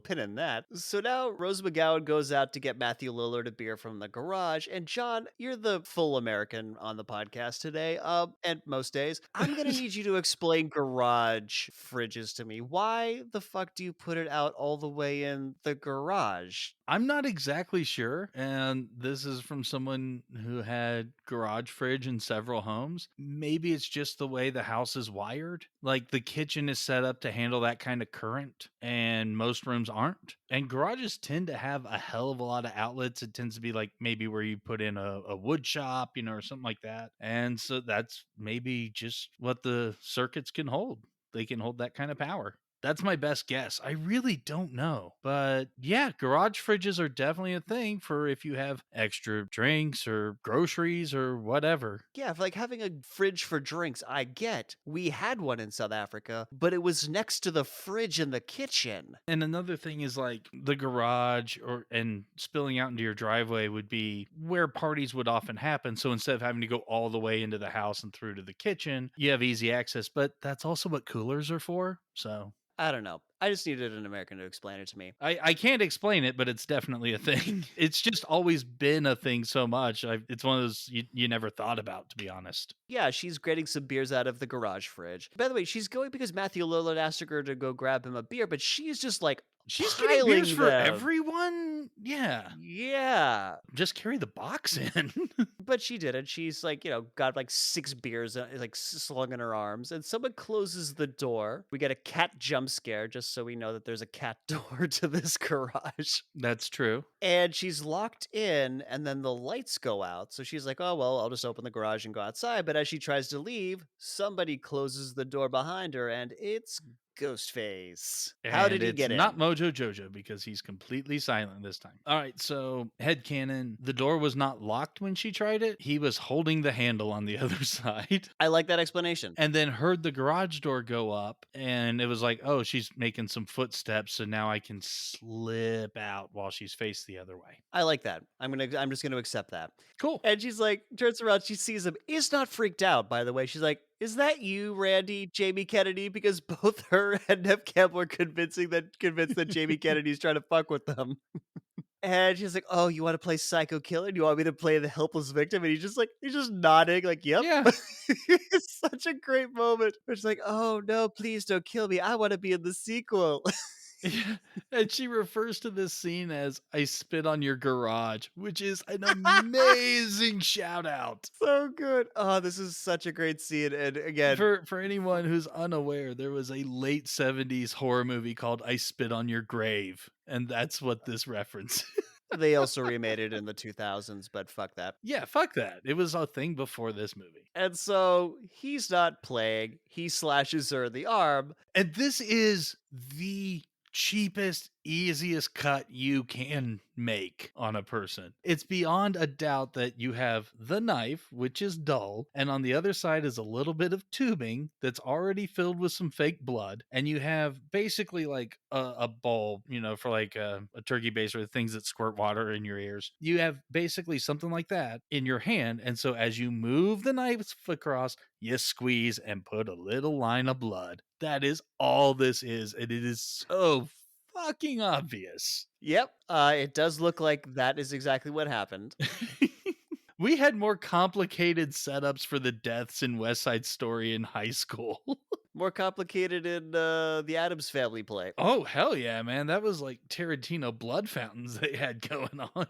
pinning that. So now Rose McGowan goes out to get Matthew Lillard a beer from the garage. And John, you're the full American on the podcast today, and most days. I'm gonna need you to explain garage fridges to me. Why the fuck do you put it out all the way in the garage? I'm not exactly sure. And this is from someone who had garage fridge in several homes. Maybe it's just the way the house is wired. Like the kitchen is set up to handle that kind of current, and most rooms aren't. And garages tend to have a hell of a lot of outlets. It tends to be like maybe where you put in a wood shop, or something like that. And so that's maybe just what the circuits can hold. They can hold that kind of power. That's my best guess. I really don't know. But yeah, garage fridges are definitely a thing for if you have extra drinks or groceries or whatever. Yeah, if like having a fridge for drinks, I get. We had one in South Africa, but it was next to the fridge in the kitchen. And another thing is like the garage and spilling out into your driveway would be where parties would often happen. So instead of having to go all the way into the house and through to the kitchen, you have easy access. But that's also what coolers are for. So I don't know. I just needed an American to explain it to me. I can't explain it, but it's definitely a thing. It's just always been a thing so much. It's one of those you never thought about, to be honest. Yeah, she's getting some beers out of the garage fridge. By the way, she's going because Matthew Lillard asked her to go grab him a beer, but she's just like She's getting piling beers for them. everyone? Yeah. Yeah. Just carry the box in. But she didn't. She's like, got like 6 beers like slung in her arms. And someone closes the door. We get a cat jump scare just so we know that there's a cat door to this garage. That's true. And she's locked in, and then the lights go out. So she's like, oh, well, I'll just open the garage and go outside. But as she tries to leave, somebody closes the door behind her, and it's Ghostface. How And did he it's get in? not Mojo Jojo because he's completely silent this time. All right, so headcanon, the door was not locked when she tried it. He was holding the handle on the other side. I like that explanation. And then heard the garage door go up, and it was like, oh, she's making some footsteps, so now I can slip out while she's faced the other way. I like that. I'm just gonna accept that. Cool. And she's like, turns around, she sees him. Is not freaked out, by the way. She's like, is that you, Randy, Jamie Kennedy? Because both her and Neve Campbell are convinced that Jamie Kennedy's trying to fuck with them. And she's like, oh, you want to play psycho killer? Do you want me to play the helpless victim? And he's just nodding, like, yep. Yeah. It's such a great moment. She's like, oh no, please don't kill me. I want to be in the sequel. Yeah. And she refers to this scene as I spit on your garage, which is an amazing shout out. So good. Oh, this is such a great scene. And again, For anyone who's unaware, there was a late 70s horror movie called I Spit on Your Grave, and that's what this reference. they also remade it in the 2000s, but fuck that. Yeah, fuck that. It was a thing before this movie. And so he's not playing. He slashes her in the arm. And this is the cheapest, easiest cut you can make on a person. It's beyond a doubt that you have the knife, which is dull, and on the other side is a little bit of tubing that's already filled with some fake blood, and you have basically like a bowl, for like a turkey base or things that squirt water in your ears. You have basically something like that in your hand, and so as you move the knife across, you squeeze and put a little line of blood. That is all this is, and it is so fucking obvious. Yep. It does look like that is exactly what happened. We had more complicated setups for the deaths in West Side Story in high school. More complicated in the Addams Family play. Oh, hell yeah, man. That was like Tarantino blood fountains they had going on.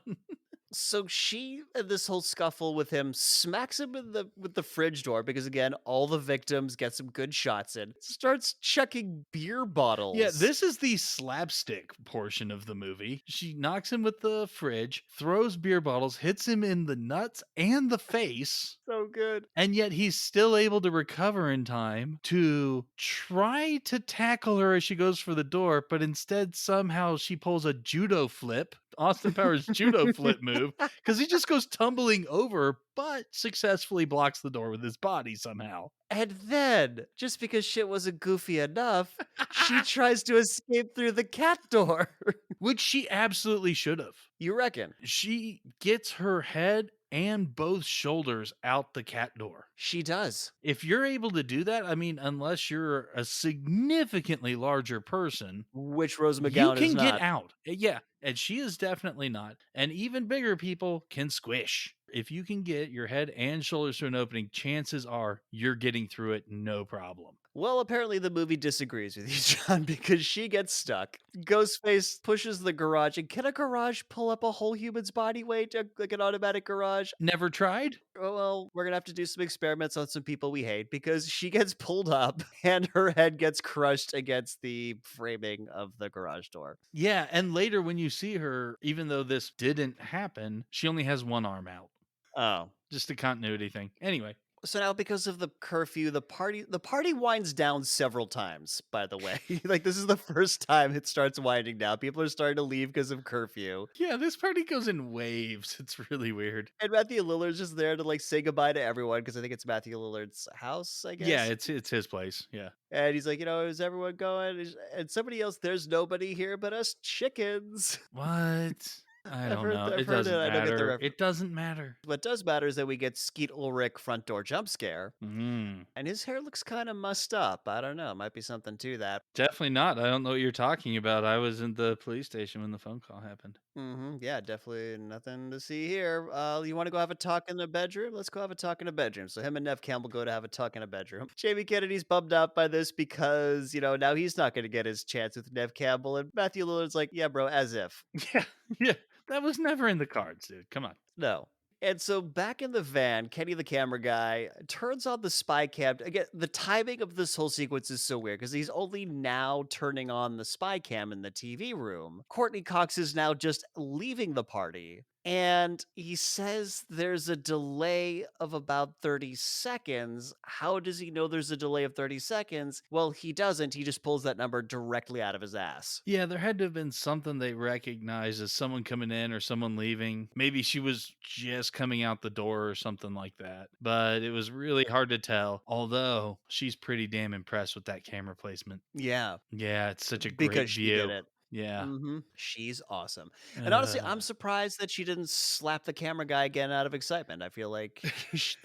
So she, in this whole scuffle with him, smacks him in the with the fridge door because again, all the victims get some good shots in. Starts chucking beer Yeah, bottles. this is the slapstick portion of the movie. She knocks him with the fridge, throws beer bottles, hits him in the nuts and the face. So good. And yet he's still able to recover in time to try to tackle her as she goes for the door, but instead somehow she pulls a judo flip, Austin Powers judo flip move, because he just goes tumbling over, but successfully blocks the door with his body somehow. And then, just because shit wasn't goofy enough, she tries to escape through the cat door. Which she absolutely should have. You reckon? She gets her head and both shoulders out the cat door. She does. If you're able to do that, I mean, unless you're a significantly larger person, Which Rose you McGowan is can get not. out. Yeah, and she is definitely not. And even bigger people can squish. If you can get your head and shoulders through an opening, chances are you're getting through it no problem. Well, apparently the movie disagrees with you, John, because she gets stuck. Ghostface pushes the garage, and can a garage pull up a whole human's body weight, like an automatic garage? Never tried? Oh, well, we're gonna have to do some experiments on some people we hate because she gets pulled up and her head gets crushed against the framing of the garage door. Yeah, and later when you see her, even though this didn't happen, she only has one arm out. Oh. Just a continuity thing. Anyway, So now because of the curfew, the party winds down several times, by the way. Like this is the first time it starts winding down. People are starting to leave because of curfew. yeah, this party goes in waves. It's really weird. And Matthew Lillard's just there to like say goodbye to everyone because I think it's Matthew Lillard's house, I Yeah, guess. it's his place. Yeah. And he's like, is everyone going? And somebody else, there's nobody here but us chickens. What? I don't know. I've It heard it. doesn't I don't get the matter. reference. It doesn't matter. What does matter is that we get Skeet Ulrich front door jump scare, Mm. and his hair looks kind of mussed up. I don't know. Might be something to that. Definitely not. I don't know what you're talking about. I was in the police station when the phone call happened. Yeah, definitely nothing to see here. You want to go have a talk in the bedroom? Let's go have a talk in the bedroom. So him and Neve Campbell go to have a talk in a bedroom. Jamie Kennedy's bummed out by this because now he's not going to get his chance with Neve Campbell, and Matthew Lillard's like, yeah, bro, as if. Yeah. Yeah. That was never in the cards, dude. Come on. No. And so back in the van, Kenny the camera guy turns on the spy cam. Again, the timing of this whole sequence is so weird because he's only now turning on the spy cam in the TV room. Courtney Cox is now just leaving the party. And he says there's a delay of about 30 seconds. How does he know there's a delay of 30 seconds? Well, he doesn't. He just pulls that number directly out of his ass. Yeah, there had to have been something they recognized as someone coming in or someone leaving. Maybe she was just coming out the door or something like that. But it was really hard to tell. Although she's pretty damn impressed with that camera placement. Yeah, Yeah, it's such a because great she did view. it. Yeah. She's awesome. And honestly, I'm Uh, surprised that she didn't slap the camera guy again out of excitement. I feel like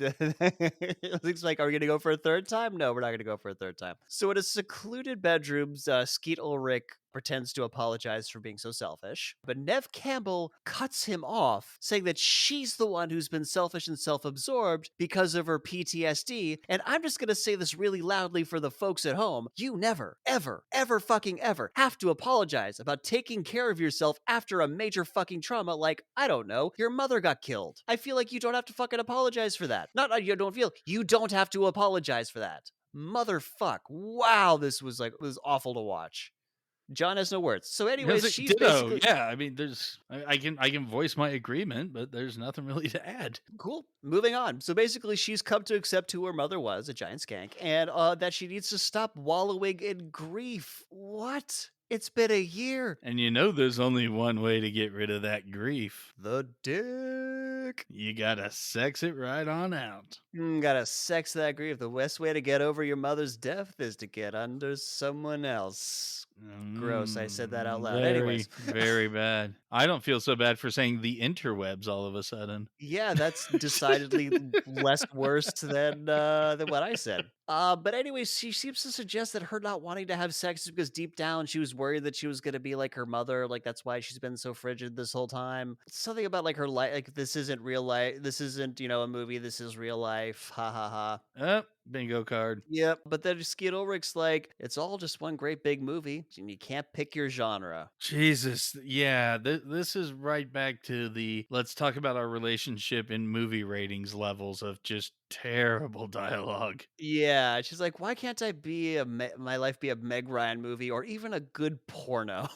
it's like, are we gonna go for a third time? No, we're not gonna go for a third time. So in a secluded bedroom, Skeet Ulrich pretends to apologize for being so selfish, but Neve Campbell cuts him off, saying that she's the one who's been selfish and self-absorbed because of her PTSD. And I'm just gonna say this really loudly for the folks at home: you never, ever, ever fucking ever have to apologize about taking care of yourself after a major fucking trauma, like, I don't know, your mother got killed. I feel like you don't have to fucking apologize for that. Not you don't feel, you don't have to apologize for that. Motherfuck. Wow, this was awful to watch. John has no words. So I was anyways, like, she's ditto. basically Yeah, I mean, I can voice my agreement, but there's nothing really to add. cool. Moving on. So basically, she's come to accept who her mother was, a giant skank, and that she needs to stop wallowing in grief. What? It's been a year. And there's only one way to get rid of that grief. The dick. You gotta sex it right on out. Gotta sex that grief. The best way to get over your mother's death is to get under someone else. Gross. I said that out loud. Very, Anyways. very bad. I don't feel so bad for saying the interwebs all of a sudden. Yeah, that's decidedly less worse than what I said. But anyways, she seems to suggest that her not wanting to have sex is because deep down she was worried that she was gonna be like her mother. Like that's why she's been so frigid this whole time. Something about like her life, like this isn't real life. This isn't a movie. This is real life. Ha ha ha. Bingo card. Yep. But then Skeet Ulrich's like, it's all just one great big movie, and you can't pick your genre. Jesus, yeah, this is right back to the let's talk about our relationship in movie ratings levels of just terrible dialogue. Yeah, she's like, "Why can't I be my life be a Meg Ryan movie or even a good porno?"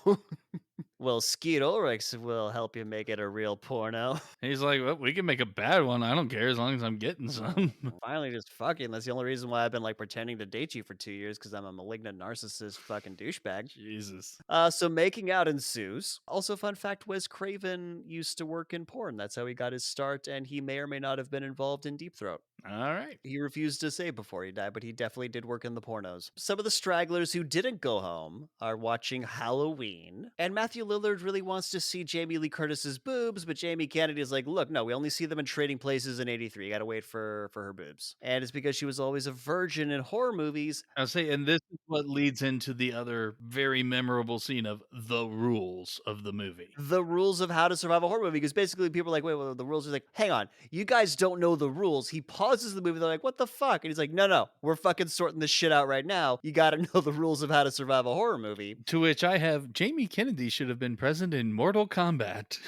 Well, Skeet Ulrich will help you make it a real porno. He's like, well, we can make a bad one. I don't care as long as I'm getting some. Finally, just fucking. That's the only reason why I've been like pretending to date you for 2 years because I'm a malignant narcissist fucking douchebag. Jesus. So making out ensues. Also, fun fact: Wes Craven used to work in porn. That's how he got his start, and he may or may not have been involved in Deep Throat. All right. He refused to say before he died, but he definitely did work in the pornos. Some of the stragglers who didn't go home are watching Halloween, and Matthew Lillard really wants to see Jamie Lee Curtis's boobs, but Jamie Kennedy is like, "Look, no, we only see them in Trading Places in '83. You gotta wait for her boobs." And it's because she was always a virgin in horror movies. I'll say, and this is what leads into the other very memorable scene of the rules of the movie. The rules of how to survive a horror movie, because basically people are like, wait, the rules are like, hang on, you guys don't know the rules. He pauses the movie, they're like, what the fuck? And he's like, no, we're fucking sorting this shit out right now. You gotta know the rules of how to survive a horror movie. To which I have Jamie Kennedy should have been present in Mortal Kombat.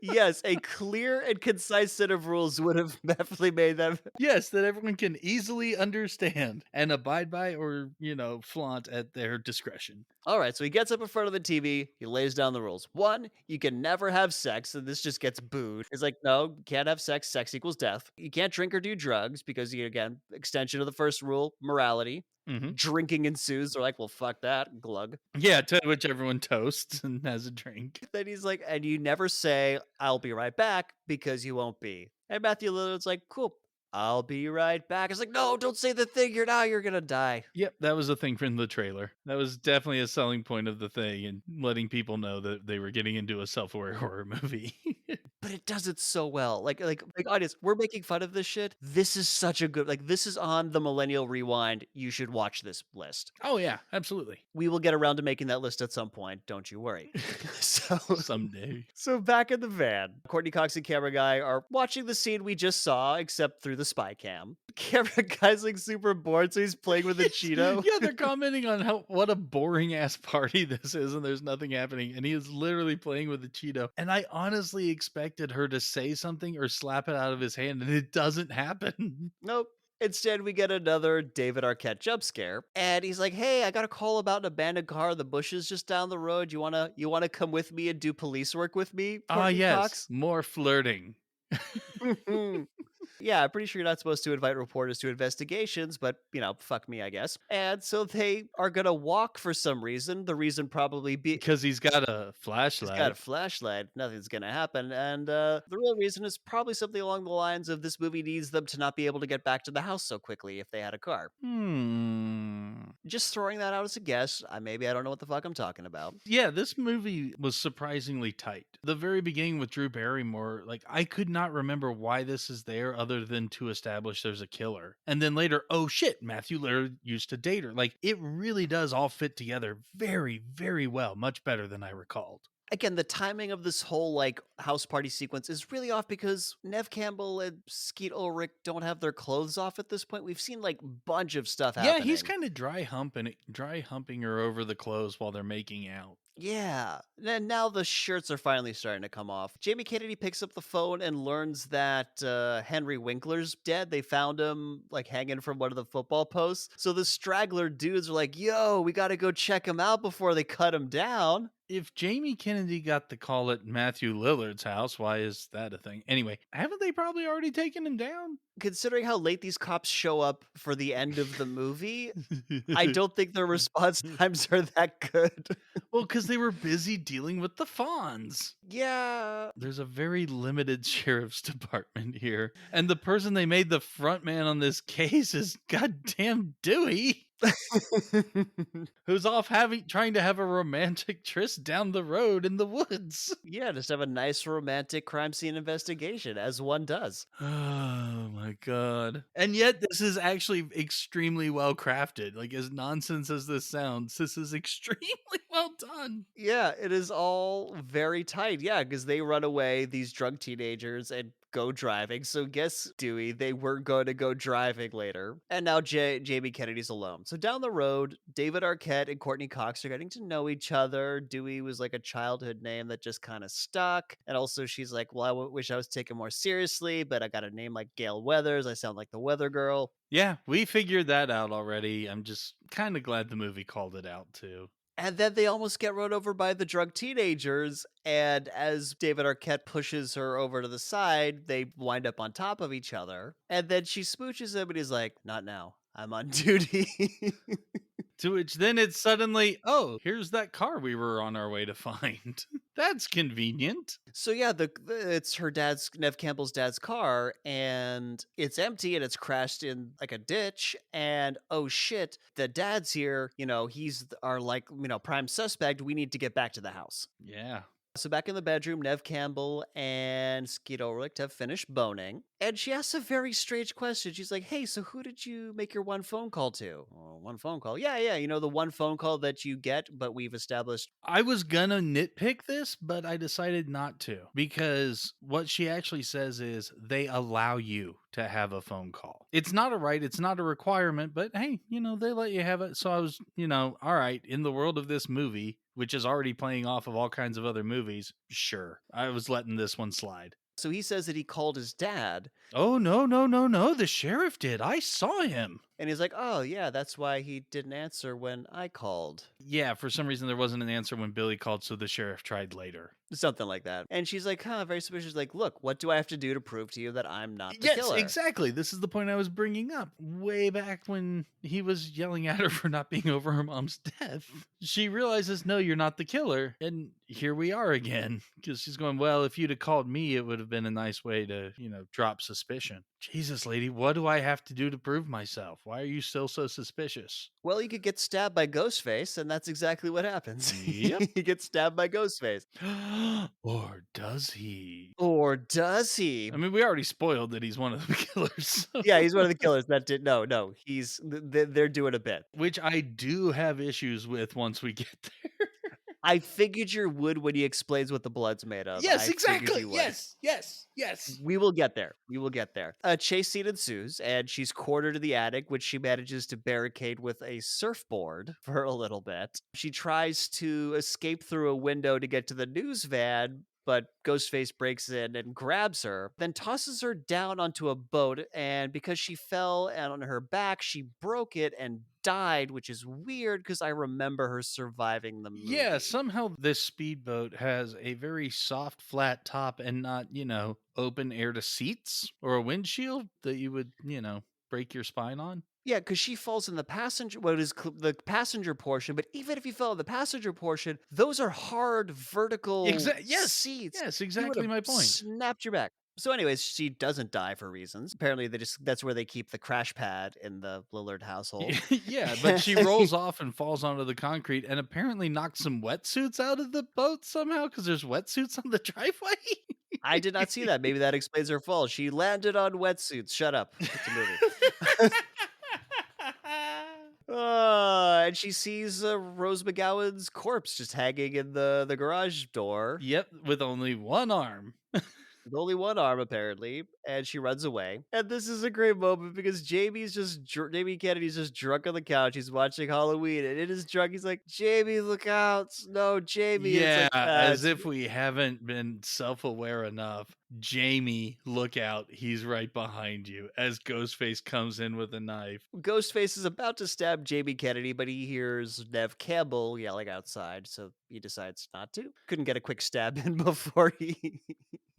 Yes, a clear and concise set of rules would have definitely made them. Yes, that everyone can easily understand and abide by or, flaunt at their discretion. All right, so he gets up in front of the TV. He lays down the rules. One, you can never have sex, and this just gets booed. It's like, no, you can't have sex. Sex equals death. You can't drink or do drugs because, again, extension of the first rule, morality. Mhm. Drinking ensues. They're like, well, fuck that, glug. Yeah, to which everyone toasts and has a drink. Then he's like, and you never say, I'll be right back because you won't be. And Matthew Lillard's like, cool, I'll be right back. It's like, no, don't say the thing. You're going to die. Yep, that was a thing from the trailer. That was definitely a selling point of the thing and letting people know that they were getting into a self-aware horror movie. But it does it so well. Like audience, we're making fun of this shit. This is such a good, like, this is on the Millennial Rewind. You should watch this list. Oh yeah, absolutely. We will get around to making that list at some point. Don't you worry. So, Someday. so back in the van, Courtney Cox and camera guy are watching the scene we just saw, except through the spy cam. Camera guy's like super bored, so he's playing with a Cheeto. Yeah, they're commenting on what a boring ass party this is and there's nothing happening. And he is literally playing with a Cheeto. And I honestly expected her to say something or slap it out of his hand, and it doesn't happen. Nope. Instead, we get another David Arquette jump scare, and he's like, "Hey, I got a call about an abandoned car in the bushes just down the road. You wanna come with me and do police work with me, Ah, Courtney yes, Cox?" more flirting. Yeah, I'm pretty sure you're not supposed to invite reporters to investigations, but fuck me, I guess. And so they are gonna walk for some reason. The reason probably be Because he's got a he's got a flashlight. flashlight. Nothing's gonna happen. And the real reason is probably something along the lines of this movie needs them to not be able to get back to the house so quickly if they had a car. Hmm. Just throwing that out as a guess. Maybe I don't know what the fuck I'm talking about. Yeah, this movie was surprisingly tight. The very beginning with Drew Barrymore, like I could not remember why this is there other than to establish there's a killer. And then later, oh shit, Matthew Lillard used to date her. Like it really does all fit together very, very well, much better than I recalled. Again, the timing of this whole like house party sequence is really off because Neve Campbell and Skeet Ulrich don't have their clothes off at this point. We've seen like bunch of stuff Yeah, he's happening. kind of dry humping her over the clothes while they're making out. Yeah. And now the shirts are finally starting to come off. Jamie Kennedy picks up the phone and learns that Henry Winkler's dead. They found him like hanging from one of the football posts. So the straggler dudes are like, yo, we got to go check him out before they cut him down. If Jamie Kennedy got the call at Matthew Lillard's house, why is that a thing? Anyway, haven't they probably already taken him down? Considering how late these cops show up for the end of the movie, I don't think their response times are that good. Well, because they were busy dealing with the fawns. Yeah. There's a very limited sheriff's department here. And the person they made the front man on this case is goddamn Dewey, who's off trying to have a romantic tryst down the road in the woods. Yeah, just have a nice romantic crime scene investigation, as one does. Oh my god. And yet this is actually extremely well crafted. Like as nonsense as this sounds, this is extremely well done. Yeah, it is all very tight. Yeah, because they run away, these drunk teenagers, and go driving. So guess, Dewey, they were going to go driving later. And now Jamie Kennedy's alone. So down the road, David Arquette and Courtney Cox are getting to know each other. Dewey was like a childhood name that just kind of stuck. And also she's like, well, wish I was taken more seriously, but I got a name like Gail Weathers. I sound like the weather girl. Yeah, we figured that out already. I'm just kind of glad the movie called it out too. And then they almost get run over by the drunk teenagers. And as David Arquette pushes her over to the side, they wind up on top of each other. And then she smooches him and he's like, not now. I'm on duty. To which then it's suddenly, oh, here's that car we were on our way to find. That's convenient. So yeah, it's her dad's, Neve Campbell's dad's car, and it's empty and it's crashed in like a ditch. And oh shit, the dad's here. He's our like prime suspect. We need to get back to the house. Yeah. So back in the bedroom, Neve Campbell and Skeet Ulrich have finished boning, and she asks a very strange question. She's like, "Hey, so who did you make your one phone call to?" "Oh, one phone call? Yeah, yeah. The one phone call that you get, but we've established." I was gonna nitpick this, but I decided not to because what she actually says is they allow you to have a phone call. It's not a right, it's not a requirement, but hey, they let you have it. So I was, all right, in the world of this movie, which is already playing off of all kinds of other movies, sure. I was letting this one slide. So he says that he called his dad. Oh, no, no, no, no. The sheriff did. I saw him. And he's like, oh, yeah, that's why he didn't answer when I called. Yeah, for some reason there wasn't an answer when Billy called, so the sheriff tried later. Something like that. And she's like, very suspicious. Like, look, what do I have to do to prove to you that I'm not the Yes, killer? exactly. This is the point I was bringing up. Way back when he was yelling at her for not being over her mom's death, she realizes, no, you're not the killer. And here we are again. Because she's going, well, if you'd have called me, it would have been a nice way to, drop suspicion. Jesus, lady, what do I have to do to prove myself? Why are you still so suspicious? Well, you could get stabbed by Ghostface, and that's exactly what happens. Yep. He gets stabbed by Ghostface. Or does he? Or does he? I mean, we already spoiled that he's one of the killers. So. Yeah, he's one of the killers. No. They're doing a bit. Which I do have issues with once we get there. I figured you would when he explains what the blood's made of. Yes, exactly. Yes. We will get there. A chase scene ensues, and she's quartered to the attic, which she manages to barricade with a surfboard for a little bit. She tries to escape through a window to get to the news van, but Ghostface breaks in and grabs her, then tosses her down onto a boat, and because she fell and on her back, she broke it and died, which is weird because I remember her surviving the movie. Yeah, somehow this speedboat has a very soft, flat top and not, open air to seats or a windshield that you would, break your spine on. Yeah, because she falls in the passenger, the passenger portion. But even if you fell in the passenger portion, those are hard vertical seats. Yes, exactly my point. Snapped your back. So, anyways, she doesn't die for reasons. Apparently, that's where they keep the crash pad in the Lillard household. Yeah, but she rolls off and falls onto the concrete and apparently knocks some wetsuits out of the boat somehow because there's wetsuits on the driveway. I did not see that. Maybe that explains her fall. She landed on wetsuits. Shut up. It's a movie. And she sees Rose McGowan's corpse just hanging in the garage door. Yep, with only one arm. With only one arm, apparently, and she runs away. And this is a great moment because Jamie Kennedy's just drunk on the couch. He's watching Halloween, and in his drunk, he's like, "Jamie, look out! No, Jamie!" Yeah, it's like, as if we haven't been self-aware enough. Jamie, look out! He's right behind you. As Ghostface comes in with a knife. Ghostface is about to stab Jamie Kennedy, but he hears Neve Campbell yelling outside, so he decides not to. Couldn't get a quick stab in before he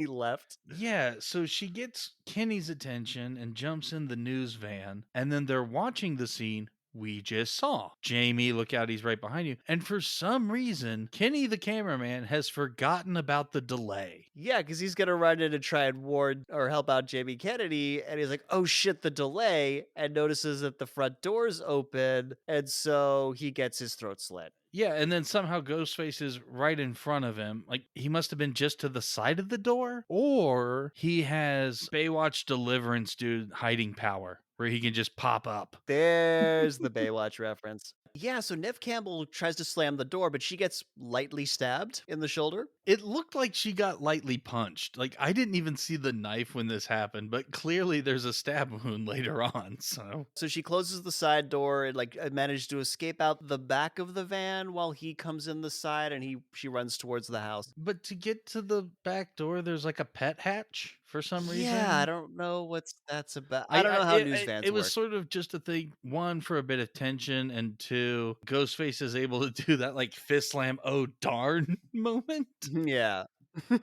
left. Yeah, so she gets Kenny's attention and jumps in the news van, and then they're watching the scene we just saw. Jamie, look out, he's right behind you. And for some reason, Kenny the cameraman has forgotten about the delay. Yeah, because he's going to run in and try and warn or help out Jamie Kennedy, and he's like, oh shit, the delay, and notices that the front door's open, and so he gets his throat slit. Yeah, and then somehow Ghostface is right in front of him. Like, he must have been just to the side of the door, or he has Baywatch Deliverance dude hiding power. where he can just pop up. There's the Baywatch reference. Yeah, so Neve Campbell tries to slam the door, but she gets lightly stabbed in the shoulder. It looked like she got lightly punched. Like, I didn't even see the knife when this happened, but clearly there's a stab wound later on, so So she closes the side door and manages to escape out the back of the van while he comes in the side and she runs towards the house. but to get to the back door, there's, like, a pet hatch for some Yeah, I reason. don't know what's that's about. I don't I know how news it vans was work. sort of just a thing, 1, for a bit of tension, and 2, Ghostface is able to do that, like, fist slam, "Oh, darn" moment Yeah.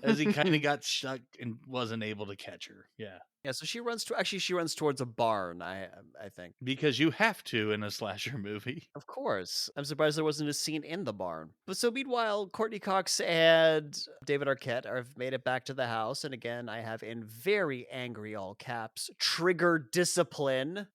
as he kinda got stuck and wasn't able to catch her. Yeah. Yeah, so she runs towards a barn, I think. Because you have to in a slasher movie. Of course. I'm surprised there wasn't a scene in the barn. But so meanwhile, Courtney Cox and David Arquette have made it back to the house. And again, I have in very angry all caps, trigger discipline.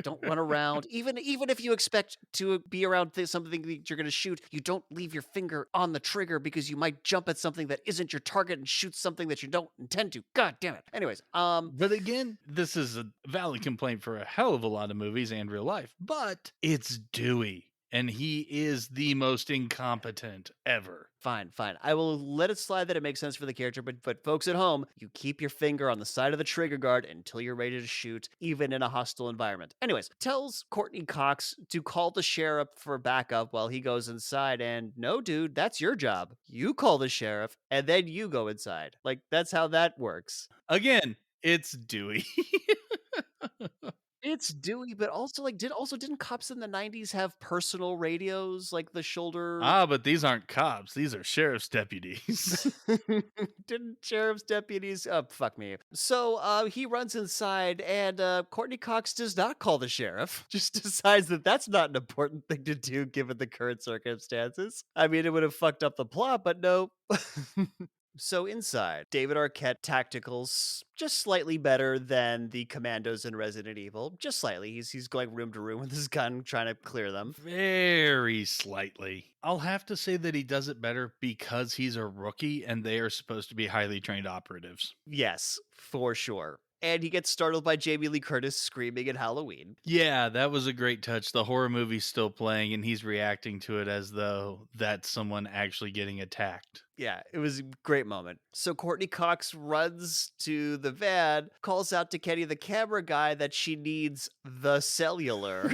Don't run around. Even if you expect to be around something that you're going to shoot, you don't leave your finger on the trigger because you might jump at something that isn't your target and shoot something that you don't intend to. God damn it. Anyways, But again, this is a valid complaint for a hell of a lot of movies and real life, but it's Dewey, and he is the most incompetent ever. fine, fine. I will let it slide that it makes sense for the character, but folks at home, you keep your finger on the side of the trigger guard until you're ready to shoot, even in a hostile environment. Anyways, tells Courtney Cox to call the sheriff for backup while he goes inside, and no, dude, that's your job. You call the sheriff, and then you go inside. Like, that's how that works. Again, it's Dewey. It's Dewey, but also didn't cops in the 90s have personal radios, like the shoulder. But these aren't cops, these are sheriff's deputies. Didn't sheriff's deputies? Oh, fuck me. So he runs inside, and Courtney Cox does not call the sheriff. Just decides that that's not an important thing to do given the current circumstances. I mean, it would have fucked up the plot, but no. So inside, David Arquette tacticals just slightly better than the commandos in Resident Evil. Just slightly. He's going room to room with his gun, trying to clear them. Very slightly. I'll have to say that he does it better because he's a rookie and they are supposed to be highly trained operatives. Yes, for sure. And he gets startled by Jamie Lee Curtis screaming at Halloween. Yeah, that was a great touch. The horror movie's still playing and he's reacting to it as though that's someone actually getting attacked. Yeah, it was a great moment. So Courtney Cox runs to the van, calls out to Kenny the camera guy that she needs the cellular.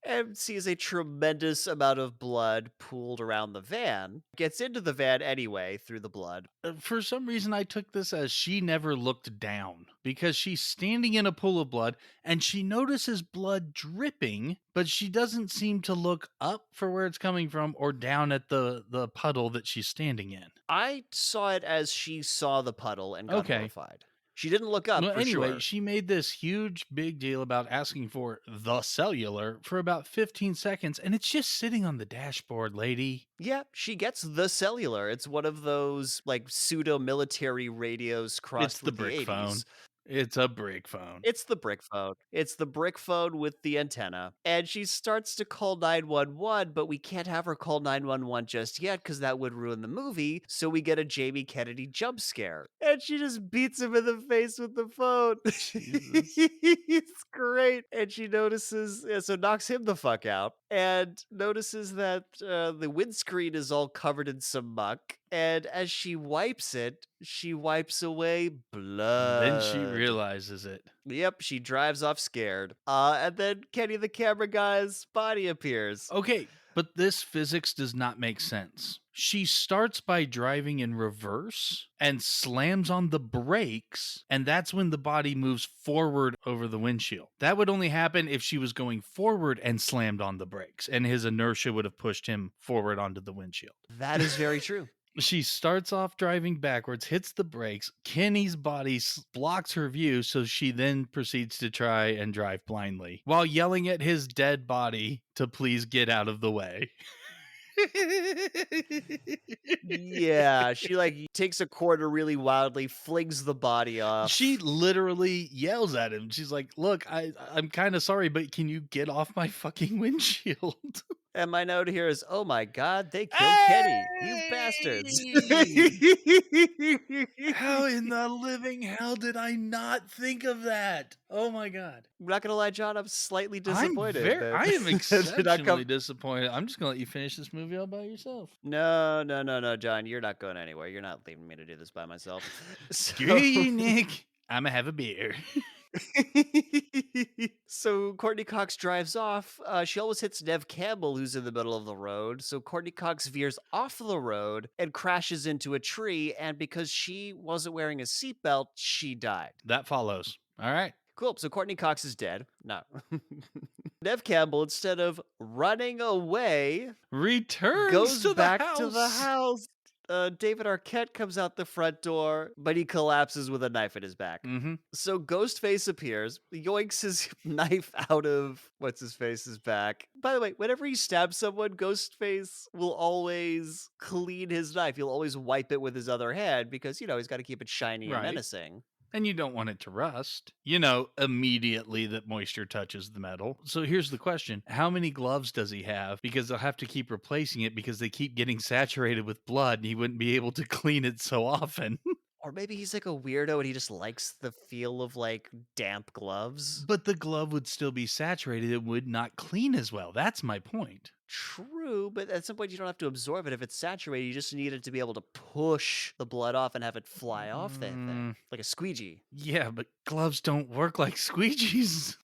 And sees a tremendous amount of blood pooled around the van. Gets into the van anyway through the blood. For some reason, I took this as she never looked down because she's standing in a pool of blood and she notices blood dripping, but she doesn't seem to look up for where it's coming from or down at the puddle that she's standing in. I saw it as she saw the puddle and got Okay. horrified. She didn't look up Well, for anyway, sure. she made this huge big deal about asking for the cellular for about 15 seconds, and it's just sitting on the dashboard, lady. Yeah, she gets the cellular. It's one of those like pseudo military radios It's crossed the with the brick phone. 80s. It's a brick phone. It's the brick phone. It's the brick phone with the antenna. And she starts to call 911, but we can't have her call 911 just yet because that would ruin the movie. So we get a Jamie Kennedy jump scare. And she just beats him in the face with the phone. Jesus. It's great. And she notices, so knocks him the fuck out and notices that the windscreen is all covered in some muck. And as she wipes it, she wipes away Then she blood. realizes it. Yep, she drives off scared. And then Kenny the camera guy's body appears. Okay, but this physics does not make sense. She starts by driving in reverse and slams on the brakes, and that's when the body moves forward over the windshield. That would only happen if she was going forward and slammed on the brakes, and his inertia would have pushed him forward onto the windshield. That is very true. She starts off driving backwards, hits the brakes. Kenny's body blocks her view, so she then proceeds to try and drive blindly while yelling at his dead body to please get out of the way. Yeah, she takes a corner really wildly, flings the body off. She literally yells at him. She's like, "Look, I'm kind of sorry, but can you get off my fucking windshield?" And my note here is, "Oh my god, they killed Kenny, you bastards." Hey! How in the living hell did I not think of that? Oh my god. I'm not gonna lie, John, I'm slightly disappointed that I am that did not exceptionally come. disappointed. I'm just gonna let you finish this movie all by yourself. No, no, no, no, John, you're not going anywhere. You're not leaving me to do this by myself. Screw So you, Nick. Imma have a beer. so Courtney Cox drives off. She almost hits Neve Campbell, who's in the middle of the road. So Courtney Cox veers off the road and crashes into a tree. And because she wasn't wearing a seatbelt, she died. That follows. All right. Cool. So Courtney Cox is dead. No. Neve Campbell, instead of running away, Returns goes to the back to the house. house. David Arquette comes out the front door, but he collapses with a knife in his back. Mhm. So Ghostface appears, yoinks his knife out of what's his face's back. By the way, whenever he stabs someone, Ghostface will always clean his knife. He'll always wipe it with his other hand because, he's got to keep it shiny and Right. menacing. And you don't want it to rust, immediately that moisture touches the metal. So here's the question. How many gloves does he have? Because they'll have to keep replacing it because they keep getting saturated with blood and he wouldn't be able to clean it so often. Or maybe he's like a weirdo and he just likes the feel of like damp gloves. But the glove would still be saturated. It would not clean as well. That's my point. True, but at some point you don't have to absorb it if it's saturated. You just need it to be able to push the blood off and have it fly off that thing. Mm, Like a squeegee. yeah, but gloves don't work like squeegees.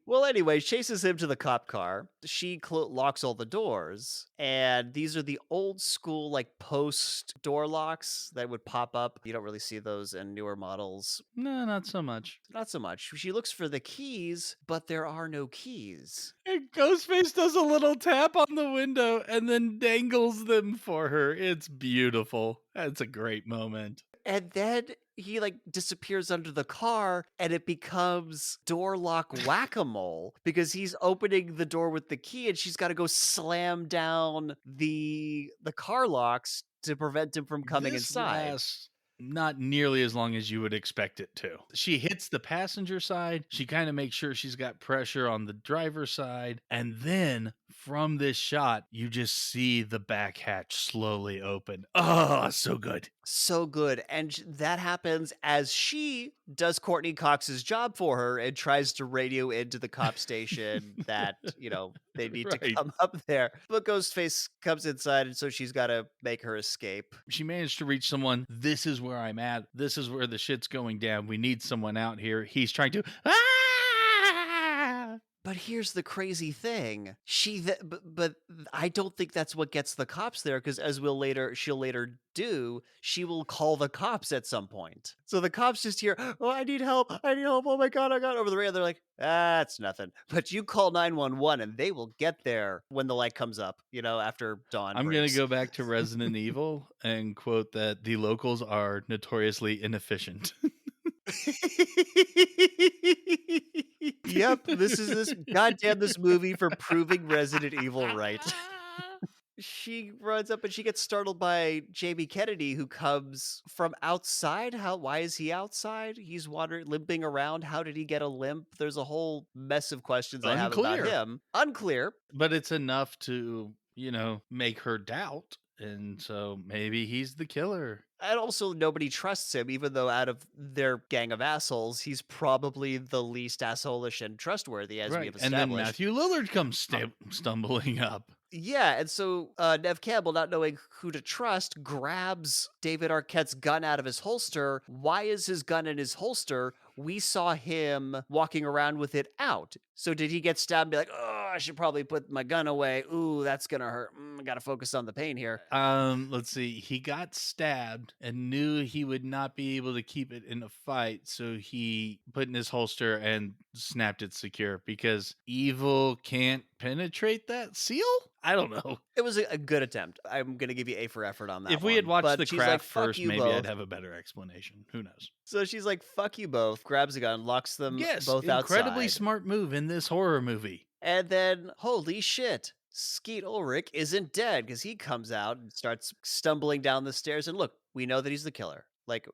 Well, anyway, chases him to the cop car. She locks all the doors, and these are the old school, like post door locks that would pop up. You don't really see those in newer models. No, not so much. Not so much. She looks for the keys, but there are no keys. And Ghostface does a little tap on the window and then dangles them for her. It's beautiful. That's a great moment. And then he like disappears under the car and it becomes door lock whack-a-mole because he's opening the door with the key and she's got to go slam down the car locks to prevent him from coming This inside. lasts not nearly as long as you would expect it to. She hits the passenger side. She kind of makes sure she's got pressure on the driver's side. And then from this shot, you just see the back hatch slowly open. Oh, so good. So good. And that happens as she does Courtney Cox's job for her and tries to radio into the cop station that, they need to Right. come up there. But Ghostface comes inside, and so she's got to make her escape. She managed to reach someone. This is where I'm at. This is where the shit's going down. We need someone out here. He's trying to. Ah! But here's the crazy thing. But I don't think that's what gets the cops there because as she'll later do, she will call the cops at some point. So the cops just hear, "Oh, I need help. I need help. Oh my god, I got over the radio." They're like, "That's nothing." But you call 911 and they will get there when the light comes up, after dawn I'm going to breaks. go back to Resident Evil and quote that the locals are notoriously inefficient. Yep, this movie for proving Resident Evil right. She runs up and she gets startled by Jamie Kennedy, who comes from outside. Why is he outside? He's limping around. How did he get a limp? There's a whole mess of questions I have about Unclear. him. Unclear. But it's enough to, make her doubt. And so maybe he's the killer. And also, nobody trusts him, even though out of their gang of assholes, he's probably the least assholish and trustworthy, as we have Right. And then established. Matthew Lillard comes stumbling up. Yeah, and so Neve Campbell, not knowing who to trust, grabs David Arquette's gun out of his holster. Why is his gun in his holster? We saw him walking around with it out. So did he get stabbed and be like, "Oh, I should probably put my gun away. Ooh, that's gonna hurt. I gotta focus on the pain here." Let's see. He got stabbed and knew he would not be able to keep it in a fight, so he put in his holster and snapped it secure because evil can't penetrate that seal? I don't know. It was a good attempt. I'm gonna give you A for effort on that. If we had watched But The she's Craft like, "Fuck first, you maybe both." I'd have a better explanation. Who knows? So she's like, "Fuck you both," grabs a gun, locks them Yes, both incredibly outside. smart move in this horror movie. And then, holy shit, Skeet Ulrich isn't dead because he comes out and starts stumbling down the stairs. And look, we know that he's the killer. Like,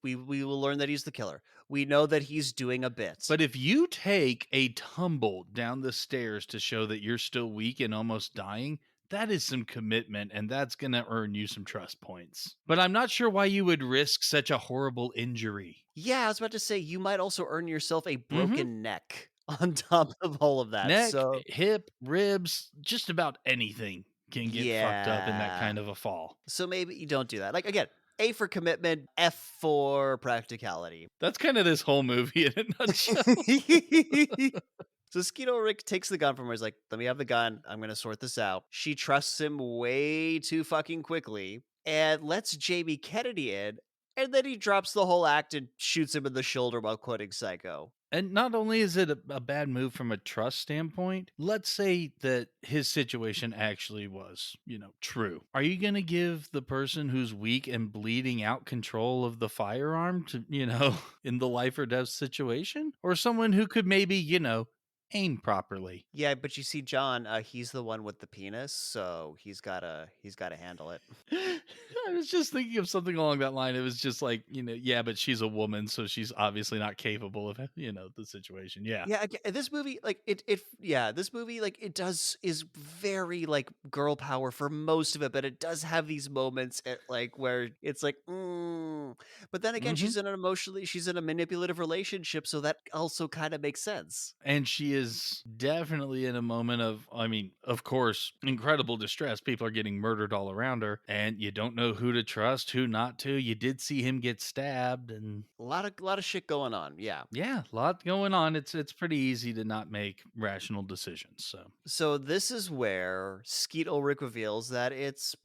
we will learn that he's the killer. We know that he's doing a bit. But if you take a tumble down the stairs to show that you're still weak and almost dying, that is some commitment and that's going to earn you some trust points. But I'm not sure why you would risk such a horrible injury. Yeah, I was about to say you might also earn yourself a Mhm. broken neck on top of all of that. Neck, So, hip, ribs, just about anything can get fucked up in that yeah. kind of a fall. So maybe you don't do that. Like again, A for commitment, F for practicality. That's kind of this whole movie in a nutshell. So Skeet Ulrich takes the gun from her. He's like, "Let me have the gun. I'm gonna sort this out." She trusts him way too fucking quickly and lets Jamie Kennedy in, and then he drops the whole act and shoots him in the shoulder while quoting Psycho. And not only is it a bad move from a trust standpoint, let's say that his situation actually was, true. Are you going to give the person who's weak and bleeding out control of the firearm to, in the life or death situation? Or someone who could maybe, aim properly? Yeah, but you see, John, he's the one with the penis, so he's gotta handle it. I was just thinking of something along that line. It was just like, yeah, but she's a woman, so she's obviously not capable of, the situation. Yeah. Yeah, this movie, like this movie, like it does is very like girl power for most of it, but it does have these moments at like where it's like, but then again, Hmm. she's in a manipulative relationship, so that also kind of makes sense. And she is definitely in a moment of, I mean, of course, incredible distress. People are getting murdered all around her, and you don't know who to trust, who not to. You did see him get stabbed, and A lot of shit going on. Yeah. yeah, a lot going on. It's pretty easy to not make rational decisions. So So this is where Skeet Ulrich reveals that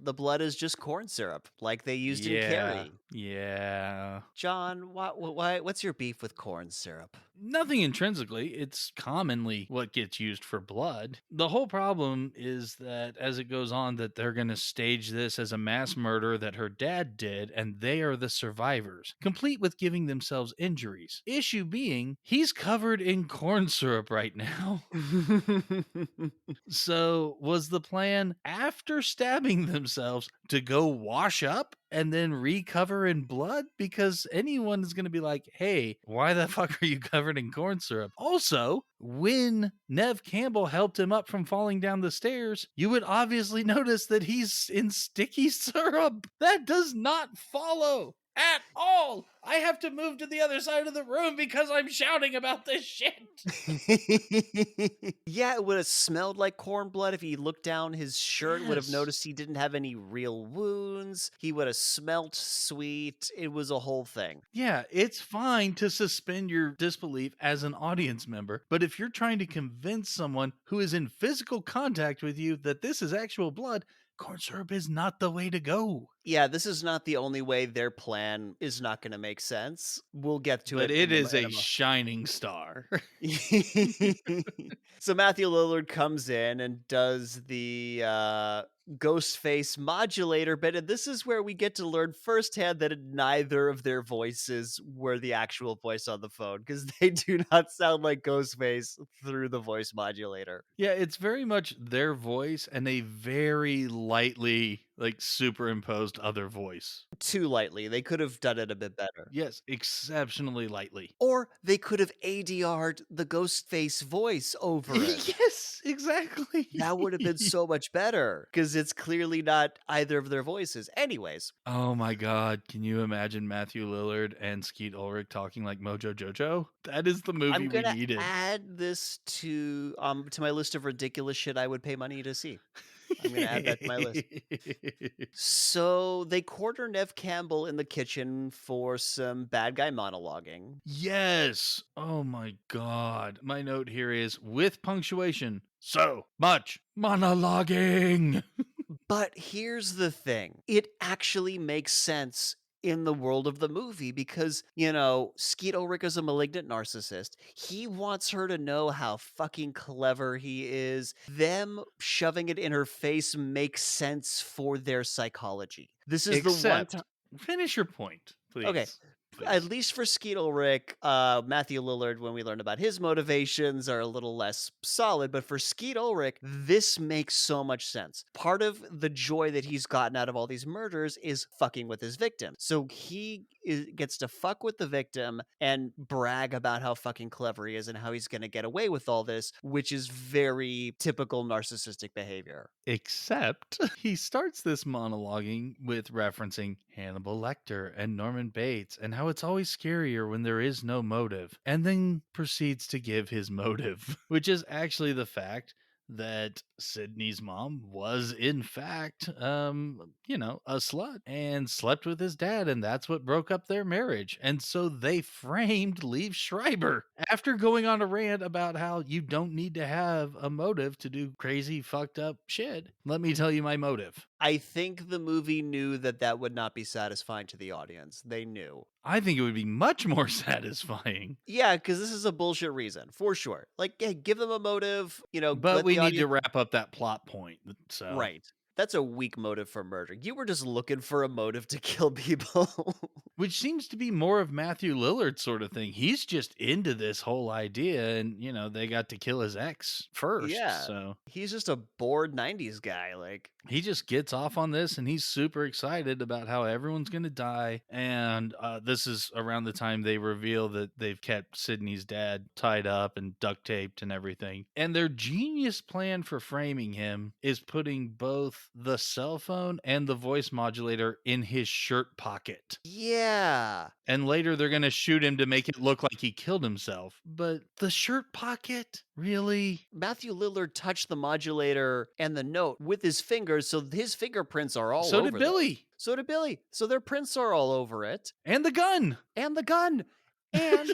the blood is just corn syrup, like they used in yeah, Carrie. yeah. John, what's your beef with corn syrup? Nothing intrinsically. It's commonly what gets used for blood. The whole problem is that as it goes on, that they're going to stage this as a mass murder that her dad did, and they are the survivors, complete with giving themselves injuries. Issue being, he's covered in corn syrup right now. So, was the plan after stabbing themselves to go wash up and then recover in blood? Because anyone is going to be like, hey, why the fuck are you covered in corn syrup? Also, when Neve Campbell helped him up from falling down the stairs, you would obviously notice that he's in sticky syrup. That does not follow at all. I have to move to the other side of the room because I'm shouting about this shit. Yeah, it would have smelled like corn blood if he looked down his shirt, would have Yes. noticed he didn't have any real wounds. He would have smelt sweet. It was a whole thing. Yeah, it's fine to suspend your disbelief as an audience member, but if you're trying to convince someone who is in physical contact with you that this is actual blood, corn syrup is not the way to go. Yeah, this is not the only way their plan is not gonna make sense. We'll get to But it it is in a a mo shining star. So Matthew Lillard comes in and does the, ghost face modulator bit, and this is where we get to learn firsthand that neither of their voices were the actual voice on the phone because they do not sound like Ghostface through the voice modulator. Yeah, it's very much their voice and a very lightly, like, superimposed other voice. Too lightly, they could have done it a bit better. Yes, exceptionally lightly. Or they could have ADR'd the Ghostface voice over it. Yes, exactly. That would have been so much better because it's clearly not either of their voices. Anyways, Oh my god, can you imagine Matthew Lillard and Skeet Ulrich talking like Mojo Jojo? That is the I'm movie we gonna needed. add this to my list of ridiculous shit I would pay money to see. I'm gonna add that to my list. So they corner Nev Campbell in the kitchen for some bad guy monologuing. Yes. Oh my god. My note here is with punctuation. So much monologuing. But here's the thing. It actually makes sense in the world of the movie because, Skeet Ulrich is a malignant narcissist. He wants her to know how fucking clever he is. Them shoving it in her face makes sense for their psychology. This is the one time. Except finish your point, Okay. please. At movies. least for Skeet Ulrich, Matthew Lillard, when we learn about his motivations, are a little less solid. But for Skeet Ulrich, this makes so much sense. Part of the joy that he's gotten out of all these murders is fucking with his victim. So gets to fuck with the victim and brag about how fucking clever he is and how he's going to get away with all this, which is very typical narcissistic behavior. Except he starts this monologuing with referencing Hannibal Lecter and Norman Bates and how it's always scarier when there is no motive, and then proceeds to give his motive, which is actually the fact that Sydney's mom was in fact a slut and slept with his dad, and that's what broke up their marriage. And so they framed Liev Schreiber after going on a rant about how you don't need to have a motive to do crazy fucked up shit. Let me tell you my motive. I think the movie knew that that would not be satisfying to the audience. They knew. I think it would be much more satisfying. Yeah, because this is a bullshit reason, for sure. Like, hey, give them a motive, But let we the need to audience. wrap up that plot point. So Right. That's a weak motive for murder. You were just looking for a motive to kill people. which seems to be more of Matthew Lillard sort of thing. He's just into this whole idea, and they got to kill his ex first. Yeah. So He's just a bored 90s guy. Like, he just gets off on this, and he's super excited about how everyone's going to die. And this is around the time they reveal that they've kept Sydney's dad tied up and duct taped and everything. And their genius plan for framing him is putting both the cell phone and the voice modulator in his shirt pocket. yeah. And later they're going to shoot him to make it look like he killed himself. But the shirt pocket? Really? Matthew Lillard touched the modulator and the note with his fingers, so his fingerprints are all So over did there. Billy. So did Billy. So their prints are all over it. And the gun. And the gun. And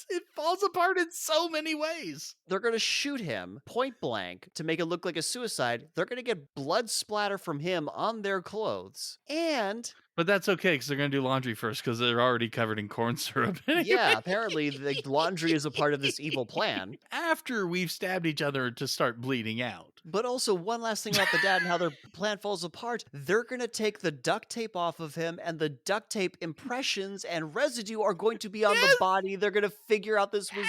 It falls apart in so many ways. they're going to shoot him point blank to make it look like a suicide. They're going to get blood splatter from him on their clothes. And But that's okay because they're going to do laundry first because they're already covered in corn syrup. yeah, apparently the laundry is a part of this evil plan. After we've stabbed each other to start bleeding out. But also, one last thing about the dad and how their plan falls apart. They're going to take the duct tape off of him, and the duct tape impressions and residue are going to be on the body. They're going to figure out this was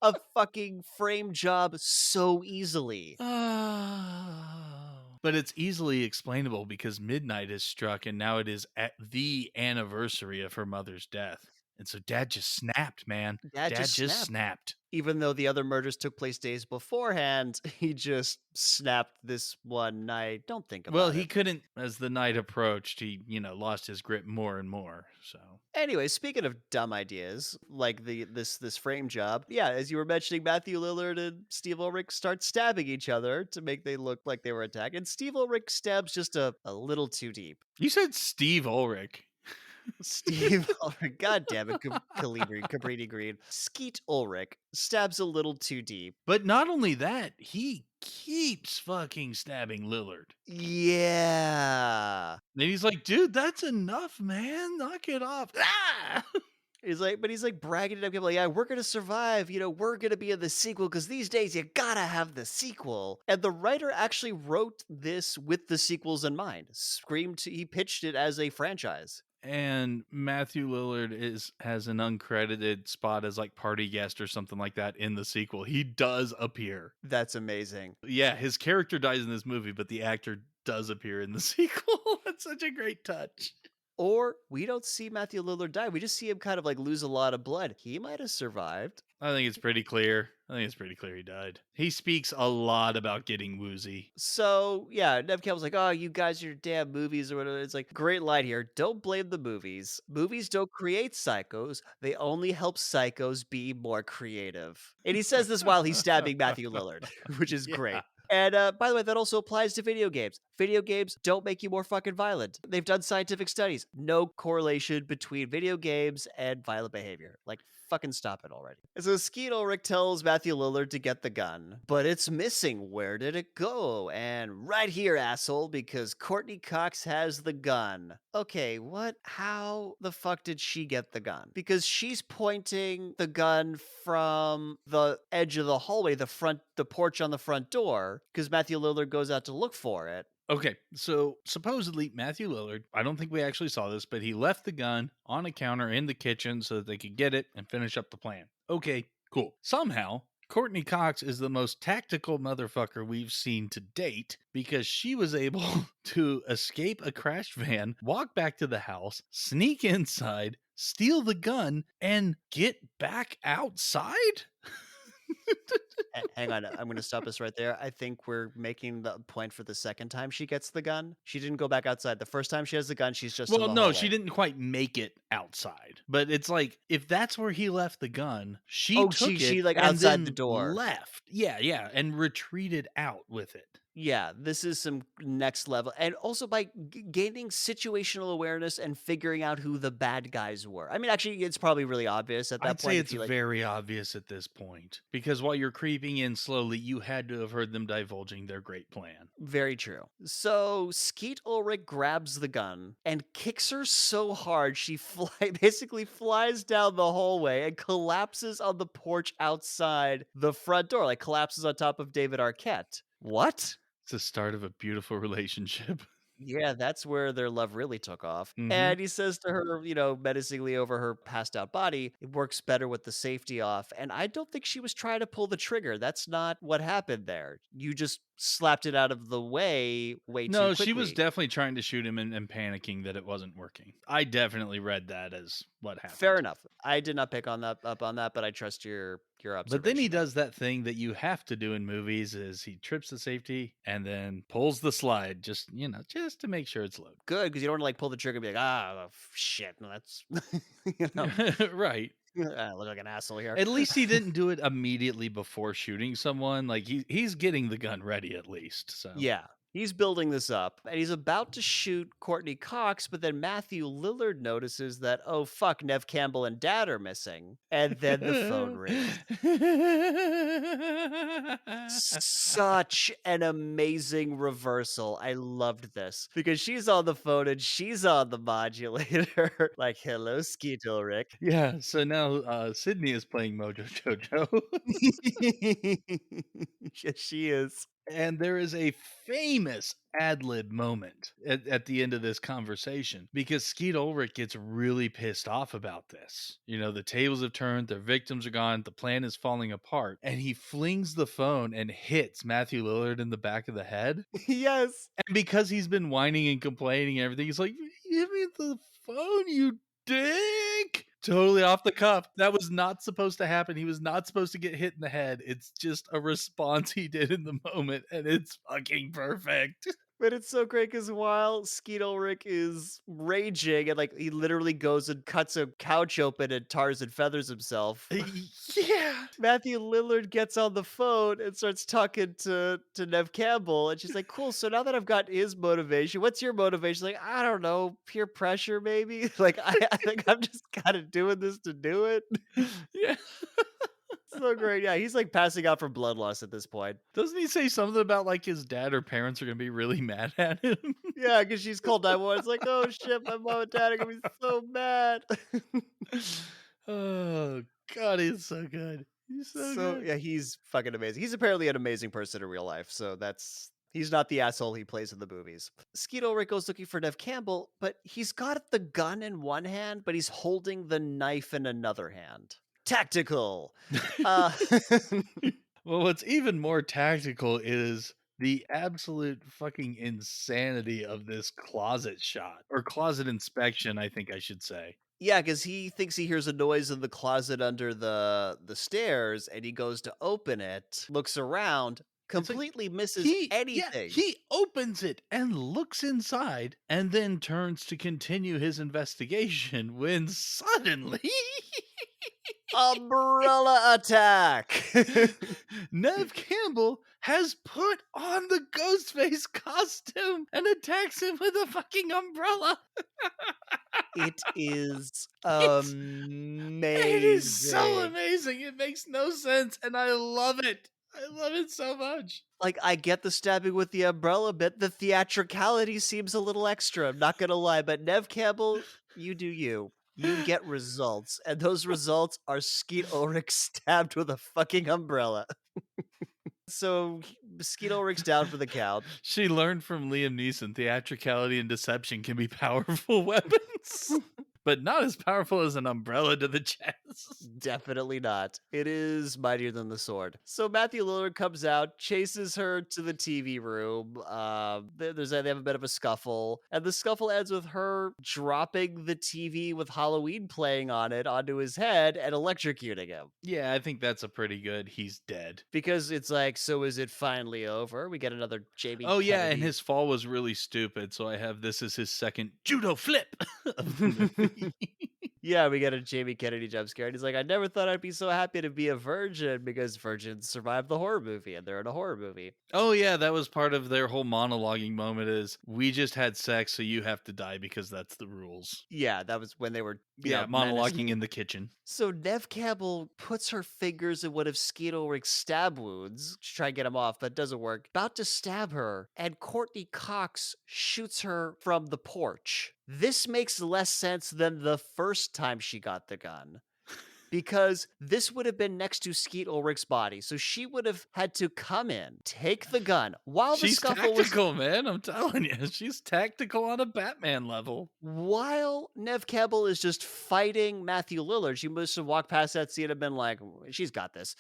a fucking frame job so easily. But it's easily explainable because midnight has struck and now it is at the anniversary of her mother's death. And so dad just snapped, man. Dad just snapped. Even though the other murders took place days beforehand, he just snapped this one night. Don't think about it. Well, he couldn't, as the night approached, he, lost his grip more and more. So anyway, speaking of dumb ideas, like this frame job, yeah, as you were mentioning, Matthew Lillard and Steve Ulrich start stabbing each other to make they look like they were attacked. And Steve Ulrich stabs just a little too deep. you said Steve Ulrich. Steve Ulrich, god damn it, Cabrini Green. Skeet Ulrich stabs a little too deep. But not only that, he keeps fucking stabbing Lillard. Yeah. And he's like, dude, that's enough, man. Knock it off. Ah! He's like bragging to people, like, yeah, we're gonna survive. We're gonna be in the sequel because these days you gotta have the sequel. And the writer actually wrote this with the sequels in mind. He pitched it as a franchise. And Matthew Lillard has an uncredited spot as like party guest or something like that in the sequel. He does appear. That's amazing. Yeah, his character dies in this movie, but the actor does appear in the sequel. That's such a great touch. Or we don't see Matthew Lillard die. We just see him kind of like lose a lot of blood. He might have survived. I think it's pretty clear. He died. He speaks a lot about getting woozy. So, yeah, Neve Campbell's like, oh, you guys are damn movies or whatever. It's like, great line here. Don't blame the movies. Movies don't create psychos. They only help psychos be more creative. And he says this while he's stabbing Matthew Lillard, which is great. And by the way, that also applies to video games. Video games don't make you more fucking violent. They've done scientific studies. No correlation between video games and violent behavior. Like, fucking stop it already. So Skeet Ulrich tells Matthew Lillard to get the gun, but it's missing. Where did it go? And right here, asshole, because Courteney Cox has the gun. Okay, what? How the fuck did she get the gun? Because she's pointing the gun from the edge of the hallway, the porch on the front door, because Matthew Lillard goes out to look for it. Okay, so supposedly Matthew Lillard, I don't think we actually saw this, but he left the gun on a counter in the kitchen so that they could get it and finish up the plan. Okay, cool. Somehow, Courtney Cox is the most tactical motherfucker we've seen to date because she was able to escape a crashed van, walk back to the house, sneak inside, steal the gun, and get back outside? Hang on, I'm gonna stop us right there. I think we're making the point for the second time she gets the gun. She didn't go back outside. The first time she has the gun, she's just in Well, the no, she hallway. didn't quite make it outside. But it's like, if that's where he left the gun, she Oh, she took she, it like, and outside the then door. left. Yeah, yeah, and retreated out with it. Yeah, this is some next level, and also by gaining situational awareness and figuring out who the bad guys were. I mean, actually, it's probably really obvious at that I'd say point if it's you, like. very obvious at this point because while you're creeping in slowly, you had to have heard them divulging their great plan. Very true. So Skeet Ulrich grabs the gun and kicks her so hard she basically flies down the hallway and collapses on the porch outside the front door, like collapses on top of David Arquette. What? It's the start of a beautiful relationship. Yeah, that's where their love really took off. Mhm. And he says to her, menacingly over her passed out body, it works better with the safety off. And I don't think she was trying to pull the trigger. That's not what happened there. You just slapped it out of the way too No, she was quickly. definitely trying to shoot him and panicking that it wasn't working. I definitely read that as what Fair happened. enough. I did not pick on that up on that, but I trust your But then he observation there. does that thing that you have to do in movies is he trips the safety and then pulls the slide just, just to make sure it's loaded. Good, because you don't want to like pull the trigger and be like, shit. No, that's you know, Right. I look like an asshole here. At least he didn't do it immediately before shooting someone. Like he's getting the gun ready at least. So Yeah. He's building this up and he's about to shoot Courtney Cox, but then Matthew Lillard notices that, oh fuck, Neve Campbell and dad are missing. And then the phone rings. Such an amazing reversal. I loved this because she's on the phone and she's on the modulator. Like, hello, Skeet Ulrich. Yeah, so now Sydney is playing Mojo Jojo. Yes, she is. And there is a famous ad lib moment at the end of this conversation because Skeet Ulrich gets really pissed off about this. The tables have turned, their victims are gone, the plan is falling apart, and he flings the phone and hits Matthew Lillard in the back of the head. Yes. And because he's been whining and complaining and everything, he's like, "Give me the phone, you dick!" Totally off the cuff. That was not supposed to happen. He was not supposed to get hit in the head. It's just a response he did in the moment, and it's fucking perfect. But it's so great because while Skeet Ulrich is raging and like he literally goes and cuts a couch open and tars and feathers himself, Yeah. Matthew Lillard gets on the phone and starts talking to Neve Campbell, and she's like, "Cool. So now that I've got his motivation, what's your motivation?" Like, I don't know, peer pressure, maybe. Like, I think I'm just kind of doing this to do it. Yeah. So great. Yeah, he's like passing out from blood loss at this point. Doesn't he say something about like his dad or parents are gonna be really mad at him? Yeah, because she's called 911. It's like, oh shit, my mom and dad are gonna be so mad. Oh god, he's so good. He's so So good. yeah, he's fucking amazing. He's apparently an amazing person in real life. So he's not the asshole he plays in the movies. Skeet Ulrich goes looking for Neve Campbell, but he's got the gun in one hand, but he's holding the knife in another hand. Tactical. Uh Well, what's even more tactical is the absolute fucking insanity of this closet shot or closet inspection, I think I should say. Yeah, because he thinks he hears a noise in the closet under the stairs, and he goes to open it, looks around, It's like completely misses anything. he opens it and looks inside and then turns to continue his investigation when suddenly Umbrella attack. Nev Campbell has put on the Ghostface costume and attacks him with a fucking umbrella. It is It's it is so amazing. amazing. It makes no sense and I love it. I love it so much. Like, I get the stabbing with the umbrella bit. The theatricality seems a little extra, I'm not gonna lie, but Nev Campbell, you do you. You get results, and those results are Skeet Ulrich stabbed with a fucking umbrella. So Skeet Ulrich's down for the count. She learned from Liam Neeson theatricality and deception can be powerful weapons, but not as powerful as an umbrella to the chest. Definitely not. It is mightier than the sword. So Matthew Lillard comes out, chases her to the TV room. They have a bit of a scuffle, and the scuffle ends with her dropping the TV with Halloween playing on it onto his head and electrocuting him. Yeah, I think that's a pretty good he's dead. Because it's like, so is it finally over? We get another Jamie Oh, yeah, and Kennedy. his fall was really stupid, so I have this as his second judo flip of the movie. Yeah, we get a Jamie Kennedy jump scare, and he's like, I never thought I'd be so happy to be a virgin because virgins survived the horror movie, and they're in a horror movie. Oh, yeah, that was part of their whole monologuing moment is, "We just had sex, so you have to die because that's the rules." Yeah, that was when they were, Yeah, menaced. monologuing in the kitchen. So Neve Campbell puts her fingers in one of Skeet Ulrich's stab wounds to try and get him off, but it doesn't work. About to stab her, and Courteney Cox shoots her from the porch. This makes less sense than the first time she got the gun. Because this would have been next to Skeet Ulrich's body. So she would have had to come in, take the gun while the She's scuffle was tactical, man, I'm telling you. She's tactical on a Batman level. while Neve Campbell is just fighting Matthew Lillard. She must have walked past that scene and been like, she's got this.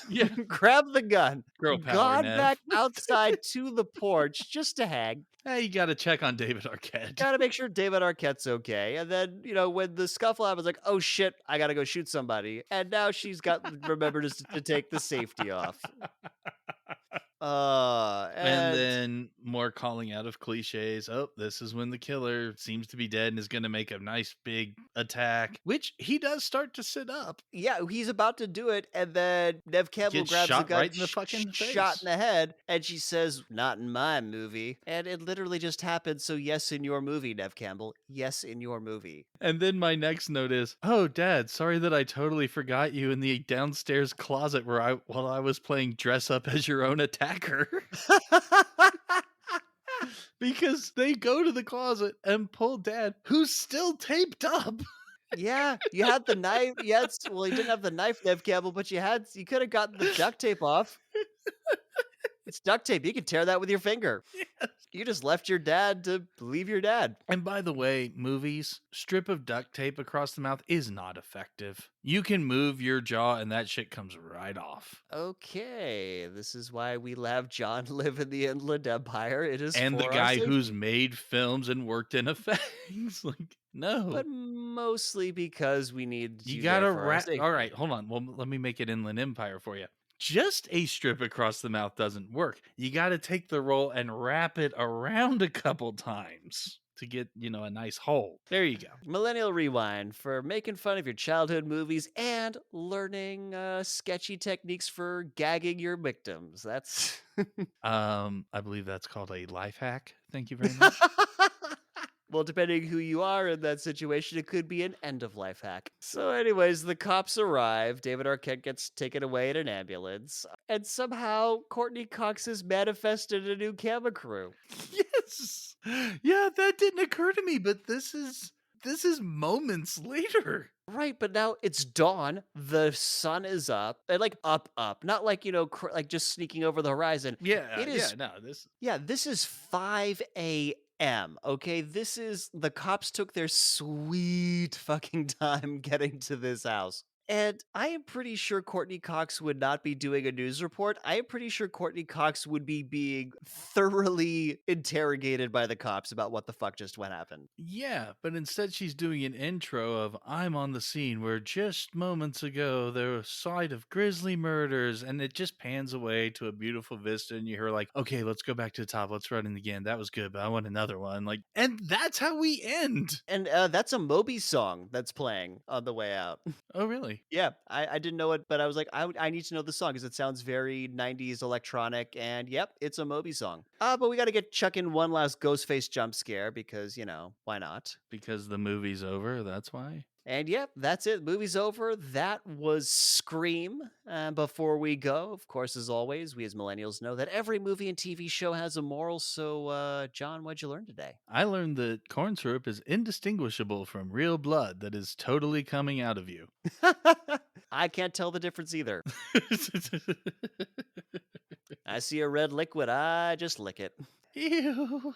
Yeah. Grab the gun. Girl power, Gone Nev. back outside to the porch just to hang. Hey, you gotta check on David Arquette. Gotta make sure David Arquette's okay. And then, when the scuffle happens, like, oh shit, I gotta go shoot somebody. And now she's got remembered to take the safety off. And then more calling out of cliches. Oh, this is when the killer seems to be dead and is going to make a nice big attack, which he does start to sit up. Yeah, he's about to do it, and then Neve Campbell Gets grabs the shot gun, right in the fucking shot face. in the head, and she says, "Not in my movie." And it literally just happened. So yes, in your movie, Neve Campbell. Yes, in your movie. And then my next note is, "Oh, Dad, sorry that I totally forgot you in the downstairs closet while I was playing dress up as your own attacker." Because they go to the closet and pull Dad, who's still taped up. Yeah, you had the knife. Yes, well, you didn't have the knife, Neve Campbell, but you could have gotten the duct tape off. It's duct tape. You could tear that with your finger. Yes. You just left your dad to leave your dad. And by the way, movies, strip of duct tape across the mouth is not effective. You can move your jaw and that shit comes right off. Okay, this is why we have John live in the Inland Empire. It is And the for our guy who's safety. made films and worked in effects. Like, no. But mostly because we need You you gotta there for our wrap. safety. All right, hold on. Well, let me make it Inland Empire for you. Just a strip across the mouth doesn't work. You gotta take the roll and wrap it around a couple times to get, a nice hole. There you go. Millennial Rewind for making fun of your childhood movies and learning sketchy techniques for gagging your victims. That's I believe that's called a life hack. Thank you very much. well, depending who you are in that situation, it could be an end of life hack. So, anyways, the cops arrive. David Arquette gets taken away in an ambulance, and somehow Courteney Cox has manifested a new camera crew. Yes. Yeah, that didn't occur to me, but this is moments later. Right, but now it's dawn. The sun is up, and like up, not like like just sneaking over the horizon. Yeah, It is. no, this Yeah, this is 5 a.m. Okay, the cops took their sweet fucking time getting to this house. And I am pretty sure Courteney Cox would not be doing a news report. I am pretty sure Courteney Cox would be being thoroughly interrogated by the cops about what the fuck just went happened. Yeah, but instead she's doing an intro of I'm on the scene where just moments ago there was a sight of grisly murders, and it just pans away to a beautiful vista, and you hear like, okay, let's go back to the top, let's run it again. That was good, but I want another one. Like, and that's how we end. And that's a Moby song that's playing on the way out. Oh, really? Yeah, I didn't know it, but I was like, I need to know the song because it sounds very 90s electronic, and yep, it's a Moby song. But we got to chuck in one last Ghostface jump scare because, why not? Because the movie's over, that's why. And yep, that's it. Movie's over. That was Scream. Before we go, of course, as always, we as millennials know that every movie and TV show has a moral. So, John, what'd you learn today? I learned that corn syrup is indistinguishable from real blood that is totally coming out of you. I can't tell the difference either. I see a red liquid, I just lick it. Ew.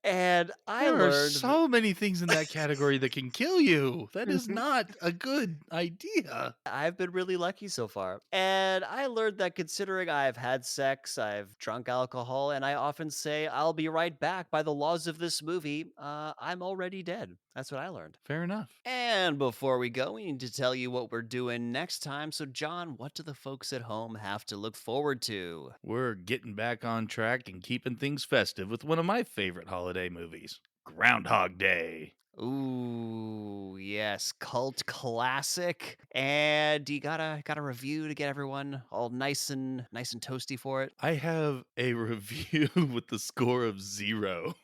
And I There are learned so many things in that category that can kill you. That is not a good idea. I've been really lucky so far. And I learned that considering I've had sex, I've drunk alcohol, and I often say, I'll be right back by the laws of this movie, I'm already dead. That's what I learned. Fair enough. And before we go, we need to tell you what we're doing next time. So, John, what do the folks at home have to look forward to? We're getting back on track and keeping things festive with one of my favorite holiday movies, Groundhog Day. Ooh, yes, cult classic. And you got a review to get everyone all nice and toasty for it. I have a review with the score of 0.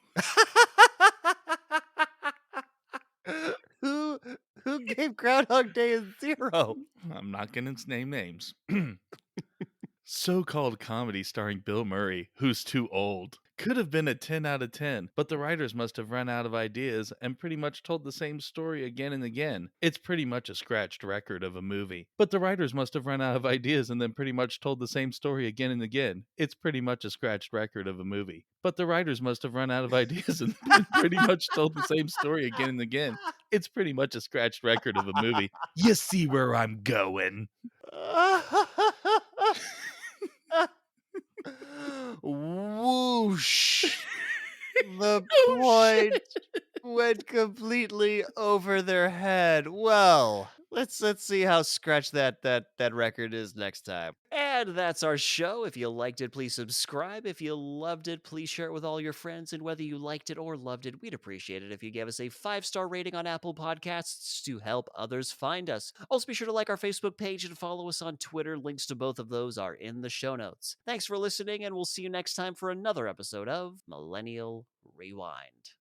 who who gave Groundhog Day a 0? I'm not going to name names. So-called comedy starring Bill Murray, who's too old. Could have been a 10 out of 10, but the writers must have run out of ideas and pretty much told the same story again and again. It's pretty much a scratched record of a movie. But the writers must have run out of ideas and then pretty much told the same story again and again. It's pretty much a scratched record of a movie. But the writers must have run out of ideas and then pretty much told the same story again and again. It's pretty much a scratched record of a movie. You see where I'm going. Whoosh. The Oh, point shit. went completely over their head. Well, let's see how scratched that record is next time. And that's our show. If you liked it, please subscribe. If you loved it, please share it with all your friends. And whether you liked it or loved it, we'd appreciate it if you gave us a 5-star rating on Apple Podcasts to help others find us. Also, be sure to like our Facebook page and follow us on Twitter. Links to both of those are in the show notes. Thanks for listening, and we'll see you next time for another episode of Millennial Rewind.